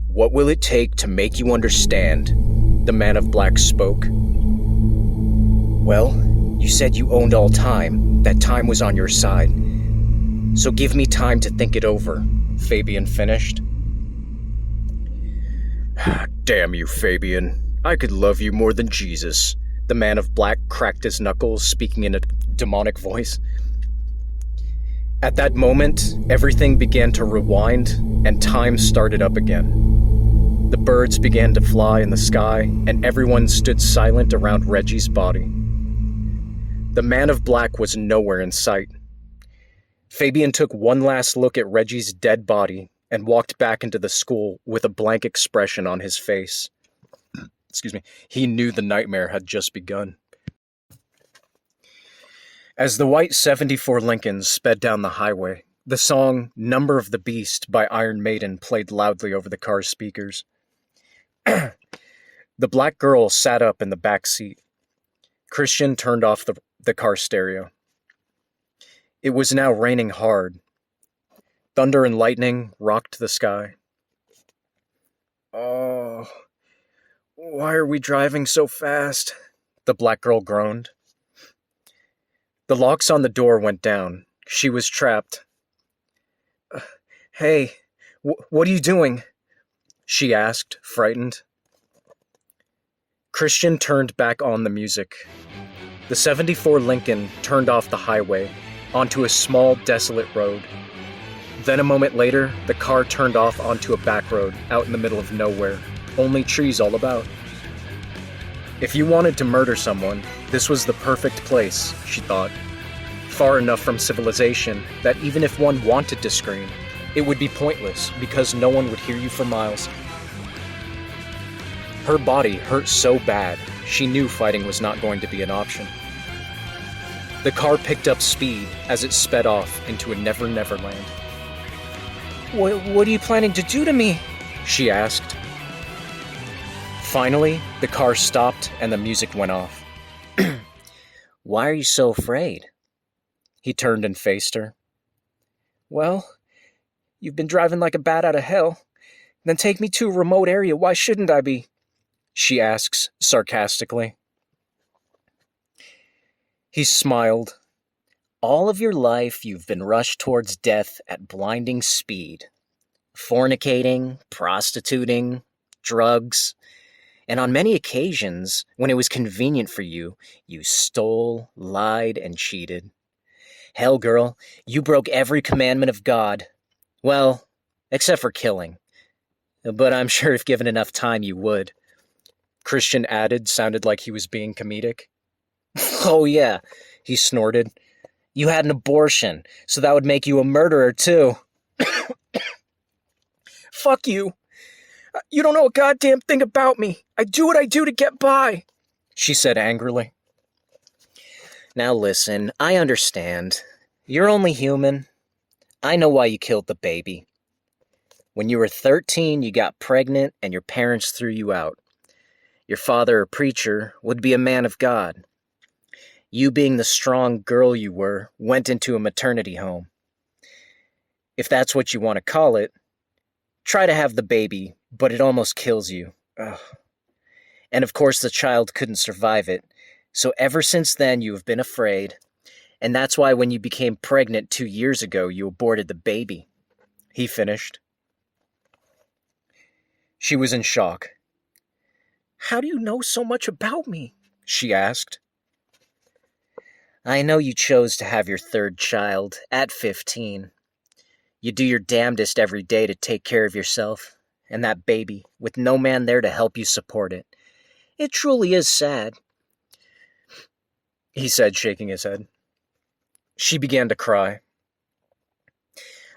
What will it take to make you understand? The man of black spoke. Well, you said you owned all time, that time was on your side. So give me time to think it over, Fabian finished. Damn you, Fabian. I could love you more than Jesus. The man of black cracked his knuckles, speaking in a demonic voice. At that moment, everything began to rewind, and time started up again. The birds began to fly in the sky, and everyone stood silent around Reggie's body. The man of black was nowhere in sight. Fabian took one last look at Reggie's dead body and walked back into the school with a blank expression on his face. Excuse me. He knew the nightmare had just begun. As the white 74 Lincolns sped down the highway, the song Number of the Beast by Iron Maiden played loudly over the car's speakers. The black girl sat up in the back seat. Christian turned off the car stereo. It was now raining hard. Thunder and lightning rocked the sky. Oh, why are we driving so fast? The black girl groaned. The locks on the door went down. She was trapped. Hey, what are you doing? She asked, frightened. Christian turned back on the music. The 74 Lincoln turned off the highway onto a small, desolate road. Then a moment later, the car turned off onto a back road out in the middle of nowhere, only trees all about. If you wanted to murder someone, this was the perfect place, she thought. Far enough from civilization that even if one wanted to scream, it would be pointless because no one would hear you for miles. Her body hurt so bad, she knew fighting was not going to be an option. The car picked up speed as it sped off into a never-never land. What are you planning to do to me? She asked. Finally, the car stopped and the music went off. Why are you so afraid? He turned and faced her. Well, you've been driving like a bat out of hell. Then take me to a remote area. Why shouldn't I be? She asks sarcastically. He smiled. All of your life you've been rushed towards death at blinding speed. Fornicating, prostituting, drugs. And on many occasions, when it was convenient for you, you stole, lied, and cheated. Hell, girl, you broke every commandment of God. Well, except for killing. But I'm sure if given enough time you would. Christian added, sounded like he was being comedic. Oh yeah, he snorted. You had an abortion, so that would make you a murderer too. Fuck you. You don't know a goddamn thing about me. I do what I do to get by, she said angrily. Now listen, I understand. You're only human. I know why you killed the baby. When you were 13, you got pregnant and your parents threw you out. Your father, a preacher, would be a man of God. You, being the strong girl you were, went into a maternity home. If that's what you want to call it, try to have the baby, but it almost kills you. Ugh. And of course the child couldn't survive it, so ever since then you have been afraid, and that's why when you became pregnant 2 years ago you aborted the baby. He finished. She was in shock. How do you know so much about me? She asked. I know you chose to have your third child at 15. You do your damnedest every day to take care of yourself and that baby, with no man there to help you support it. It truly is sad, he said, shaking his head. She began to cry.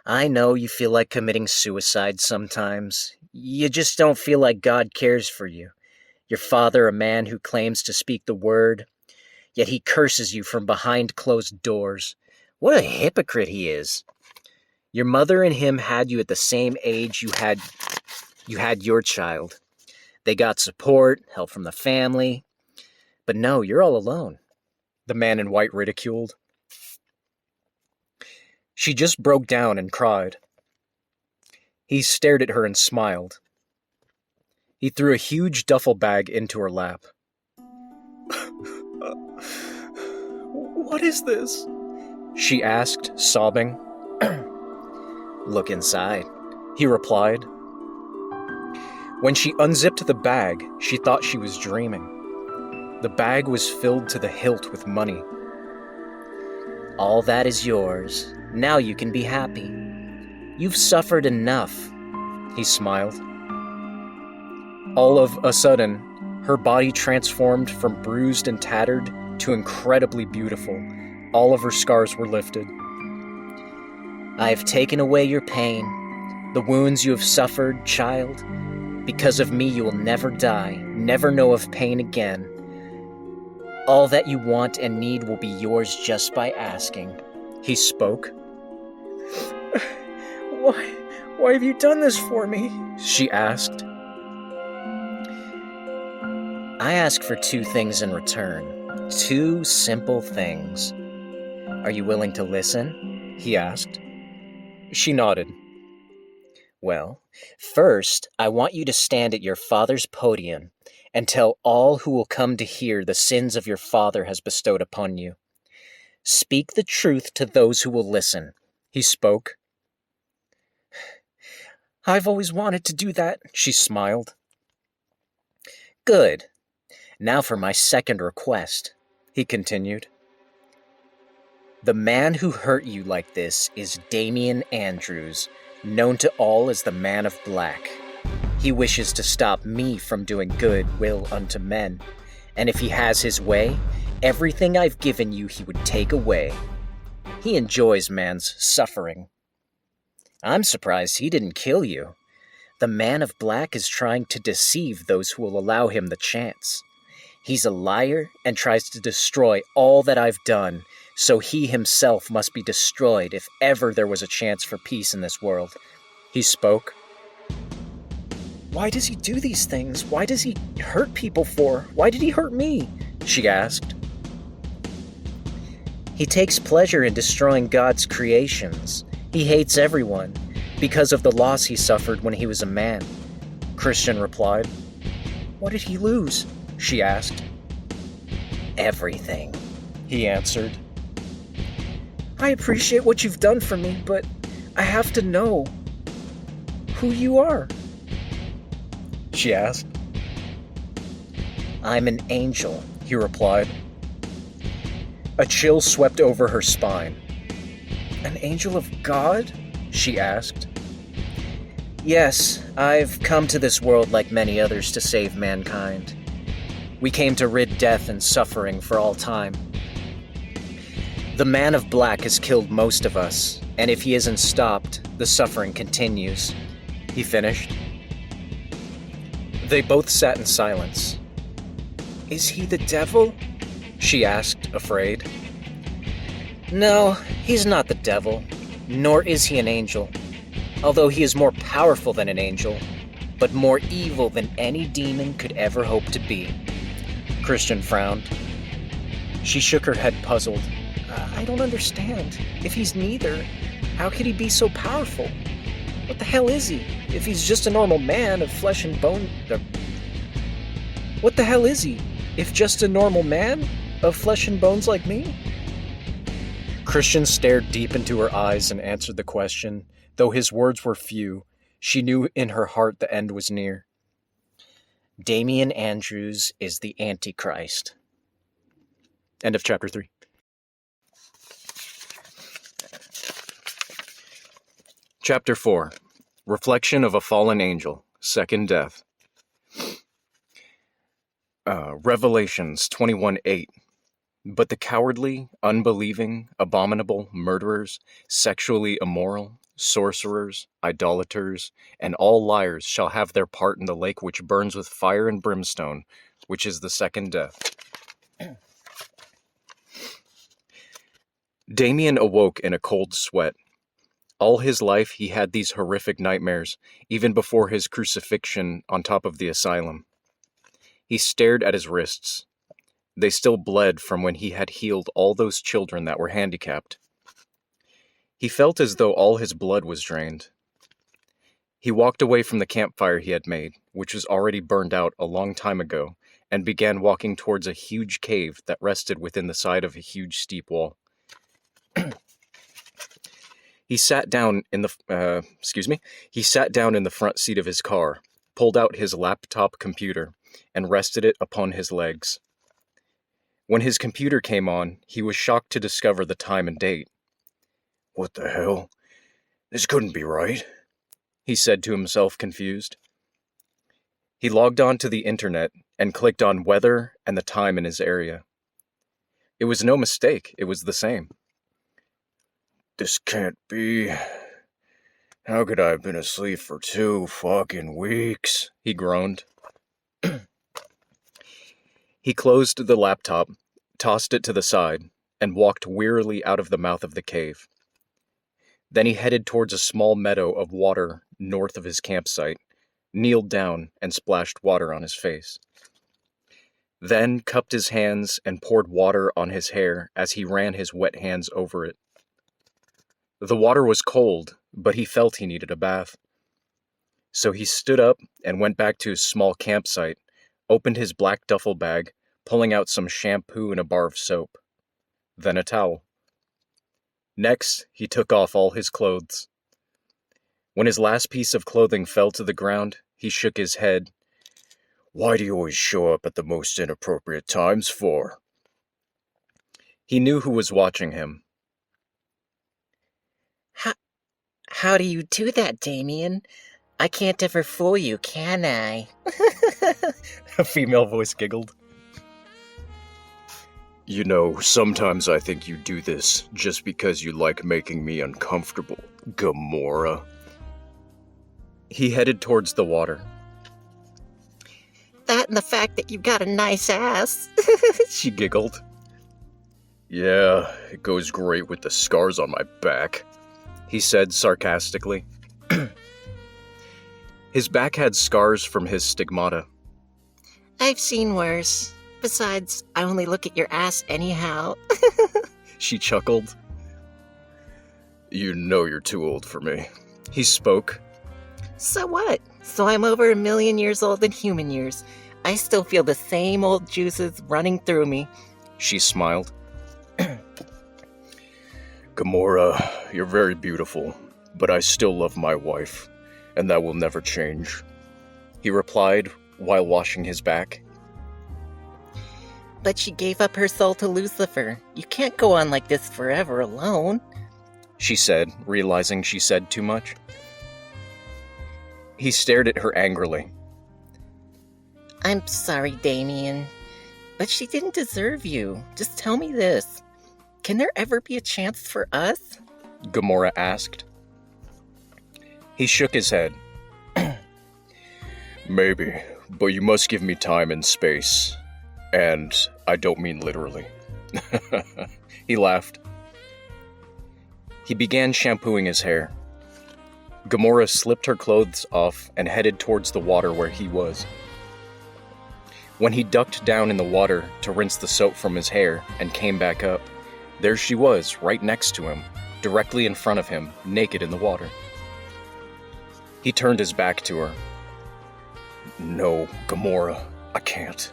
I know you feel like committing suicide sometimes. You just don't feel like God cares for you. Your father, a man who claims to speak the word, yet he curses you from behind closed doors. What a hypocrite he is. Your mother and him had you at the same age you had your child. They got support, help from the family. But no, you're all alone, the man in white ridiculed. She just broke down and cried. He stared at her and smiled. He threw a huge duffel bag into her lap. What is this? She asked, sobbing. Look inside, he replied. When she unzipped the bag, she thought she was dreaming. The bag was filled to the hilt with money. All that is yours. Now you can be happy. You've suffered enough, he smiled. All of a sudden, her body transformed from bruised and tattered to incredibly beautiful. All of her scars were lifted. I have taken away your pain, the wounds you have suffered, child. Because of me, you will never die, never know of pain again. All that you want and need will be yours just by asking, he spoke. Why have you done this for me? She asked. I ask for 2 things in return. 2 simple things. Are you willing to listen? He asked. She nodded. Well, first, I want you to stand at your father's podium and tell all who will come to hear the sins of your father has bestowed upon you. Speak the truth to those who will listen, he spoke. I've always wanted to do that, she smiled. Good. Now for my second request, he continued. The man who hurt you like this is Damian Andrews, known to all as the Man of Black. He wishes to stop me from doing good will unto men, and if he has his way, everything I've given you he would take away. He enjoys man's suffering. I'm surprised he didn't kill you. The Man of Black is trying to deceive those who will allow him the chance. He's a liar and tries to destroy all that I've done, so he himself must be destroyed if ever there was a chance for peace in this world. He spoke. Why does he do these things? Why does he hurt people for? Why did he hurt me? She asked. He takes pleasure in destroying God's creations. He hates everyone because of the loss he suffered when he was a man, Christian replied. What did he lose? She asked. Everything, he answered. I appreciate what you've done for me, but I have to know who you are. She asked. I'm an angel, he replied. A chill swept over her spine. An angel of God? She asked. Yes, I've come to this world like many others to save mankind. We came to rid death and suffering for all time. The Man of Black has killed most of us, and if he isn't stopped, the suffering continues, he finished. They both sat in silence. Is he the devil? She asked, afraid. No, he's not the devil, nor is he an angel, although he is more powerful than an angel, but more evil than any demon could ever hope to be. Christian frowned. She shook her head, puzzled. I don't understand. If he's neither, how could he be so powerful? What the hell is he? If he's just a normal man of flesh and bone... What the hell is he? If just a normal man of flesh and bones like me? Christian stared deep into her eyes and answered the question. Though his words were few, she knew in her heart the end was near. Damian Andrews is the Antichrist. End of chapter 3. Chapter 4. Reflection of a Fallen Angel. Second Death. Revelations 21:8. But the cowardly, unbelieving, abominable, murderers, sexually immoral, sorcerers, idolaters, and all liars shall have their part in the lake which burns with fire and brimstone, which is the second death. Damien awoke in a cold sweat. All his life he had these horrific nightmares, even before his crucifixion on top of the asylum. He stared at his wrists. They still bled from when he had healed all those children that were handicapped. He felt as though all his blood was drained. He walked away from the campfire he had made, which was already burned out a long time ago, and began walking towards a huge cave that rested within the side of a huge steep wall. He sat down in the front seat of his car, pulled out his laptop computer, and rested it upon his legs. When his computer came on, he was shocked to discover the time and date. What the hell? This couldn't be right, he said to himself, confused. He logged on to the internet and clicked on weather and the time in his area. It was no mistake, it was the same. This can't be. How could I have been asleep for 2 fucking weeks? He groaned. He closed the laptop, tossed it to the side, and walked wearily out of the mouth of the cave. Then he headed towards a small meadow of water north of his campsite, kneeled down, and splashed water on his face. Then cupped his hands and poured water on his hair as he ran his wet hands over it. The water was cold, but he felt he needed a bath. So he stood up and went back to his small campsite, opened his black duffel bag, pulling out some shampoo and a bar of soap. Then a towel. Next, he took off all his clothes. When his last piece of clothing fell to the ground, he shook his head. Why do you always show up at the most inappropriate times for? He knew who was watching him. How do you do that, Damien? I can't ever fool you, can I? A female voice giggled. You know, sometimes I think you do this just because you like making me uncomfortable, Gamora. He headed towards the water. That and the fact that you got a nice ass. She giggled. Yeah, it goes great with the scars on my back, he said sarcastically. His back had scars from his stigmata. I've seen worse. Besides, I only look at your ass anyhow. She chuckled. You know you're too old for me, he spoke. So what? So I'm over 1,000,000 years old in human years. I still feel the same old juices running through me. She smiled. Gamora, you're very beautiful, but I still love my wife, and that will never change, he replied while washing his back. But she gave up her soul to Lucifer. You can't go on like this forever alone, she said, realizing she said too much. He stared at her angrily. I'm sorry, Damien, but she didn't deserve you. Just tell me this. Can there ever be a chance for us? Gamora asked. He shook his head. Maybe, but you must give me time and space. And I don't mean literally. He laughed. He began shampooing his hair. Gamora slipped her clothes off and headed towards the water where he was. When he ducked down in the water to rinse the soap from his hair and came back up, there she was, right next to him, directly in front of him, naked in the water. He turned his back to her. No, Gamora, I can't,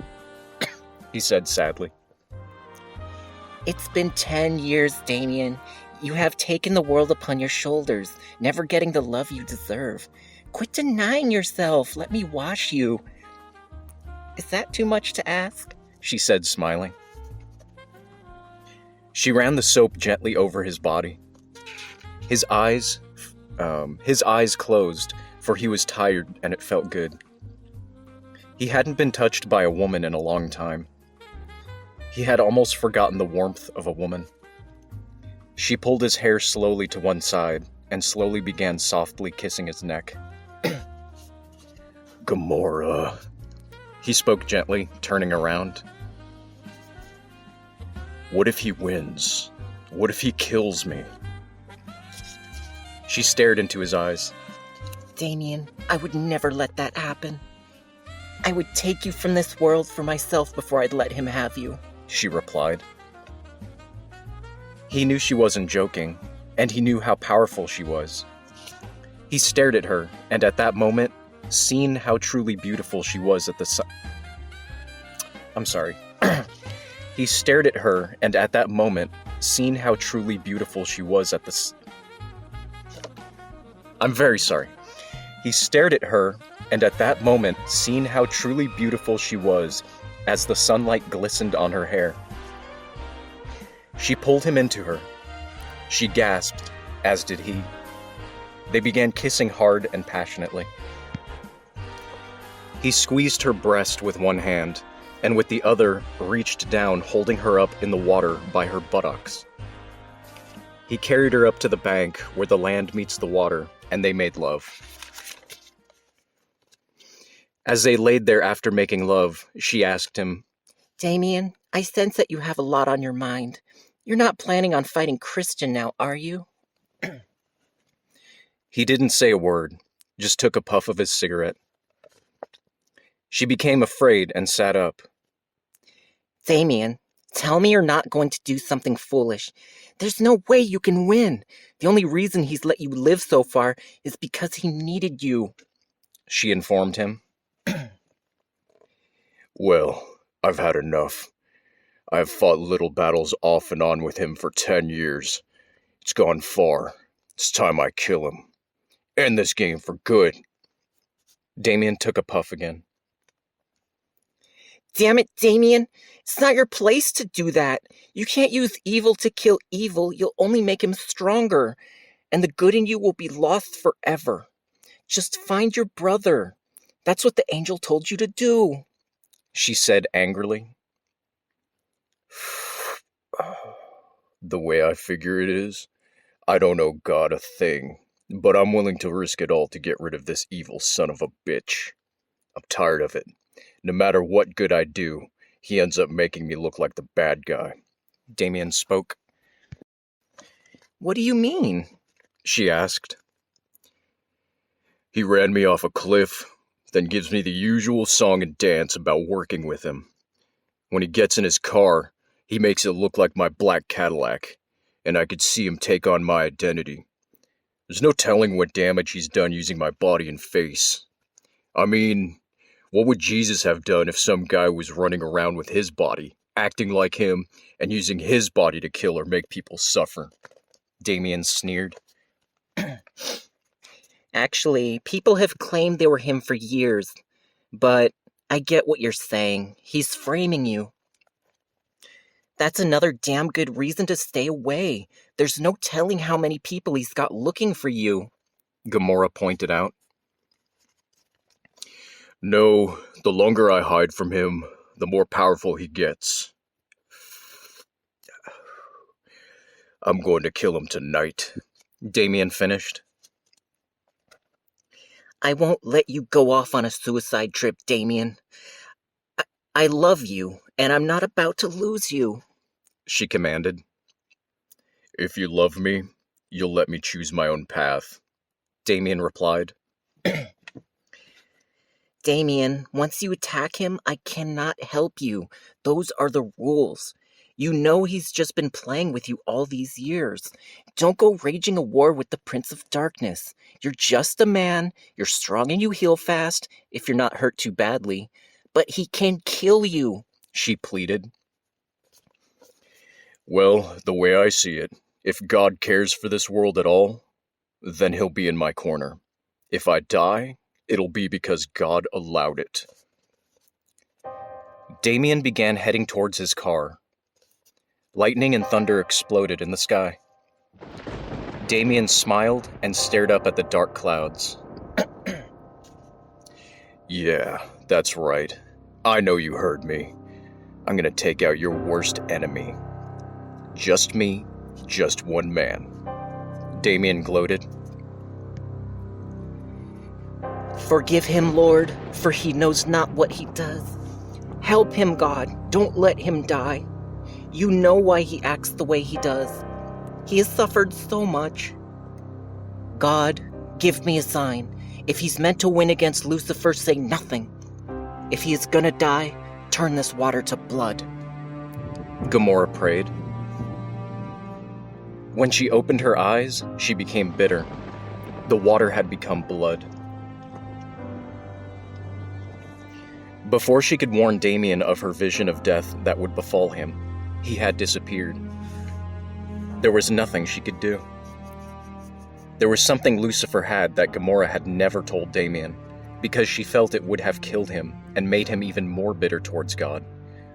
he said sadly. It's been 10 years, Damien. You have taken the world upon your shoulders, never getting the love you deserve. Quit denying yourself. Let me wash you. Is that too much to ask? She said, smiling. She ran the soap gently over his body. His eyes His eyes closed, for he was tired and it felt good. He hadn't been touched by a woman in a long time. He had almost forgotten the warmth of a woman. She pulled his hair slowly to one side and slowly began softly kissing his neck. Gamora, He spoke gently, turning around. what if he wins? What if he kills me? She stared into his eyes. Damien, I would never let that happen. I would take you from this world for myself before I'd let him have you. She replied. He knew she wasn't joking, and he knew how powerful she was. He stared at her, and at that moment, seen how truly beautiful she was at the He stared at her, and at that moment, seen how truly beautiful she was at the I'm very sorry. He stared at her, and at that moment, seen how truly beautiful she was as the sunlight glistened on her hair. She pulled him into her. She gasped, as did he. They began kissing hard and passionately. He squeezed her breast with one hand, and with the other reached down, holding her up in the water by her buttocks. He carried her up to the bank where the land meets the water, and they made love. As they laid there after making love, she asked him, Damien, I sense that you have a lot on your mind. You're not planning on fighting Christian now, are you? He didn't say a word, just took a puff of his cigarette. She became afraid and sat up. Damien, tell me you're not going to do something foolish. There's no way you can win. The only reason he's let you live so far is because he needed you, she informed him. Well, I've had enough. I've fought little battles off and on with him for 10 years. It's gone far. It's time I kill him. End this game for good. Damien took a puff again. Damn it, Damien. It's not your place to do that. You can't use evil to kill evil. You'll only make him stronger, and the good in you will be lost forever. Just find your brother. That's what the angel told you to do, she said angrily. The way I figure it is, I don't owe God a thing, but I'm willing to risk it all to get rid of this evil son of a bitch. I'm tired of it. No matter what good I do, he ends up making me look like the bad guy. Damien spoke. What do you mean? She asked. He ran me off a cliff, then gives me the usual song and dance about working with him. When he gets in his car, he makes it look like my black Cadillac, and I could see him take on my identity. There's no telling what damage he's done using my body and face. I mean, what would Jesus have done if some guy was running around with his body, acting like him, and using his body to kill or make people suffer? Damien sneered. Actually, people have claimed they were him for years, but I get what you're saying. He's framing you. That's another damn good reason to stay away. There's no telling how many people he's got looking for you, Gamora pointed out. No, the longer I hide from him, the more powerful he gets. I'm going to kill him tonight, Damien finished. I won't let you go off on a suicide trip, Damien. I love you, and I'm not about to lose you, she commanded. If you love me, you'll let me choose my own path, Damien replied. Damien, once you attack him, I cannot help you. Those are the rules. You know he's just been playing with you all these years. Don't go raging a war with the Prince of Darkness. You're just a man, you're strong and you heal fast, if you're not hurt too badly. But he can kill you, she pleaded. Well, the way I see it, if God cares for this world at all, then he'll be in my corner. If I die, it'll be because God allowed it. Damien began heading towards his car. Lightning and thunder exploded in the sky. Damien smiled and stared up at the dark clouds. Yeah, that's right. I know you heard me. I'm gonna take out your worst enemy. Just me, just one man. Damien gloated. Forgive him, Lord, for he knows not what he does. Help him, God. Don't let him die. You know why he acts the way he does. He has suffered so much. God, give me a sign. If he's meant to win against Lucifer, say nothing. If he is gonna die, turn this water to blood. Gamora prayed. When she opened her eyes, she became bitter. The water had become blood. Before she could warn Damien of her vision of death that would befall him, he had disappeared. There was nothing she could do. There was something Lucifer had that Gamora had never told Damien, because she felt it would have killed him and made him even more bitter towards God.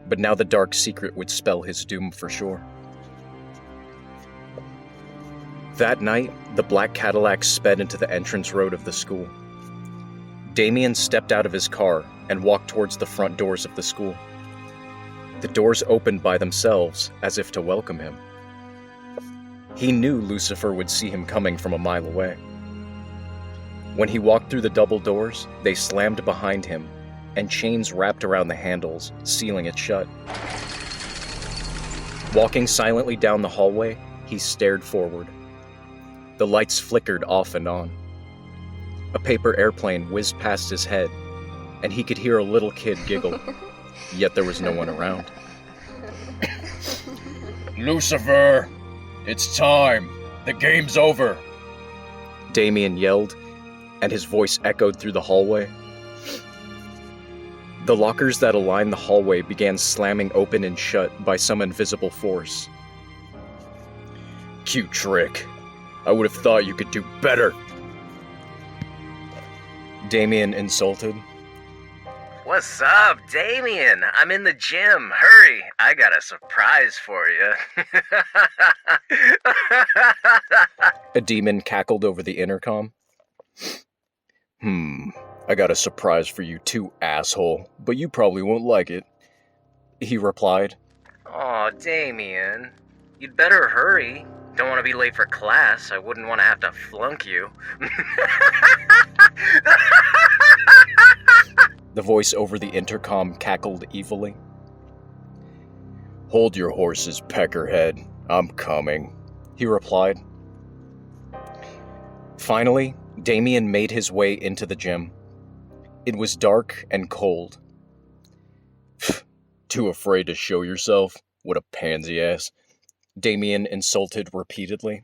But now the dark secret would spell his doom for sure. That night, the black Cadillac sped into the entrance road of the school. Damien stepped out of his car and walked towards the front doors of the school. The doors opened by themselves, as if to welcome him. He knew Lucifer would see him coming from a mile away. When he walked through the double doors, they slammed behind him, and chains wrapped around the handles, sealing it shut. Walking silently down the hallway, he stared forward. The lights flickered off and on. A paper airplane whizzed past his head, and he could hear a little kid giggle, yet there was no one around. Lucifer! It's time! The game's over! Damien yelled, and his voice echoed through the hallway. The lockers that aligned the hallway began slamming open and shut by some invisible force. Cute trick. I would have thought you could do better. Damien insulted. What's up, Damien? I'm in the gym. Hurry, I got a surprise for you. A demon cackled over the intercom. I got a surprise for you too, asshole, but you probably won't like it. He replied. Aw, Damien. You'd better hurry. Don't want to be late for class. I wouldn't want to have to flunk you. The voice over the intercom cackled evilly. Hold your horses, Peckerhead. I'm coming, he replied. Finally, Damien made his way into the gym. It was dark and cold. Too afraid to show yourself? What a pansy ass. Damien insulted repeatedly.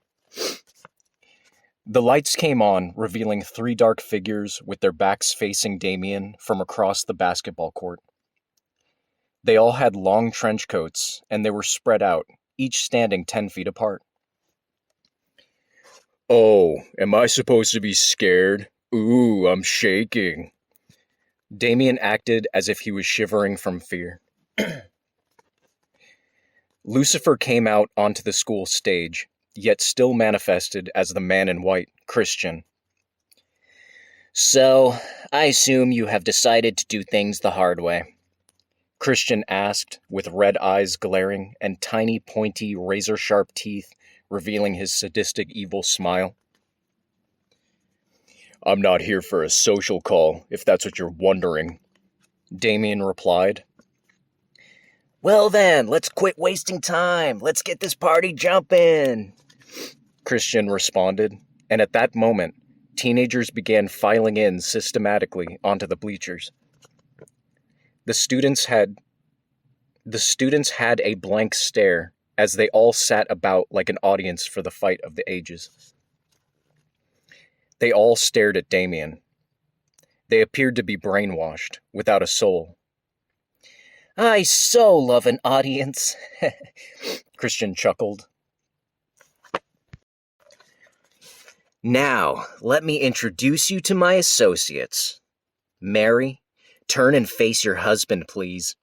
The lights came on, revealing 3 dark figures with their backs facing Damien from across the basketball court. They all had long trench coats, and they were spread out, each standing 10 feet apart. Oh, am I supposed to be scared? Ooh, I'm shaking. Damien acted as if he was shivering from fear. Lucifer came out onto the school stage, yet still manifested as the man in white, Christian. So, I assume you have decided to do things the hard way. Christian asked, with red eyes glaring and tiny, pointy, razor-sharp teeth revealing his sadistic, evil smile. I'm not here for a social call, if that's what you're wondering, Damien replied. Well then, let's quit wasting time. Let's get this party jumping, Christian responded, and at that moment, teenagers began filing in systematically onto the bleachers. The students had a blank stare as they all sat about like an audience for the fight of the ages. They all stared at Damien. They appeared to be brainwashed, without a soul. I so love an audience, Christian chuckled. Now, let me introduce you to my associates. Mary, turn and face your husband, please.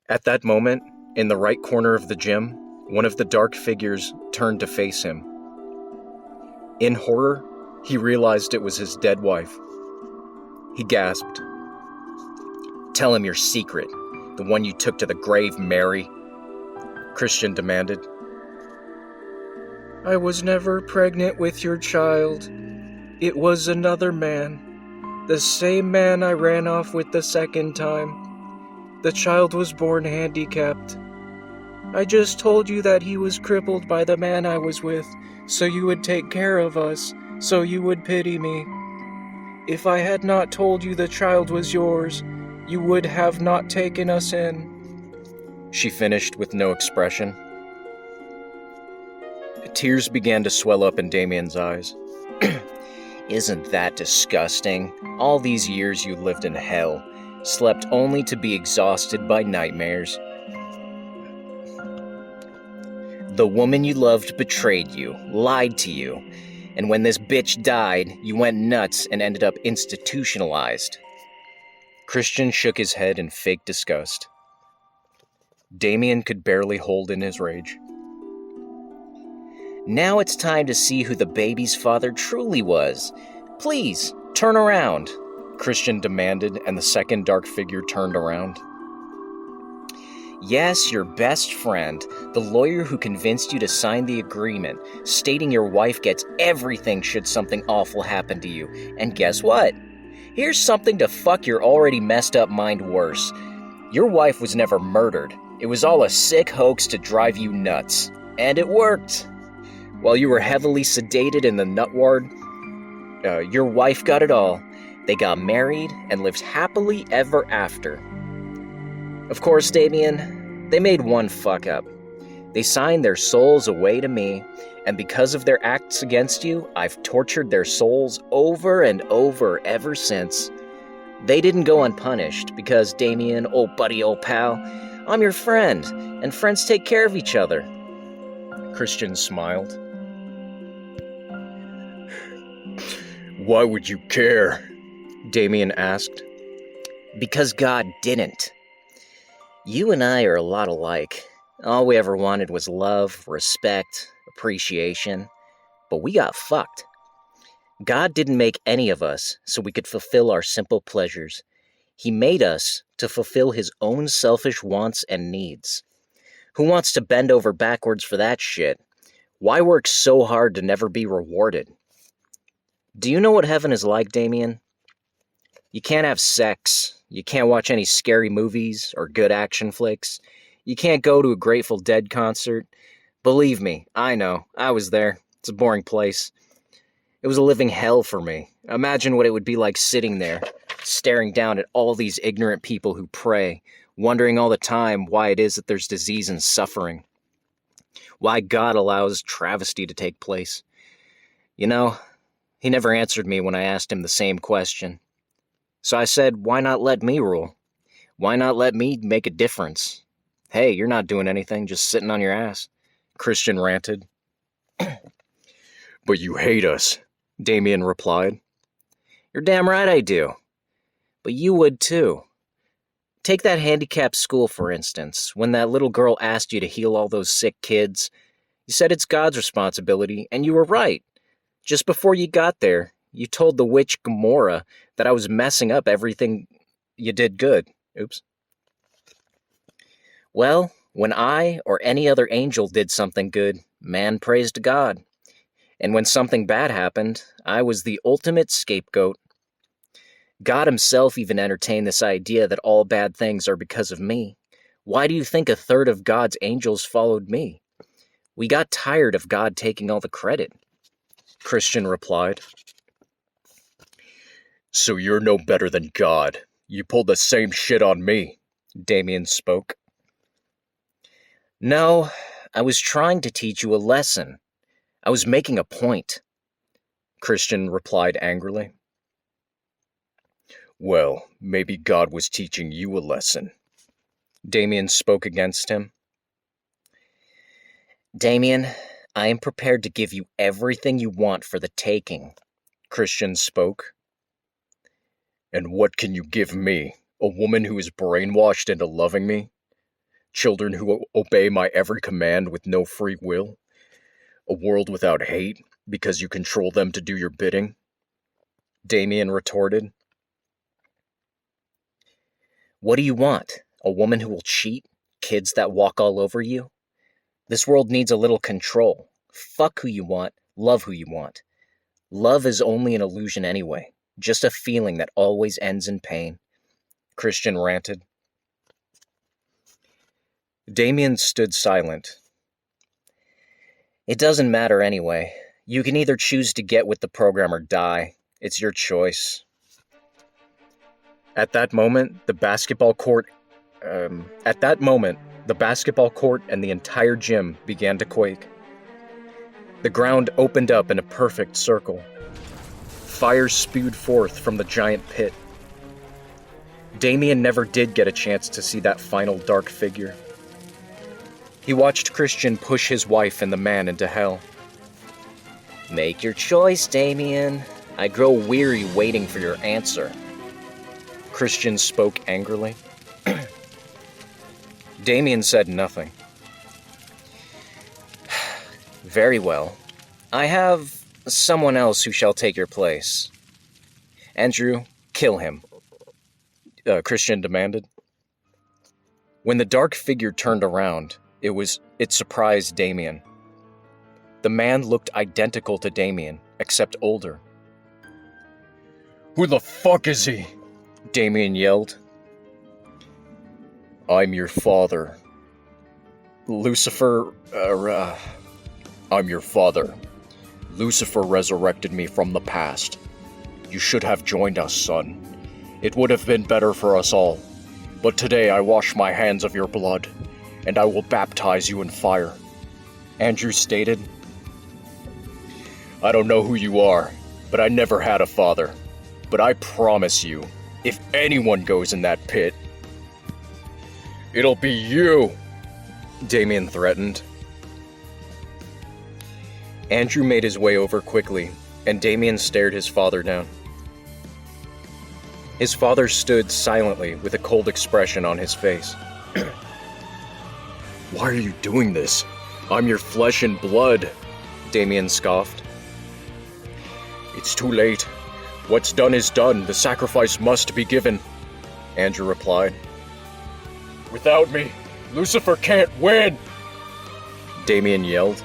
At that moment, in the right corner of the gym, one of the dark figures turned to face him, In horror, he realized it was his dead wife. He gasped. "Tell him your secret, the one you took to the grave, Mary," Christian demanded. "I was never pregnant with your child. It was another man. The same man I ran off with the second time. The child was born handicapped. I just told you that he was crippled by the man I was with, so you would take care of us, so you would pity me. If I had not told you the child was yours, you would have not taken us in," she finished with no expression. Tears began to swell up in Damien's eyes. "Isn't that disgusting? All these years you lived in hell, slept only to be exhausted by nightmares. The woman you loved betrayed you, lied to you, and when this bitch died, you went nuts and ended up institutionalized." Christian shook his head in fake disgust. Damien could barely hold in his rage. "Now it's time to see who the baby's father truly was. Please, turn around," Christian demanded, and the second dark figure turned around. "Yes, your best friend, the lawyer who convinced you to sign the agreement, stating your wife gets everything should something awful happen to you. And guess what? Here's something to fuck your already messed up mind worse. Your wife was never murdered. It was all a sick hoax to drive you nuts. And it worked. While you were heavily sedated in the nut ward, your wife got it all. They got married and lived happily ever after. Of course, Damien, they made one fuck up. They signed their souls away to me, and because of their acts against you, I've tortured their souls over and over ever since. They didn't go unpunished because, Damien, old buddy, old pal, I'm your friend, and friends take care of each other." Christian smiled. Why would you care? Damien asked. Because God didn't. You and I are a lot alike. All we ever wanted was love, respect, appreciation. But we got fucked. God didn't make any of us so we could fulfill our simple pleasures. He made us to fulfill his own selfish wants and needs. Who wants to bend over backwards for that shit? Why work so hard to never be rewarded? Do you know what heaven is like, Damien? You can't have sex. You can't watch any scary movies or good action flicks. You can't go to a Grateful Dead concert. Believe me, I know. I was there. It's a boring place. It was a living hell for me. Imagine what it would be like sitting there, staring down at all these ignorant people who pray, wondering all the time why it is that there's disease and suffering. Why God allows travesty to take place. You know, he never answered me when I asked him the same question. So I said, why not let me rule? Why not let me make a difference? Hey, you're not doing anything, just sitting on your ass. Christian ranted. But you hate us, Damien replied. You're damn right I do. But you would too. Take that handicapped school, for instance. When that little girl asked you to heal all those sick kids, you said it's God's responsibility, and you were right. Just before you got there, you told the witch Gomorrah that I was messing up everything you did good. Oops. Well, when I or any other angel did something good, man praised God. And when something bad happened, I was the ultimate scapegoat. God himself even entertained this idea that all bad things are because of me. Why do you think a third of God's angels followed me? We got tired of God taking all the credit. Christian replied. So you're no better than God. You pulled the same shit on me, Damien spoke. No, I was trying to teach you a lesson. I was making a point. Christian replied angrily. Well, maybe God was teaching you a lesson. Damien spoke against him. Damien, I am prepared to give you everything you want for the taking. Christian spoke. And what can you give me? A woman who is brainwashed into loving me? Children who obey my every command with no free will? A world without hate? Because you control them to do your bidding? Damien retorted. What do you want? A woman who will cheat? Kids that walk all over you? This world needs a little control. Fuck who you want, love who you want. Love is only an illusion anyway, just a feeling that always ends in pain. Christian ranted. Damien stood silent. It doesn't matter anyway. You can either choose to get with the program or die. It's your choice. At that moment, the basketball court and the entire gym began to quake. The ground opened up in a perfect circle. Fire spewed forth from the giant pit. Damien never did get a chance to see that final dark figure. He watched Christian push his wife and the man into hell. Make your choice, Damien. I grow weary waiting for your answer. Christian spoke angrily. Damien said nothing. Very well. I have someone else who shall take your place. Andrew, kill him, Christian demanded. When the dark figure turned around, it surprised Damien. The man looked identical to Damien, except older. Who the fuck is he? Damien yelled. I'm your father. Lucifer, I'm your father. Lucifer resurrected me from the past. You should have joined us, son. It would have been better for us all. But today I wash my hands of your blood, and I will baptize you in fire. Andrew stated. I don't know who you are, but I never had a father. But I promise you, if anyone goes in that pit, it'll be you, Damien threatened. Andrew made his way over quickly, and Damien stared his father down. His father stood silently with a cold expression on his face. Why are you doing this? I'm your flesh and blood, Damien scoffed. It's too late. What's done is done. The sacrifice must be given, Andrew replied. Without me, Lucifer can't win, Damien yelled.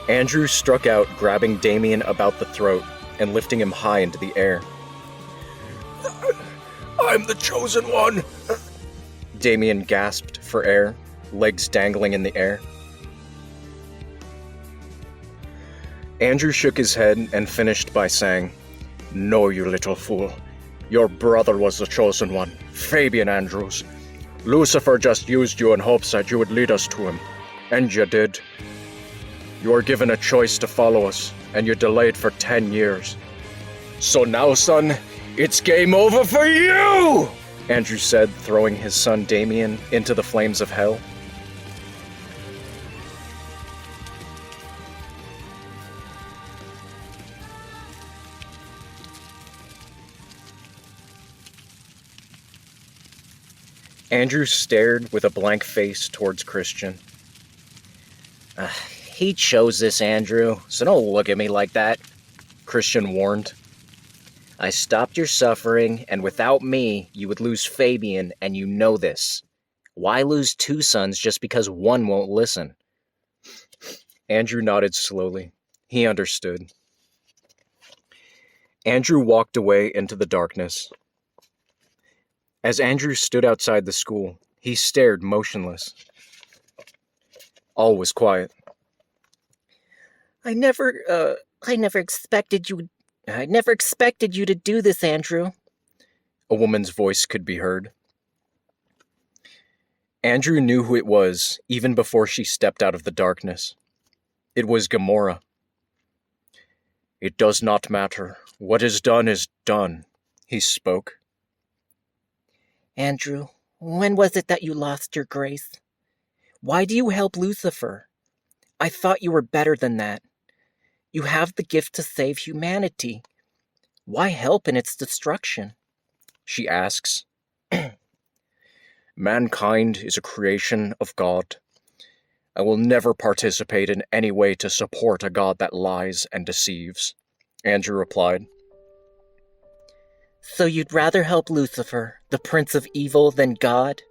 Andrew struck out, grabbing Damien about the throat and lifting him high into the air. I'm the chosen one, Damien gasped for air, legs dangling in the air. Andrew shook his head and finished by saying, No, you little fool. Your brother was the chosen one, Fabian Andrews. Lucifer just used you in hopes that you would lead us to him. And you did. You were given a choice to follow us, and you delayed for 10 years. So now, son, it's game over for you! Andrew said, throwing his son Damien into the flames of hell. Andrew stared with a blank face towards Christian. He chose this, Andrew, so don't look at me like that, Christian warned. I stopped your suffering, and without me, you would lose Fabian, and you know this. Why lose two sons just because one won't listen? Andrew nodded slowly. He understood. Andrew walked away into the darkness. As Andrew stood outside the school, he stared motionless. All was quiet. I never expected you to do this, Andrew. A woman's voice could be heard. Andrew knew who it was even before she stepped out of the darkness. It was Gamora. It does not matter. What is done, he spoke. Andrew, when was it that you lost your grace? Why do you help Lucifer? I thought you were better than that. You have the gift to save humanity. Why help in its destruction? She asks. Mankind is a creation of God. I will never participate in any way to support a god that lies and deceives, Andrew replied. So you'd rather help Lucifer, the prince of evil, than God?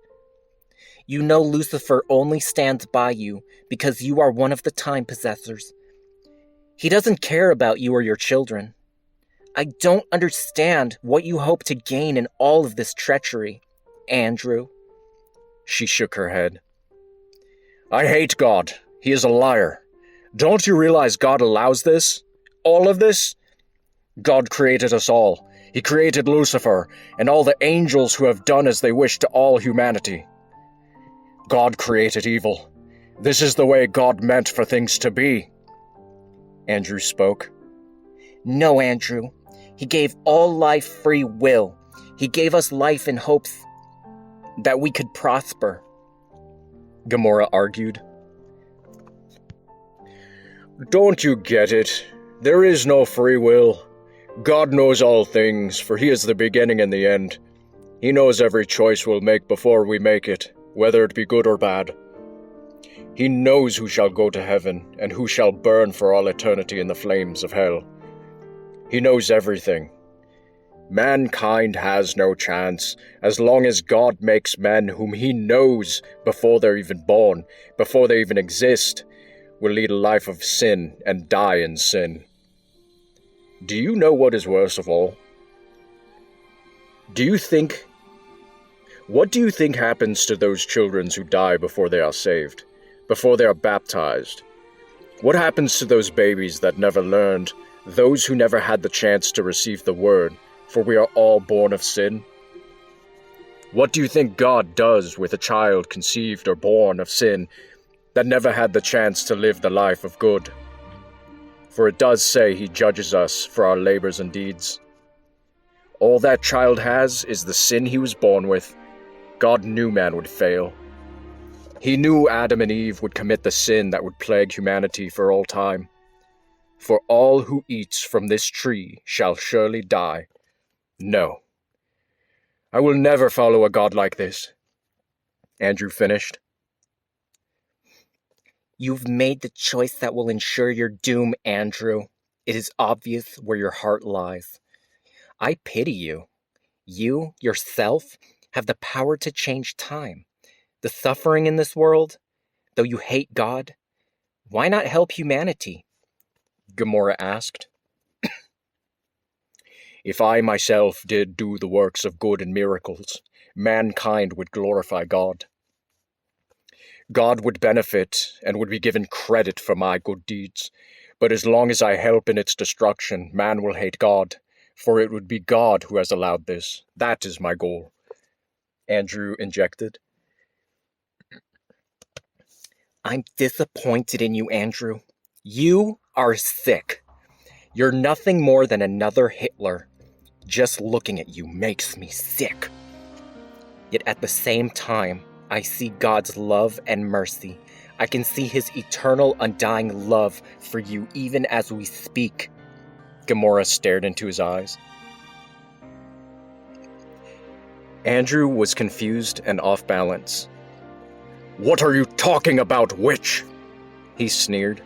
You know Lucifer only stands by you because you are one of the time possessors. He doesn't care about you or your children. I don't understand what you hope to gain in all of this treachery, Andrew. She shook her head. I hate God. He is a liar. Don't you realize God allows this? All of this? God created us all. He created Lucifer and all the angels who have done as they wish to all humanity. God created evil. This is the way God meant for things to be. Andrew spoke. No, Andrew. He gave all life free will. He gave us life in hopes that we could prosper, Gamora argued. Don't you get it? There is no free will. God knows all things, for he is the beginning and the end. He knows every choice we'll make before we make it, whether it be good or bad. He knows who shall go to heaven, and who shall burn for all eternity in the flames of hell. He knows everything. Mankind has no chance, as long as God makes men whom he knows before they're even born, before they even exist, will lead a life of sin and die in sin. Do you know what is worst of all? What do you think happens to those children who die before they are saved, before they are baptized? What happens to those babies that never learned, those who never had the chance to receive the word, for we are all born of sin? What do you think God does with a child conceived or born of sin that never had the chance to live the life of good? For it does say he judges us for our labors and deeds. All that child has is the sin he was born with. God knew man would fail. He knew Adam and Eve would commit the sin that would plague humanity for all time. For all who eats from this tree shall surely die. No. I will never follow a god like this. Andrew finished. You've made the choice that will ensure your doom, Andrew. It is obvious where your heart lies. I pity you. You, yourself, have the power to change time. The suffering in this world, though you hate God, why not help humanity? Gamora asked. If I myself did do the works of good and miracles, mankind would glorify God. God would benefit and would be given credit for my good deeds, but as long as I help in its destruction, man will hate God, for it would be God who has allowed this. That is my goal. Andrew injected. I'm disappointed in you, Andrew. You are sick. You're nothing more than another Hitler. Just looking at you makes me sick. Yet at the same time, I see God's love and mercy. I can see his eternal, undying love for you even as we speak. Gamora stared into his eyes. Andrew was confused and off balance. What are you talking about, witch? He sneered.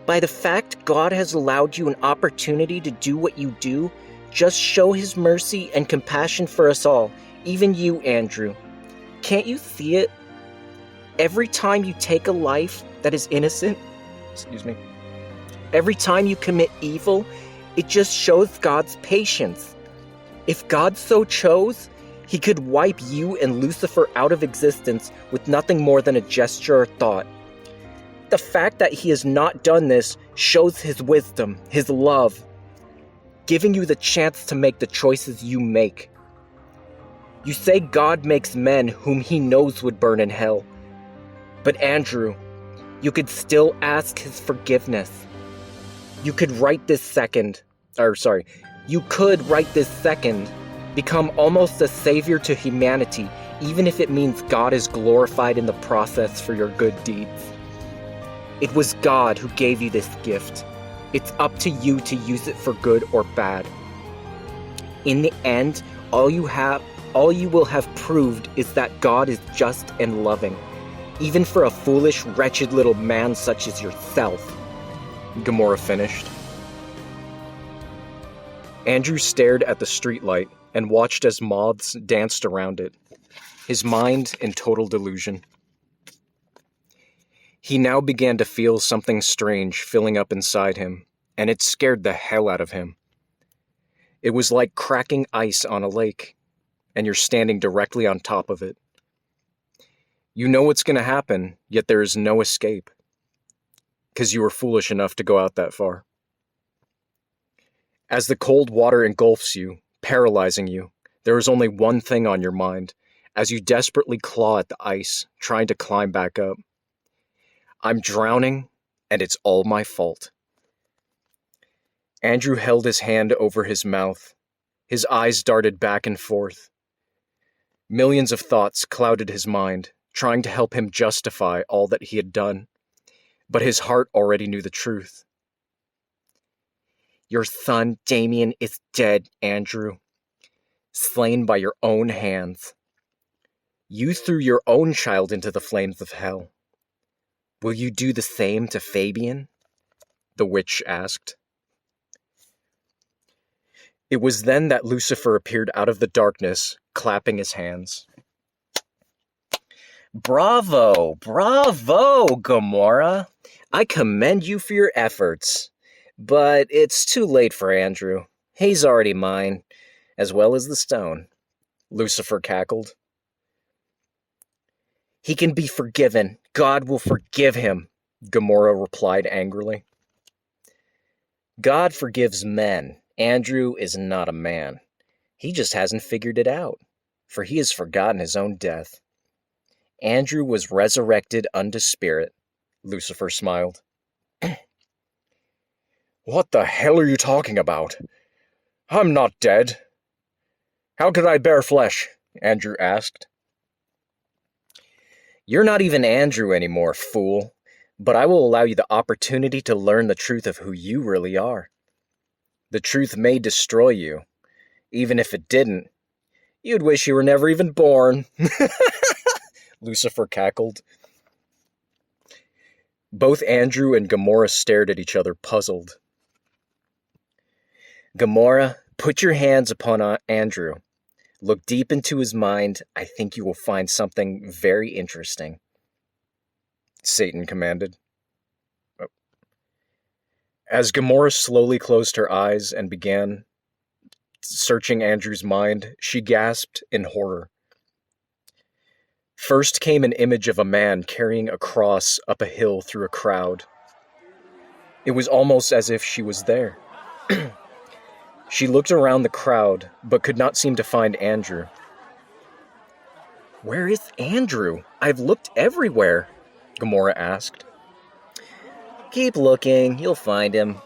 By the fact God has allowed you an opportunity to do what you do, just show his mercy and compassion for us all, even you, Andrew. Can't you see it? Every time you take a life that is innocent, every time you commit evil, it just shows God's patience. If God so chose, he could wipe you and Lucifer out of existence with nothing more than a gesture or thought. The fact that he has not done this shows his wisdom, his love, giving you the chance to make the choices you make. You say God makes men whom he knows would burn in hell. But Andrew, you could still ask his forgiveness. You could right this second, become almost a savior to humanity, even if it means God is glorified in the process for your good deeds. It was God who gave you this gift. It's up to you to use it for good or bad. In the end, all you will have proved is that God is just and loving. even for a foolish, wretched little man such as yourself," Gamora finished. Andrew stared at the streetlight and watched as moths danced around it, his mind in total delusion. He now began to feel something strange filling up inside him, and it scared the hell out of him. It was like cracking ice on a lake, and you're standing directly on top of it. You know what's going to happen, yet there is no escape, because you were foolish enough to go out that far. As the cold water engulfs you, paralyzing you, there is only one thing on your mind, as you desperately claw at the ice, trying to climb back up. I'm drowning, and it's all my fault. Andrew held his hand over his mouth. His eyes darted back and forth. Millions of thoughts clouded his mind, trying to help him justify all that he had done. But his heart already knew the truth. Your son, Damien, is dead, Andrew. Slain by your own hands. You threw your own child into the flames of hell. Will you do the same to Fabian? The witch asked. It was then that Lucifer appeared out of the darkness, clapping his hands. Bravo, bravo, Gamora. I commend you for your efforts. But it's too late for Andrew. He's already mine, as well as the stone, Lucifer cackled. He can be forgiven. God will forgive him, Gamora replied angrily. God forgives men. Andrew is not a man. He just hasn't figured it out, for he has forgotten his own death. Andrew was resurrected unto spirit, Lucifer smiled. What the hell are you talking about? I'm not dead. How could I bear flesh? Andrew asked. You're not even Andrew anymore, fool, but I will allow you the opportunity to learn the truth of who you really are. The truth may destroy you. Even if it didn't, you'd wish you were never even born. Lucifer cackled. Both Andrew and Gamora stared at each other, puzzled. Gamora, put your hands upon Andrew. Look deep into his mind. I think you will find something very interesting, Satan commanded. As Gamora slowly closed her eyes and began searching Andrew's mind, she gasped in horror. First came an image of a man carrying a cross up a hill through a crowd. It was almost as if she was there. She looked around the crowd, but could not seem to find Andrew. Where is Andrew? I've looked everywhere, Gamora asked. Keep looking, you'll find him.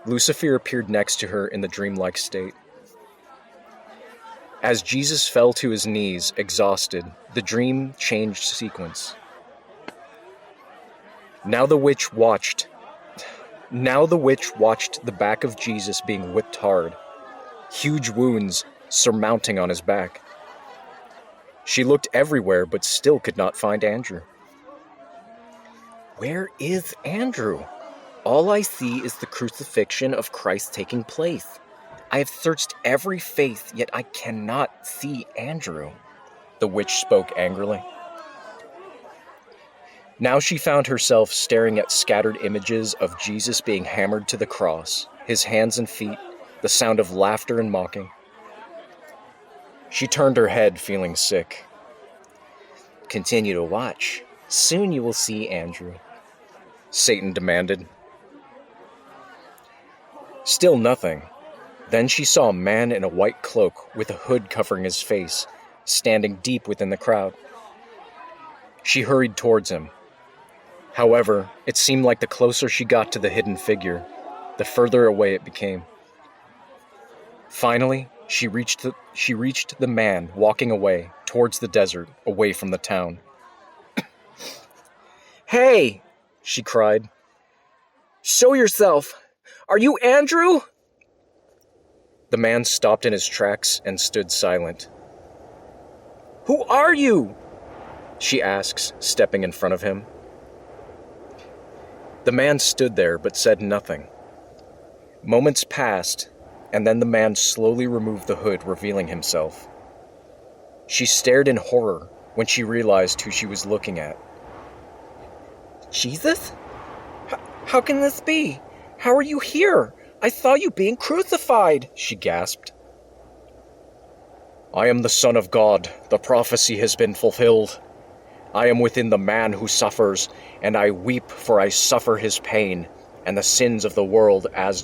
Lucifer appeared next to her in the dreamlike state. As Jesus fell to his knees, exhausted, the dream changed sequence. Now the witch watched the back of Jesus being whipped hard, huge wounds surmounting on his back. She looked everywhere but still could not find Andrew. Where is Andrew? All I see is the crucifixion of Christ taking place. I have searched every face, yet I cannot see Andrew, the witch spoke angrily. Now she found herself staring at scattered images of Jesus being hammered to the cross, his hands and feet, the sound of laughter and mocking. She turned her head, feeling sick. Continue to watch. Soon you will see Andrew, Satan demanded. Still nothing. Then she saw a man in a white cloak with a hood covering his face, standing deep within the crowd. She hurried towards him. However, it seemed like the closer she got to the hidden figure, the further away it became. Finally, she reached the man walking away towards the desert, away from the town. Hey, she cried. Show yourself. Are you Andrew? The man stopped in his tracks and stood silent. Who are you? she asks, stepping in front of him. The man stood there but said nothing. Moments passed, and then the man slowly removed the hood, revealing himself. She stared in horror when she realized who she was looking at. Jesus? How can this be? How are you here? I saw you being crucified, she gasped. I am the Son of God. The prophecy has been fulfilled. I am within the man who suffers, and I weep, for I suffer his pain, and the sins of the world, as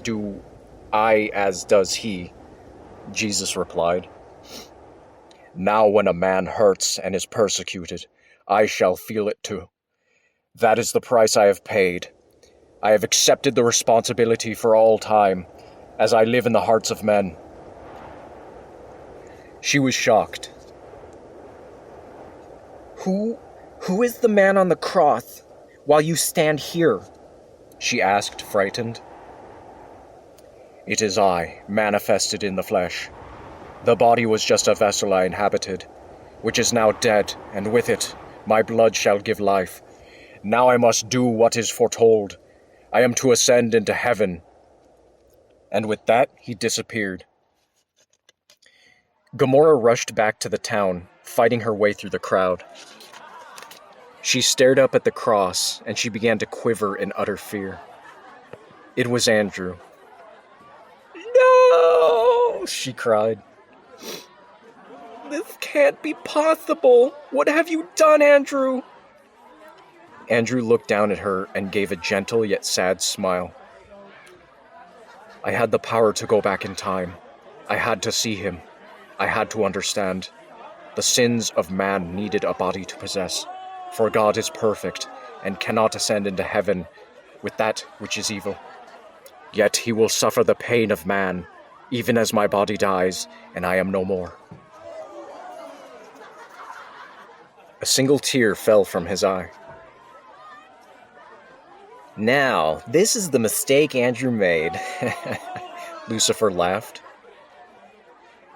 does he, Jesus replied. Now when a man hurts and is persecuted, I shall feel it too. That is the price I have paid. I have accepted the responsibility for all time, as I live in the hearts of men. She was shocked. Who is the man on the cross, while you stand here? She asked, frightened. It is I, manifested in the flesh. The body was just a vessel I inhabited, which is now dead, and with it my blood shall give life. Now I must do what is foretold. I am to ascend into heaven. And with that, he disappeared. Gamora rushed back to the town, fighting her way through the crowd. She stared up at the cross, and she began to quiver in utter fear. It was Andrew. No! She cried. This can't be possible! What have you done, Andrew? Andrew looked down at her and gave a gentle yet sad smile. I had the power to go back in time. I had to see him. I had to understand. The sins of man needed a body to possess, for God is perfect and cannot ascend into heaven with that which is evil. Yet he will suffer the pain of man, even as my body dies and I am no more. A single tear fell from his eye. Now, this is the mistake Andrew made. Lucifer laughed.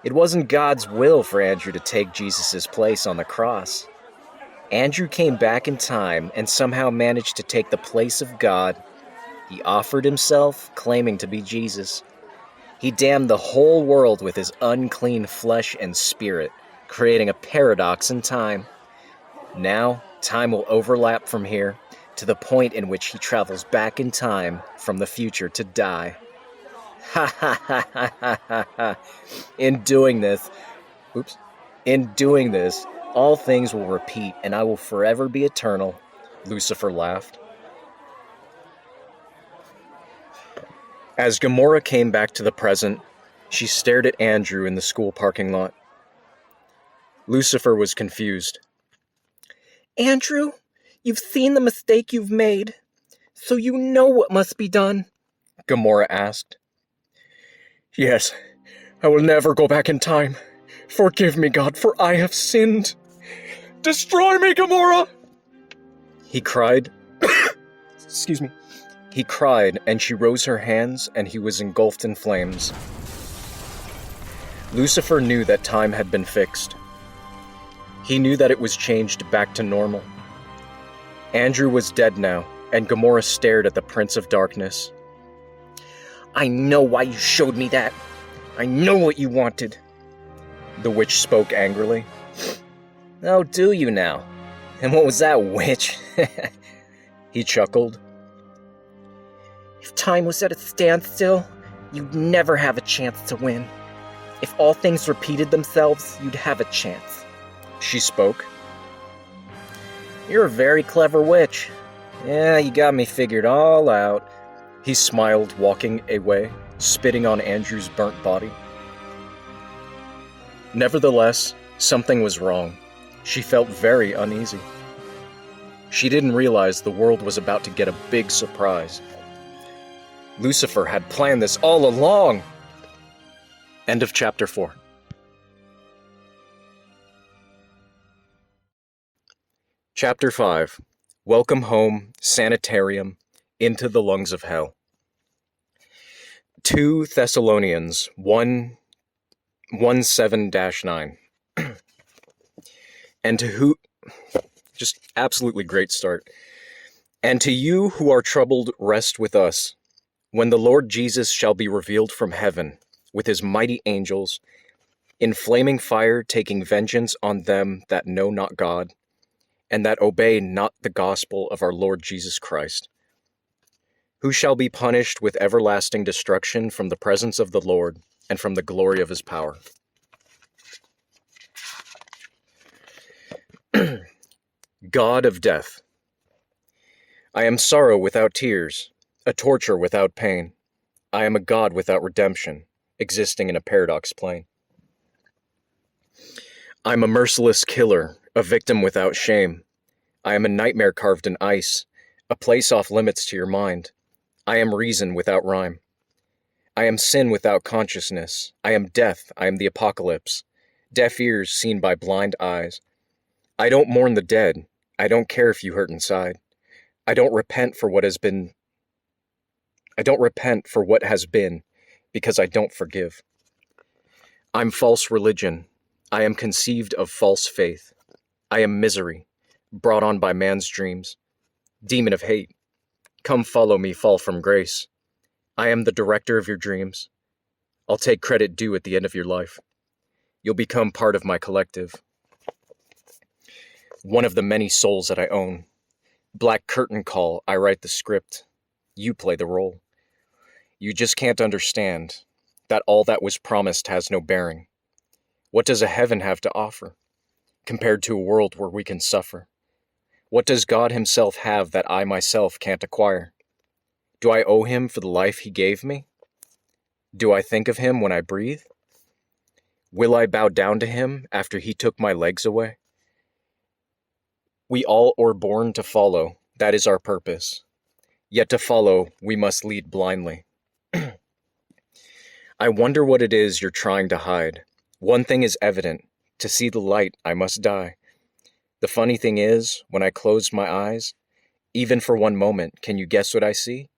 It wasn't God's will for Andrew to take Jesus' place on the cross. Andrew came back in time and somehow managed to take the place of God. He offered himself, claiming to be Jesus. He damned the whole world with his unclean flesh and spirit, creating a paradox in time. Now, time will overlap from here to the point in which he travels back in time from the future to die. Ha ha ha ha ha ha ha. In doing this, all things will repeat and I will forever be eternal. Lucifer laughed. As Gamora came back to the present, she stared at Andrew in the school parking lot. Lucifer was confused. Andrew, you've seen the mistake you've made, so you know what must be done, Gamora asked. Yes, I will never go back in time. Forgive me, God, for I have sinned. Destroy me, Gamora! He cried. Excuse me. He cried, and she rose her hands, and he was engulfed in flames. Lucifer knew that time had been fixed. He knew that it was changed back to normal. Andrew was dead now, and Gamora stared at the Prince of Darkness. I know why you showed me that. I know what you wanted. The witch spoke angrily. Oh, do you now? And what was that, witch? He chuckled. If time was at a standstill, you'd never have a chance to win. If all things repeated themselves, you'd have a chance. She spoke. You're a very clever witch. Yeah, you got me figured all out. He smiled, walking away, spitting on Andrew's burnt body. Nevertheless, something was wrong. She felt very uneasy. She didn't realize the world was about to get a big surprise. Lucifer had planned this all along! End of chapter 4. Chapter 5. Welcome Home, Sanitarium, Into the Lungs of Hell. 2 Thessalonians 1:17-9. And to who... Just absolutely great start. And to you who are troubled, rest with us. When the Lord Jesus shall be revealed from heaven with his mighty angels, in flaming fire taking vengeance on them that know not God, and that obey not the gospel of our Lord Jesus Christ, who shall be punished with everlasting destruction from the presence of the Lord and from the glory of his power. God of death. I am sorrow without tears, a torture without pain. I am a God without redemption, existing in a paradox plane. I am a merciless killer, a victim without shame. I am a nightmare carved in ice, a place off limits to your mind. I am reason without rhyme. I am sin without consciousness. I am death. I am the apocalypse. Deaf ears seen by blind eyes. I don't mourn the dead. I don't care if you hurt inside. I don't repent for what has been. I don't repent for what has been, because I don't forgive. I'm false religion. I am conceived of false faith. I am misery, brought on by man's dreams. Demon of hate, come follow me, fall from grace. I am the director of your dreams. I'll take credit due at the end of your life. You'll become part of my collective. One of the many souls that I own. Black curtain call, I write the script. You play the role. You just can't understand that all that was promised has no bearing. What does a heaven have to offer, compared to a world where we can suffer? What does God himself have that I myself can't acquire? Do I owe him for the life he gave me? Do I think of him when I breathe? Will I bow down to him after he took my legs away? We all are born to follow, that is our purpose. Yet to follow, we must lead blindly. I wonder what it is you're trying to hide. One thing is evident, to see the light I must die. The funny thing is, when I close my eyes, even for one moment, can you guess what I see?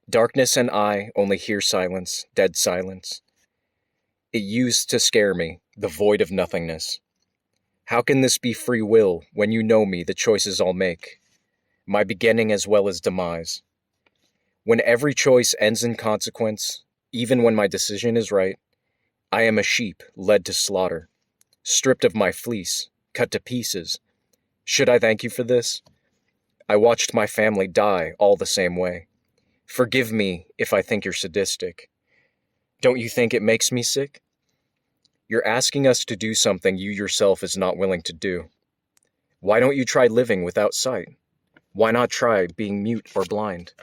Darkness and I only hear silence, dead silence. It used to scare me, the void of nothingness. How can this be free will when you know me, the choices I'll make? My beginning as well as demise. When every choice ends in consequence, even when my decision is right, I am a sheep led to slaughter, stripped of my fleece, cut to pieces. Should I thank you for this? I watched my family die all the same way. Forgive me if I think you're sadistic. Don't you think it makes me sick? You're asking us to do something you yourself is not willing to do. Why don't you try living without sight? Why not try being mute or blind?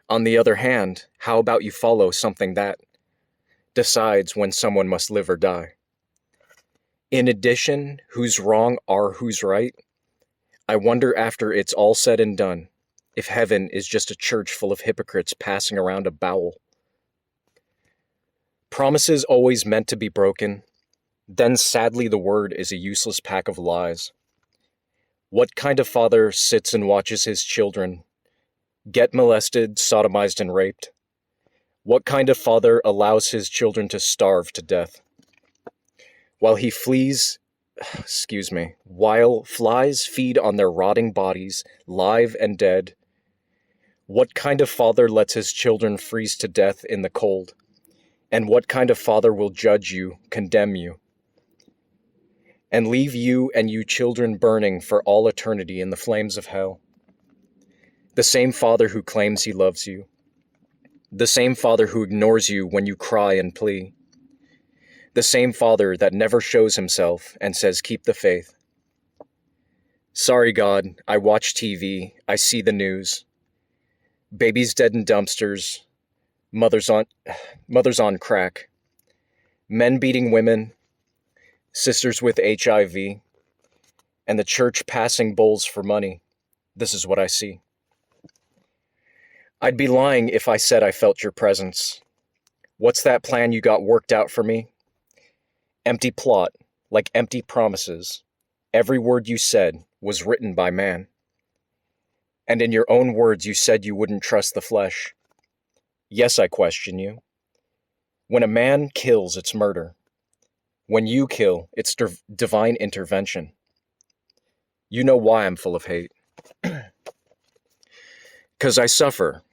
On the other hand, how about you follow something that decides when someone must live or die? In addition, who's wrong are who's right? I wonder after it's all said and done, if heaven is just a church full of hypocrites passing around a bowel. Promises always meant to be broken, then sadly the word is a useless pack of lies. What kind of father sits and watches his children get molested, sodomized, and raped? What kind of father allows his children to starve to death? While flies feed on their rotting bodies, live and dead, what kind of father lets his children freeze to death in the cold? And what kind of father will judge you, condemn you, and leave you and you children burning for all eternity in the flames of hell? The same father who claims he loves you. The same father who ignores you when you cry and plea. The same father that never shows himself and says, keep the faith. Sorry, God, I watch TV, I see the news. Babies dead in dumpsters, mothers on crack, men beating women, sisters with HIV, and the church passing bowls for money. This is what I see. I'd be lying if I said I felt your presence. What's that plan you got worked out for me? Empty plot, like empty promises. Every word you said was written by man. And in your own words you said you wouldn't trust the flesh. Yes, I question you. When a man kills, it's murder. When you kill, it's divine intervention. You know why I'm full of hate. 'Cause I suffer.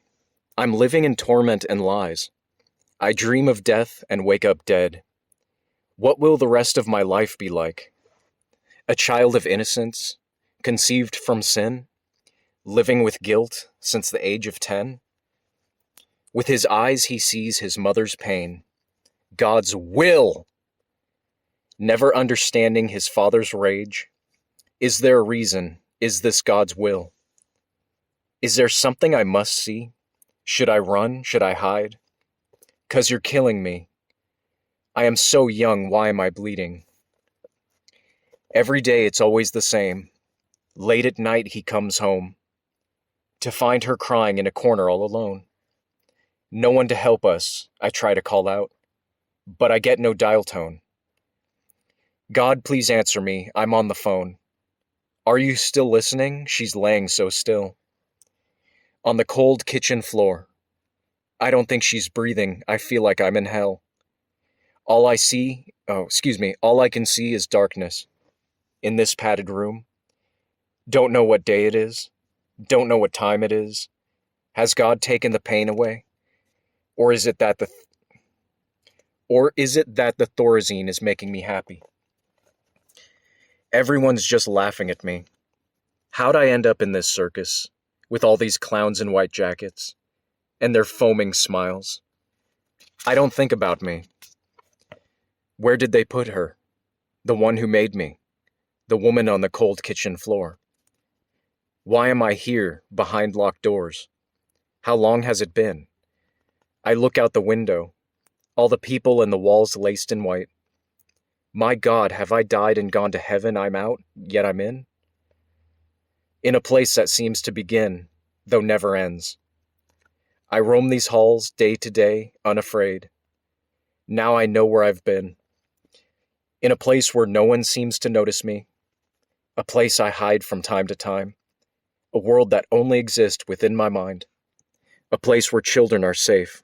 I'm living in torment and lies. I dream of death and wake up dead. What will the rest of my life be like? A child of innocence, conceived from sin, living with guilt since the age of 10? With his eyes he sees his mother's pain, God's will, never understanding his father's rage. Is there a reason? Is this God's will? Is there something I must see? Should I run? Should I hide? 'Cause you're killing me. I am so young, why am I bleeding? Every day it's always the same. Late at night he comes home, to find her crying in a corner all alone. No one to help us, I try to call out, but I get no dial tone. God, please answer me, I'm on the phone. Are you still listening? She's laying so still. On the cold kitchen floor. I don't think she's breathing, I feel like I'm in hell. All I can see is darkness. In this padded room. Don't know what day it is. Don't know what time it is. Has God taken the pain away? Or is it that the Thorazine is making me happy? Everyone's just laughing at me. How'd I end up in this circus, with all these clowns in white jackets, and their foaming smiles? I don't think about me. Where did they put her? The one who made me. The woman on the cold kitchen floor. Why am I here, behind locked doors? How long has it been? I look out the window, all the people and the walls laced in white. My God, have I died and gone to heaven? I'm out, yet I'm in? In a place that seems to begin, though never ends. I roam these halls day to day, unafraid. Now I know where I've been. In a place where no one seems to notice me. A place I hide from time to time. A world that only exists within my mind. A place where children are safe.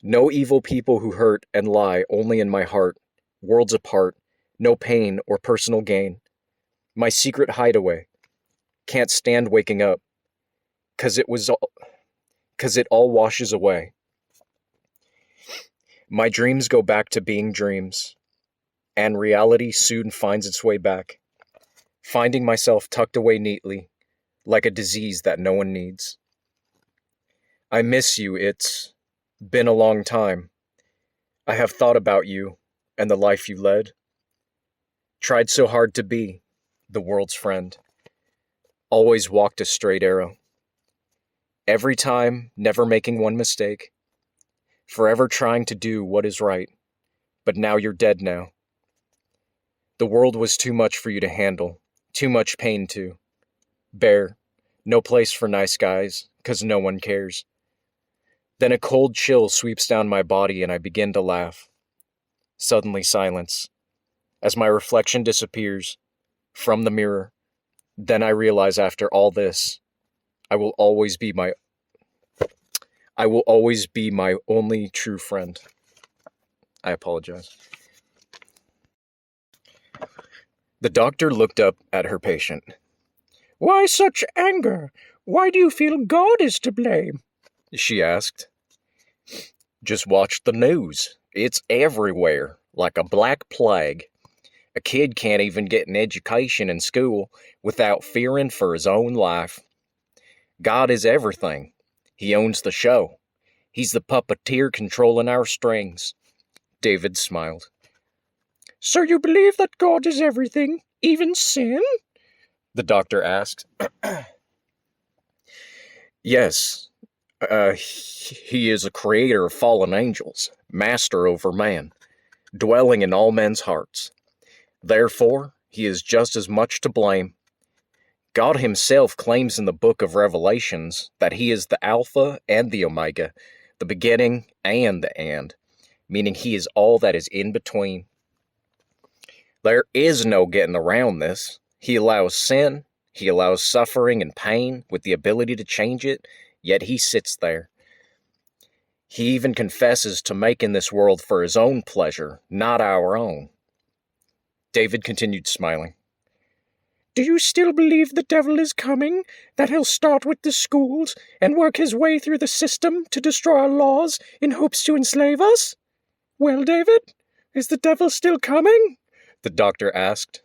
No evil people who hurt and lie only in my heart, worlds apart, no pain or personal gain. My secret hideaway. Can't stand waking up, 'cause it all washes away. My dreams go back to being dreams, and reality soon finds its way back, finding myself tucked away neatly, like a disease that no one needs. I miss you, it's been a long time. I have thought about you and the life you led. Tried so hard to be the world's friend. Always walked a straight arrow. Every time, never making one mistake. Forever trying to do what is right. But now you're dead now. The world was too much for you to handle. Too much pain to bear. No place for nice guys, 'cause no one cares. Then a cold chill sweeps down my body and I begin to laugh. Suddenly silence. As my reflection disappears from the mirror, then I realize after all this, I will always be my only true friend. I apologize. The doctor looked up at her patient. Why such anger? Why do you feel God is to blame? She asked. Just watch the news. It's everywhere, like a black plague. A kid can't even get an education in school without fearing for his own life. God is everything. He owns the show. He's the puppeteer controlling our strings. David smiled. So you believe that God is everything, even sin? The doctor asked. Yes. He is a creator of fallen angels, master over man, dwelling in all men's hearts. Therefore, he is just as much to blame. God himself claims in the book of Revelations that he is the Alpha and the Omega, the beginning and the end, meaning he is all that is in between. There is no getting around this. He allows sin, he allows suffering and pain with the ability to change it, yet he sits there. He even confesses to making this world for his own pleasure, not our own. David continued smiling. Do you still believe the devil is coming? That he'll start with the schools and work his way through the system to destroy our laws in hopes to enslave us? Well, David, is the devil still coming? The doctor asked.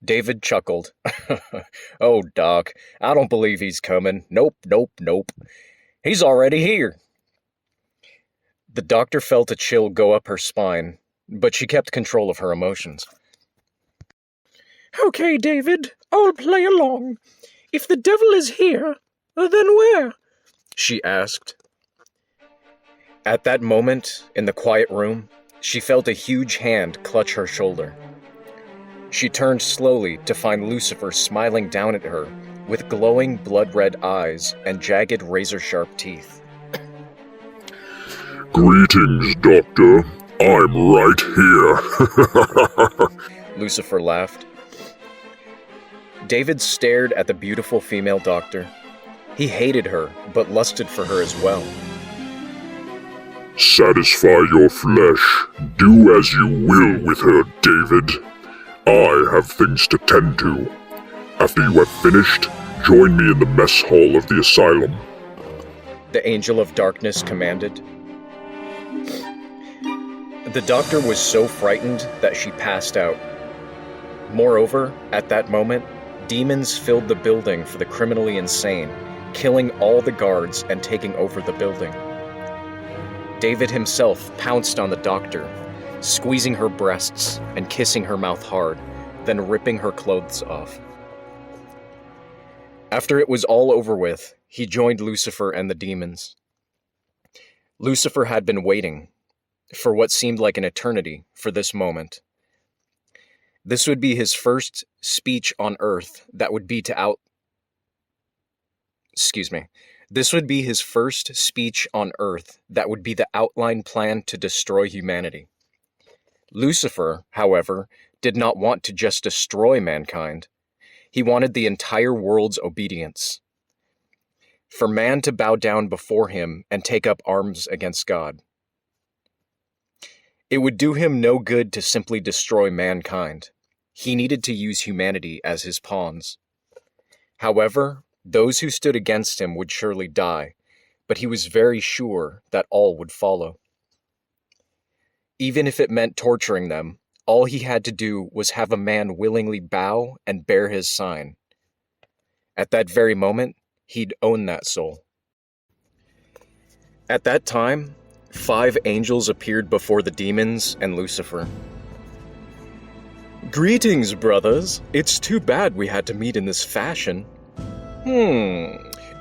David chuckled. Oh, Doc, I don't believe he's coming. Nope. He's already here. The doctor felt a chill go up her spine, but she kept control of her emotions. Okay, David, I'll play along. If the devil is here, then where? She asked. At that moment, in the quiet room, she felt a huge hand clutch her shoulder. She turned slowly to find Lucifer smiling down at her with glowing blood-red eyes and jagged razor-sharp teeth. Greetings, Doctor. I'm right here. Lucifer laughed. David stared at the beautiful female doctor. He hated her, but lusted for her as well. Satisfy your flesh. Do as you will with her, David. I have things to tend to. After you have finished, join me in the mess hall of the asylum. The Angel of Darkness commanded. The doctor was so frightened that she passed out. Moreover, at that moment, demons filled the building for the criminally insane, killing all the guards and taking over the building. David himself pounced on the doctor, squeezing her breasts and kissing her mouth hard, then ripping her clothes off. After it was all over with, he joined Lucifer and the demons. Lucifer had been waiting, for what seemed like an eternity, for this moment. This would be his first speech on Earth that would be This would be his first speech on Earth that would be the outline plan to destroy humanity. Lucifer, however, did not want to just destroy mankind. He wanted the entire world's obedience. For man to bow down before him and take up arms against God. It would do him no good to simply destroy mankind. He needed to use humanity as his pawns. However, those who stood against him would surely die, but he was very sure that all would follow. Even if it meant torturing them, all he had to do was have a man willingly bow and bear his sign. At that very moment, he'd own that soul. At that time, 5 angels appeared before the demons and Lucifer. Greetings, brothers. It's too bad we had to meet in this fashion.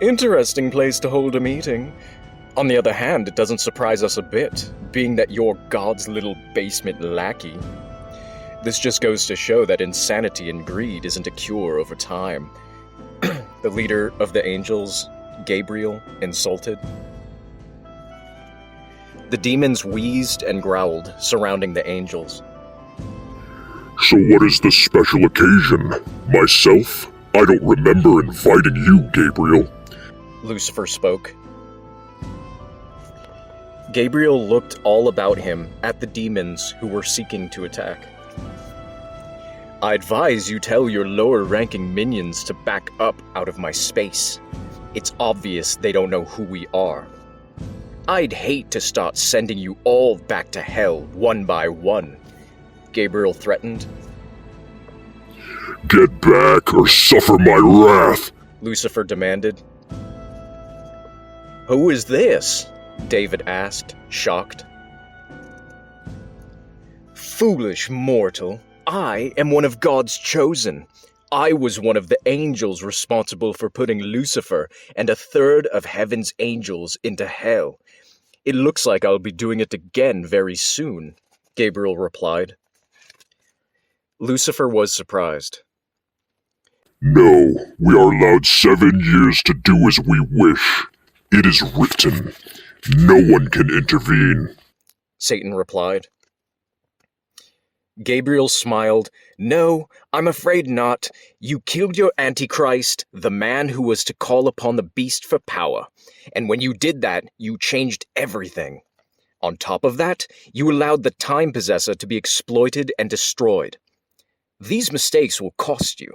Interesting place to hold a meeting. On the other hand, it doesn't surprise us a bit, being that you're God's little basement lackey. This just goes to show that insanity and greed isn't a cure over time. The leader of the angels, Gabriel, insulted. The demons wheezed and growled, surrounding the angels. So what is the special occasion? Myself? I don't remember inviting you, Gabriel. Lucifer spoke. Gabriel looked all about him at the demons who were seeking to attack. I advise you tell your lower-ranking minions to back up out of my space. It's obvious they don't know who we are. I'd hate to start sending you all back to hell one by one, Gabriel threatened. Get back or suffer my wrath, Lucifer demanded. Who is this? David asked, shocked. Foolish mortal, I am one of God's chosen. I was one of the angels responsible for putting Lucifer and a third of heaven's angels into hell. It looks like I'll be doing it again very soon, Gabriel replied. Lucifer was surprised. No, we are allowed 7 years to do as we wish. It is written. No one can intervene, Satan replied. Gabriel smiled. No, I'm afraid not. You killed your Antichrist, the man who was to call upon the beast for power. And when you did that, you changed everything. On top of that, you allowed the Time Possessor to be exploited and destroyed. These mistakes will cost you.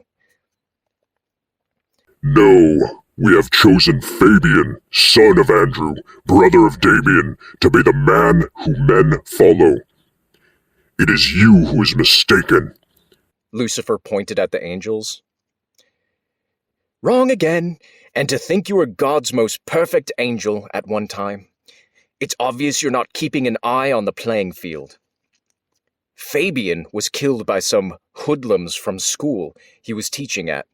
No, we have chosen Fabian, son of Andrew, brother of Damien, to be the man who men follow. It is you who is mistaken. Lucifer pointed at the angels. Wrong again, and to think you were God's most perfect angel at one time. It's obvious you're not keeping an eye on the playing field. Fabian was killed by some hoodlums from school he was teaching at.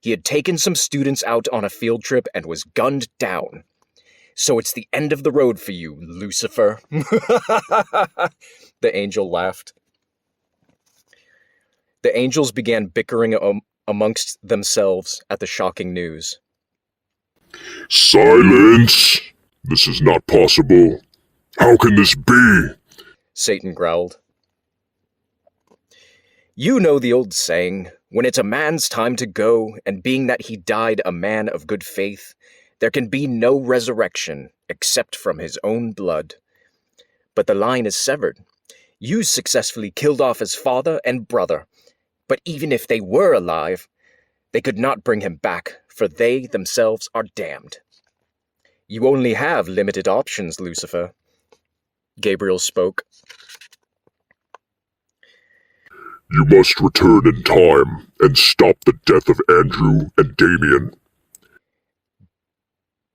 He had taken some students out on a field trip and was gunned down. So it's the end of the road for you, Lucifer. The angel laughed. The angels began bickering amongst themselves at the shocking news. Silence! This is not possible. How can this be? Satan growled. You know the old saying, when it's a man's time to go, and being that he died a man of good faith, there can be no resurrection except from his own blood. But the line is severed. You successfully killed off his father and brother, but even if they were alive, they could not bring him back, for they themselves are damned. You only have limited options, Lucifer. Gabriel spoke. You must return in time and stop the death of Andrew and Damien.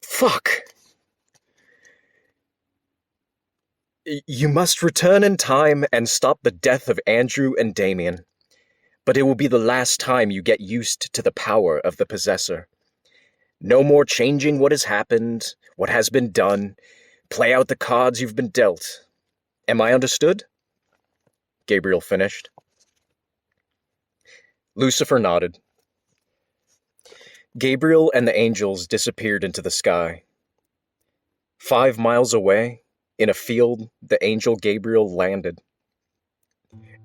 Fuck! You must return in time and stop the death of Andrew and Damien. But it will be the last time you get used to the power of the possessor. No more changing what has happened, what has been done. Play out the cards you've been dealt. Am I understood? Gabriel finished. Lucifer nodded. Gabriel and the angels disappeared into the sky. 5 miles away, in a field, the angel Gabriel landed.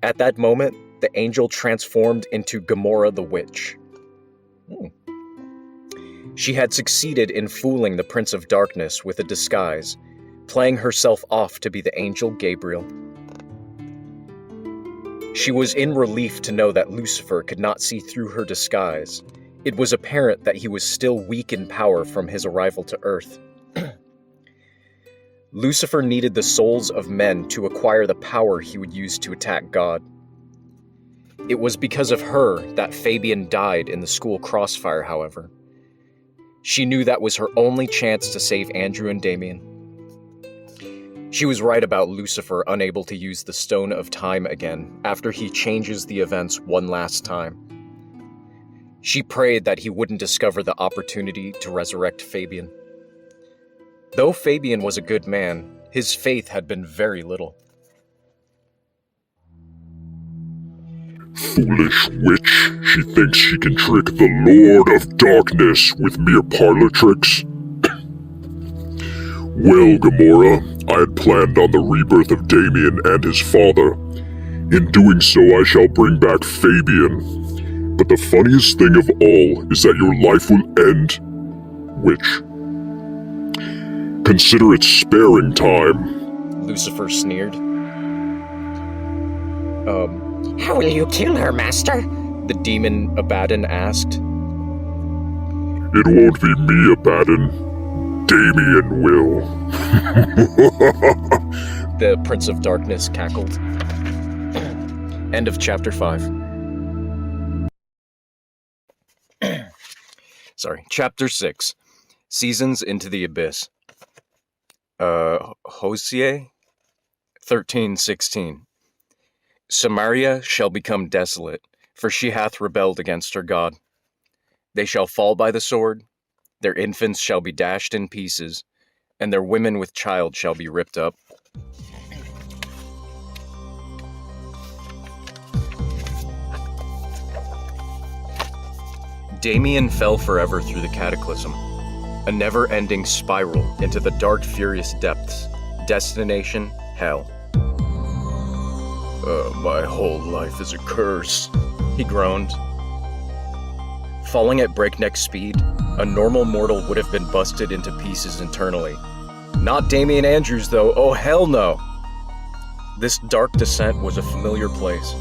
At that moment, the angel transformed into Gamora the witch. She had succeeded in fooling the Prince of Darkness with a disguise, playing herself off to be the angel Gabriel. She was in relief to know that Lucifer could not see through her disguise. It was apparent that he was still weak in power from his arrival to Earth. Lucifer needed the souls of men to acquire the power he would use to attack God. It was because of her that Fabian died in the school crossfire, however. She knew that was her only chance to save Andrew and Damien. She was right about Lucifer unable to use the Stone of Time again after he changes the events one last time. She prayed that he wouldn't discover the opportunity to resurrect Fabian. Though Fabian was a good man, his faith had been very little. Foolish witch, she thinks she can trick the Lord of Darkness with mere parlor tricks. Well, Gamora, I had planned on the rebirth of Damien and his father. In doing so, I shall bring back Fabian. But the funniest thing of all is that your life will end, witch. Consider it sparing time. Lucifer sneered. How will you kill her, Master? The demon Abaddon asked. It won't be me, Abaddon. Damien will. The Prince of Darkness cackled. End of chapter 5. Chapter 6. Seasons into the Abyss. Hosea 13:16. Samaria shall become desolate, for she hath rebelled against her God. They shall fall by the sword, their infants shall be dashed in pieces, and their women with child shall be ripped up. Damien fell forever through the cataclysm, a never-ending spiral into the dark, furious depths. Destination, hell. My whole life is a curse, he groaned. Falling at breakneck speed, a normal mortal would have been busted into pieces internally. Not Damien Andrews, though. Oh, hell no! This dark descent was a familiar place.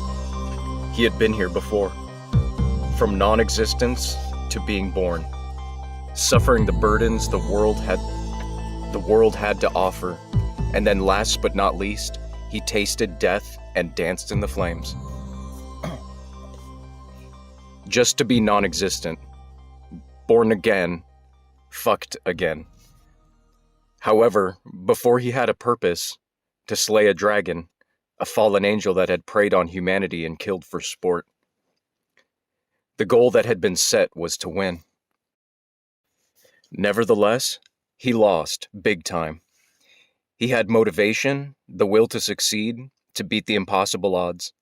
He had been here before. From non-existence to being born. Suffering the burdens the world had to offer. And then last but not least, he tasted death and danced in the flames. Just to be non-existent. Born again. Fucked again. However, before he had a purpose, to slay a dragon, a fallen angel that had preyed on humanity and killed for sport. The goal that had been set was to win. Nevertheless, he lost, big time. He had motivation, the will to succeed, to beat the impossible odds.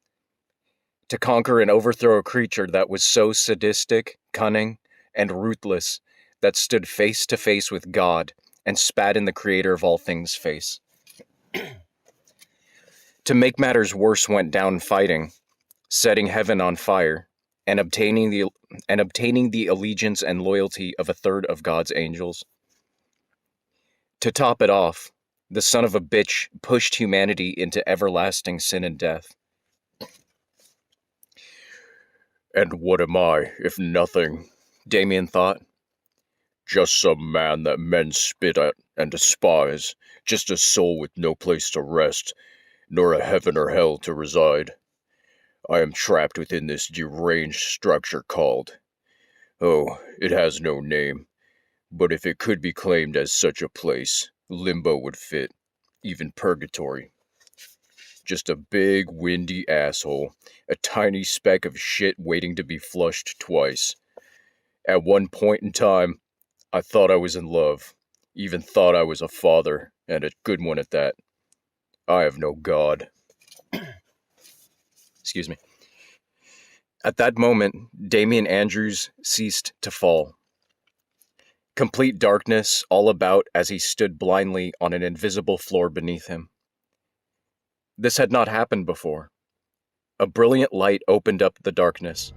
To conquer and overthrow a creature that was so sadistic, cunning, and ruthless that stood face to face with God and spat in the creator of all things' face. To make matters worse, went down fighting, setting heaven on fire, and obtaining the allegiance and loyalty of a third of God's angels. To top it off, the son of a bitch pushed humanity into everlasting sin and death. And what am I, if nothing? Damien thought. Just some man that men spit at and despise, just a soul with no place to rest, nor a heaven or hell to reside. I am trapped within this deranged structure called... Oh, it has no name, but if it could be claimed as such a place, limbo would fit, even purgatory. Just a big, windy asshole, a tiny speck of shit waiting to be flushed twice. At one point in time, I thought I was in love, even thought I was a father, and a good one at that. I have no God. Excuse me. At that moment, Damien Andrews ceased to fall. Complete darkness all about as he stood blindly on an invisible floor beneath him. This had not happened before. A brilliant light opened up the darkness,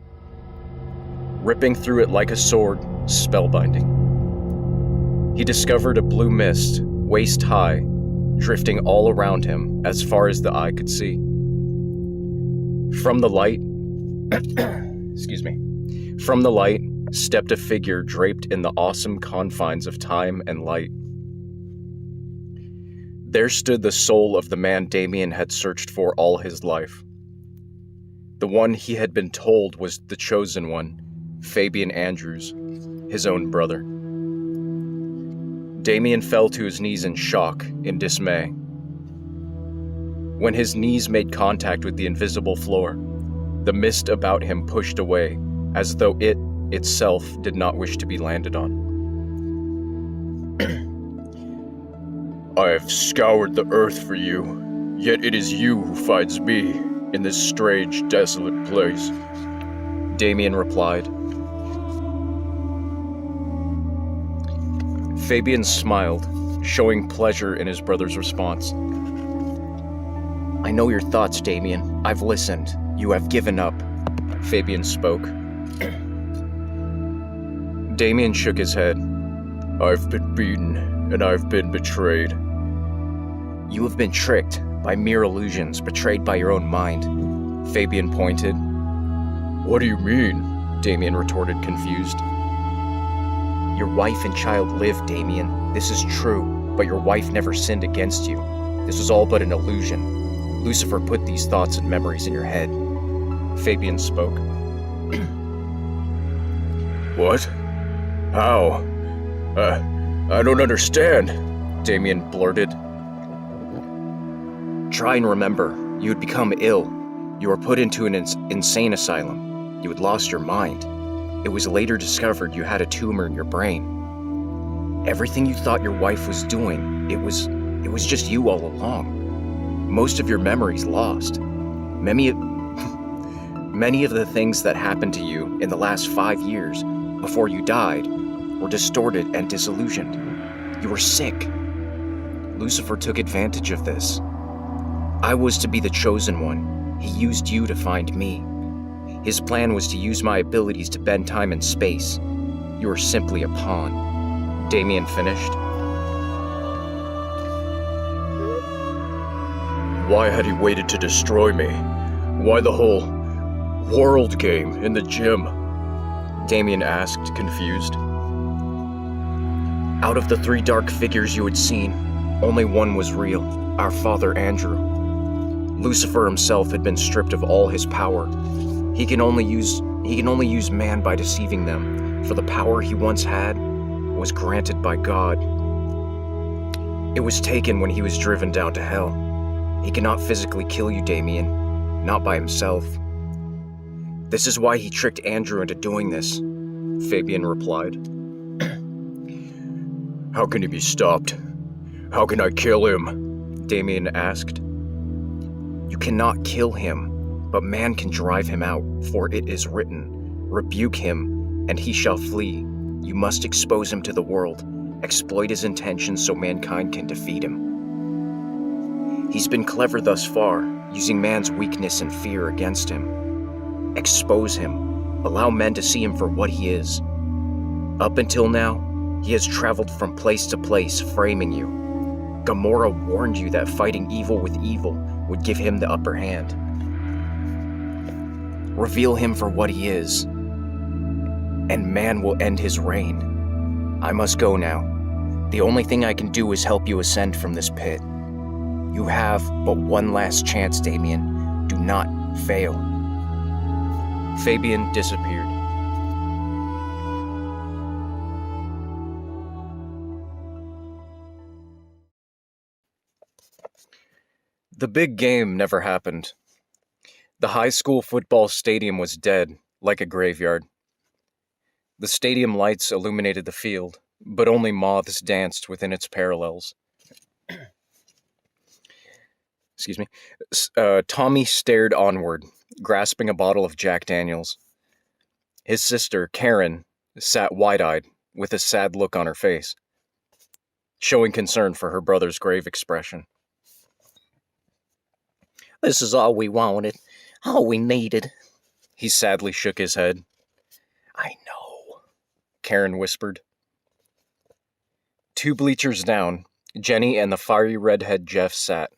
ripping through it like a sword, spellbinding. He discovered a blue mist, waist high, drifting all around him as far as the eye could see. From the light, From the light stepped a figure draped in the awesome confines of time and light. There stood the soul of the man Damien had searched for all his life. The one he had been told was the chosen one, Fabian Andrews, his own brother. Damien fell to his knees in shock, in dismay. When his knees made contact with the invisible floor, the mist about him pushed away, as though it itself did not wish to be landed on. I have scoured the earth for you, yet it is you who finds me in this strange, desolate place. Damien replied. Fabian smiled, showing pleasure in his brother's response. I know your thoughts, Damien. I've listened. You have given up. Fabian spoke. Damien shook his head. I've been beaten, and I've been betrayed. You have been tricked by mere illusions, betrayed by your own mind. Fabian pointed. What do you mean? Damien retorted, confused. Your wife and child live, Damien. This is true, but your wife never sinned against you. This was all but an illusion. Lucifer put these thoughts and memories in your head. Fabian spoke. What? How? I don't understand, Damien blurted. Try and remember. You had become ill. You were put into an insane asylum. You had lost your mind. It was later discovered you had a tumor in your brain. Everything you thought your wife was doing, it was just you all along. Most of your memories lost. Many of the things that happened to you in the last 5 years before you died were distorted and disillusioned. You were sick. Lucifer took advantage of this. I was to be the chosen one. He used you to find me. His plan was to use my abilities to bend time and space. You were simply a pawn. Damien finished. Why had he waited to destroy me? Why the whole World game in the gym, Damien asked, confused. Out of the 3 dark figures you had seen, only one was real, our father Andrew. Lucifer himself had been stripped of all his power. He can only use man by deceiving them, for the power he once had was granted by God. It was taken when he was driven down to hell. He cannot physically kill you, Damien, not by himself. This is why he tricked Andrew into doing this, Fabian replied. How can he be stopped? How can I kill him? Damien asked. You cannot kill him, but man can drive him out, for it is written, rebuke him, and he shall flee. You must expose him to the world, exploit his intentions so mankind can defeat him. He's been clever thus far, using man's weakness and fear against him. Expose him, allow men to see him for what he is. Up until now, he has traveled from place to place, framing you. Gamora warned you that fighting evil with evil would give him the upper hand. Reveal him for what he is, and man will end his reign. I must go now. The only thing I can do is help you ascend from this pit. You have but one last chance, Damien. Do not fail. Fabian disappeared. The big game never happened. The high school football stadium was dead, like a graveyard. The stadium lights illuminated the field, but only moths danced within its parallels. Excuse me. Tommy stared onward, grasping a bottle of Jack Daniels. His sister, Karen, sat wide-eyed, with a sad look on her face, showing concern for her brother's grave expression. This is all we wanted, all we needed. He sadly shook his head. I know, Karen whispered. 2 bleachers down, Jenny and the fiery redhead Jeff sat.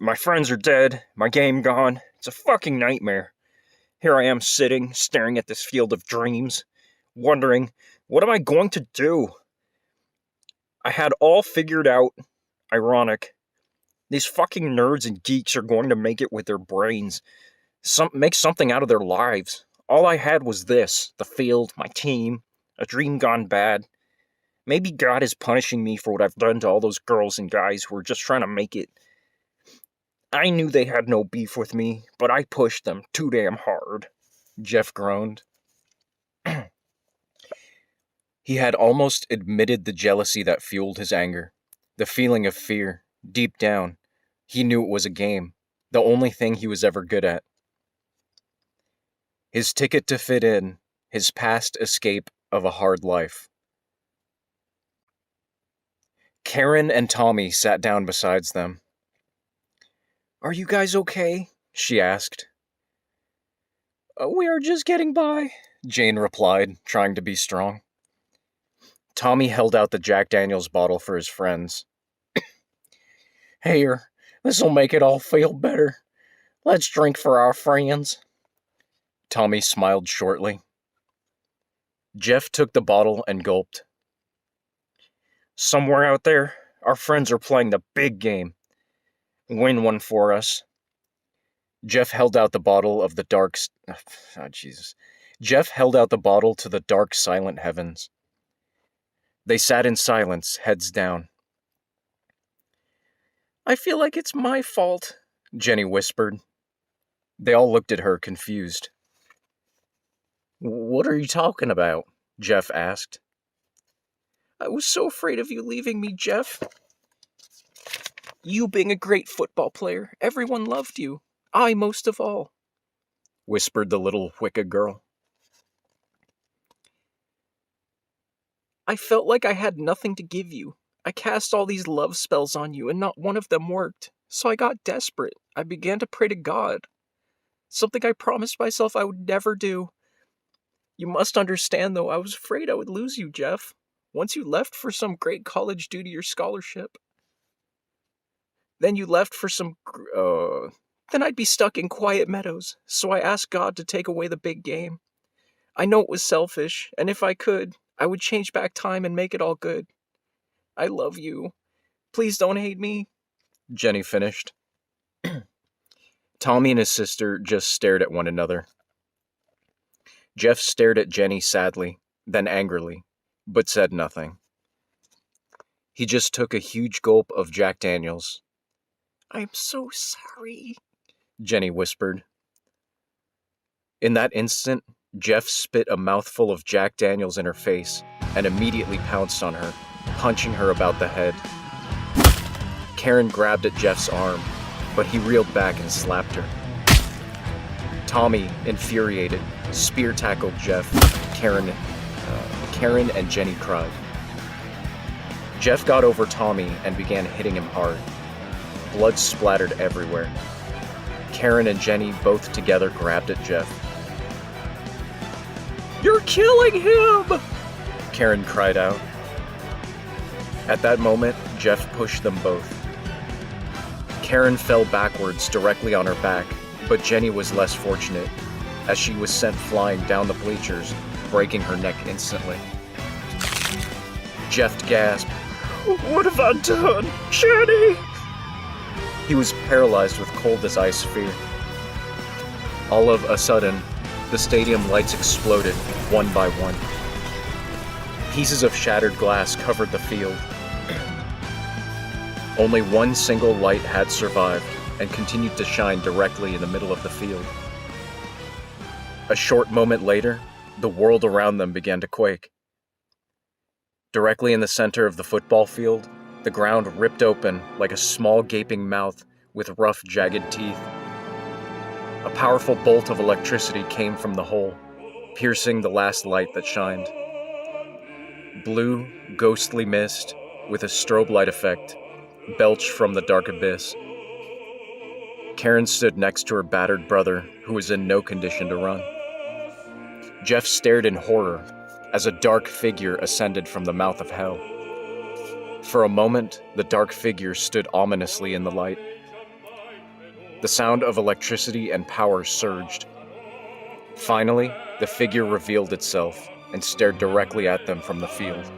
My friends are dead, my game gone. It's a fucking nightmare. Here I am sitting, staring at this field of dreams, wondering, what am I going to do? I had all figured out. Ironic. These fucking nerds and geeks are going to make it with their brains. Make something out of their lives. All I had was this, the field, my team, a dream gone bad. Maybe God is punishing me for what I've done to all those girls and guys who are just trying to make it. I knew they had no beef with me, but I pushed them too damn hard. Jeff groaned. He had almost admitted the jealousy that fueled his anger, the feeling of fear. Deep down, he knew it was a game, the only thing he was ever good at. His ticket to fit in, his past escape of a hard life. Karen and Tommy sat down beside them. Are you guys okay? She asked. We are just getting by, Jane replied, trying to be strong. Tommy held out the Jack Daniels bottle for his friends. Here, this'll make it all feel better. Let's drink for our friends. Tommy smiled shortly. Jeff took the bottle and gulped. Somewhere out there, our friends are playing the big game. Win one for us. Jeff held out the bottle of the dark... Jeff held out the bottle to the dark, silent heavens. They sat in silence, heads down. I feel like it's my fault, Jenny whispered. They all looked at her, confused. What are you talking about? Jeff asked. I was so afraid of you leaving me, Jeff. You being a great football player, everyone loved you. I most of all, whispered the little Wicca girl. I felt like I had nothing to give you. I cast all these love spells on you, and not one of them worked. So I got desperate. I began to pray to God. Something I promised myself I would never do. You must understand, though, I was afraid I would lose you, Jeff. Once you left for some great college due to your scholarship. Then you left for some... then I'd be stuck in quiet meadows, so I asked God to take away the big game. I know it was selfish, and if I could, I would change back time and make it all good. I love you. Please don't hate me. Jenny finished. Tommy and his sister just stared at one another. Jeff stared at Jenny sadly, then angrily, but said nothing. He just took a huge gulp of Jack Daniels. I'm so sorry, Jenny whispered. In that instant, Jeff spit a mouthful of Jack Daniels in her face and immediately pounced on her, punching her about the head. Karen grabbed at Jeff's arm, but he reeled back and slapped her. Tommy, infuriated, spear tackled Jeff. Karen and Jenny cried. Jeff got over Tommy and began hitting him hard. Blood splattered everywhere. Karen and Jenny both together grabbed at Jeff. You're killing him! Karen cried out. At that moment, Jeff pushed them both. Karen fell backwards directly on her back, but Jenny was less fortunate, as she was sent flying down the bleachers, breaking her neck instantly. Jeff gasped. What have I done? Jenny! He was paralyzed with cold as ice fear. All of a sudden, the stadium lights exploded, one by one. Pieces of shattered glass covered the field. Only one single light had survived and continued to shine directly in the middle of the field. A short moment later, the world around them began to quake. Directly in the center of the football field, the ground ripped open like a small gaping mouth with rough, jagged teeth. A powerful bolt of electricity came from the hole, piercing the last light that shined. Blue, ghostly mist, with a strobe light effect, belched from the dark abyss. Karen stood next to her battered brother, who was in no condition to run. Jeff stared in horror as a dark figure ascended from the mouth of hell. For a moment, the dark figure stood ominously in the light. The sound of electricity and power surged. Finally, the figure revealed itself and stared directly at them from the field.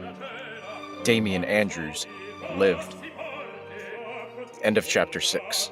Damian Andrews lived. End of chapter 6.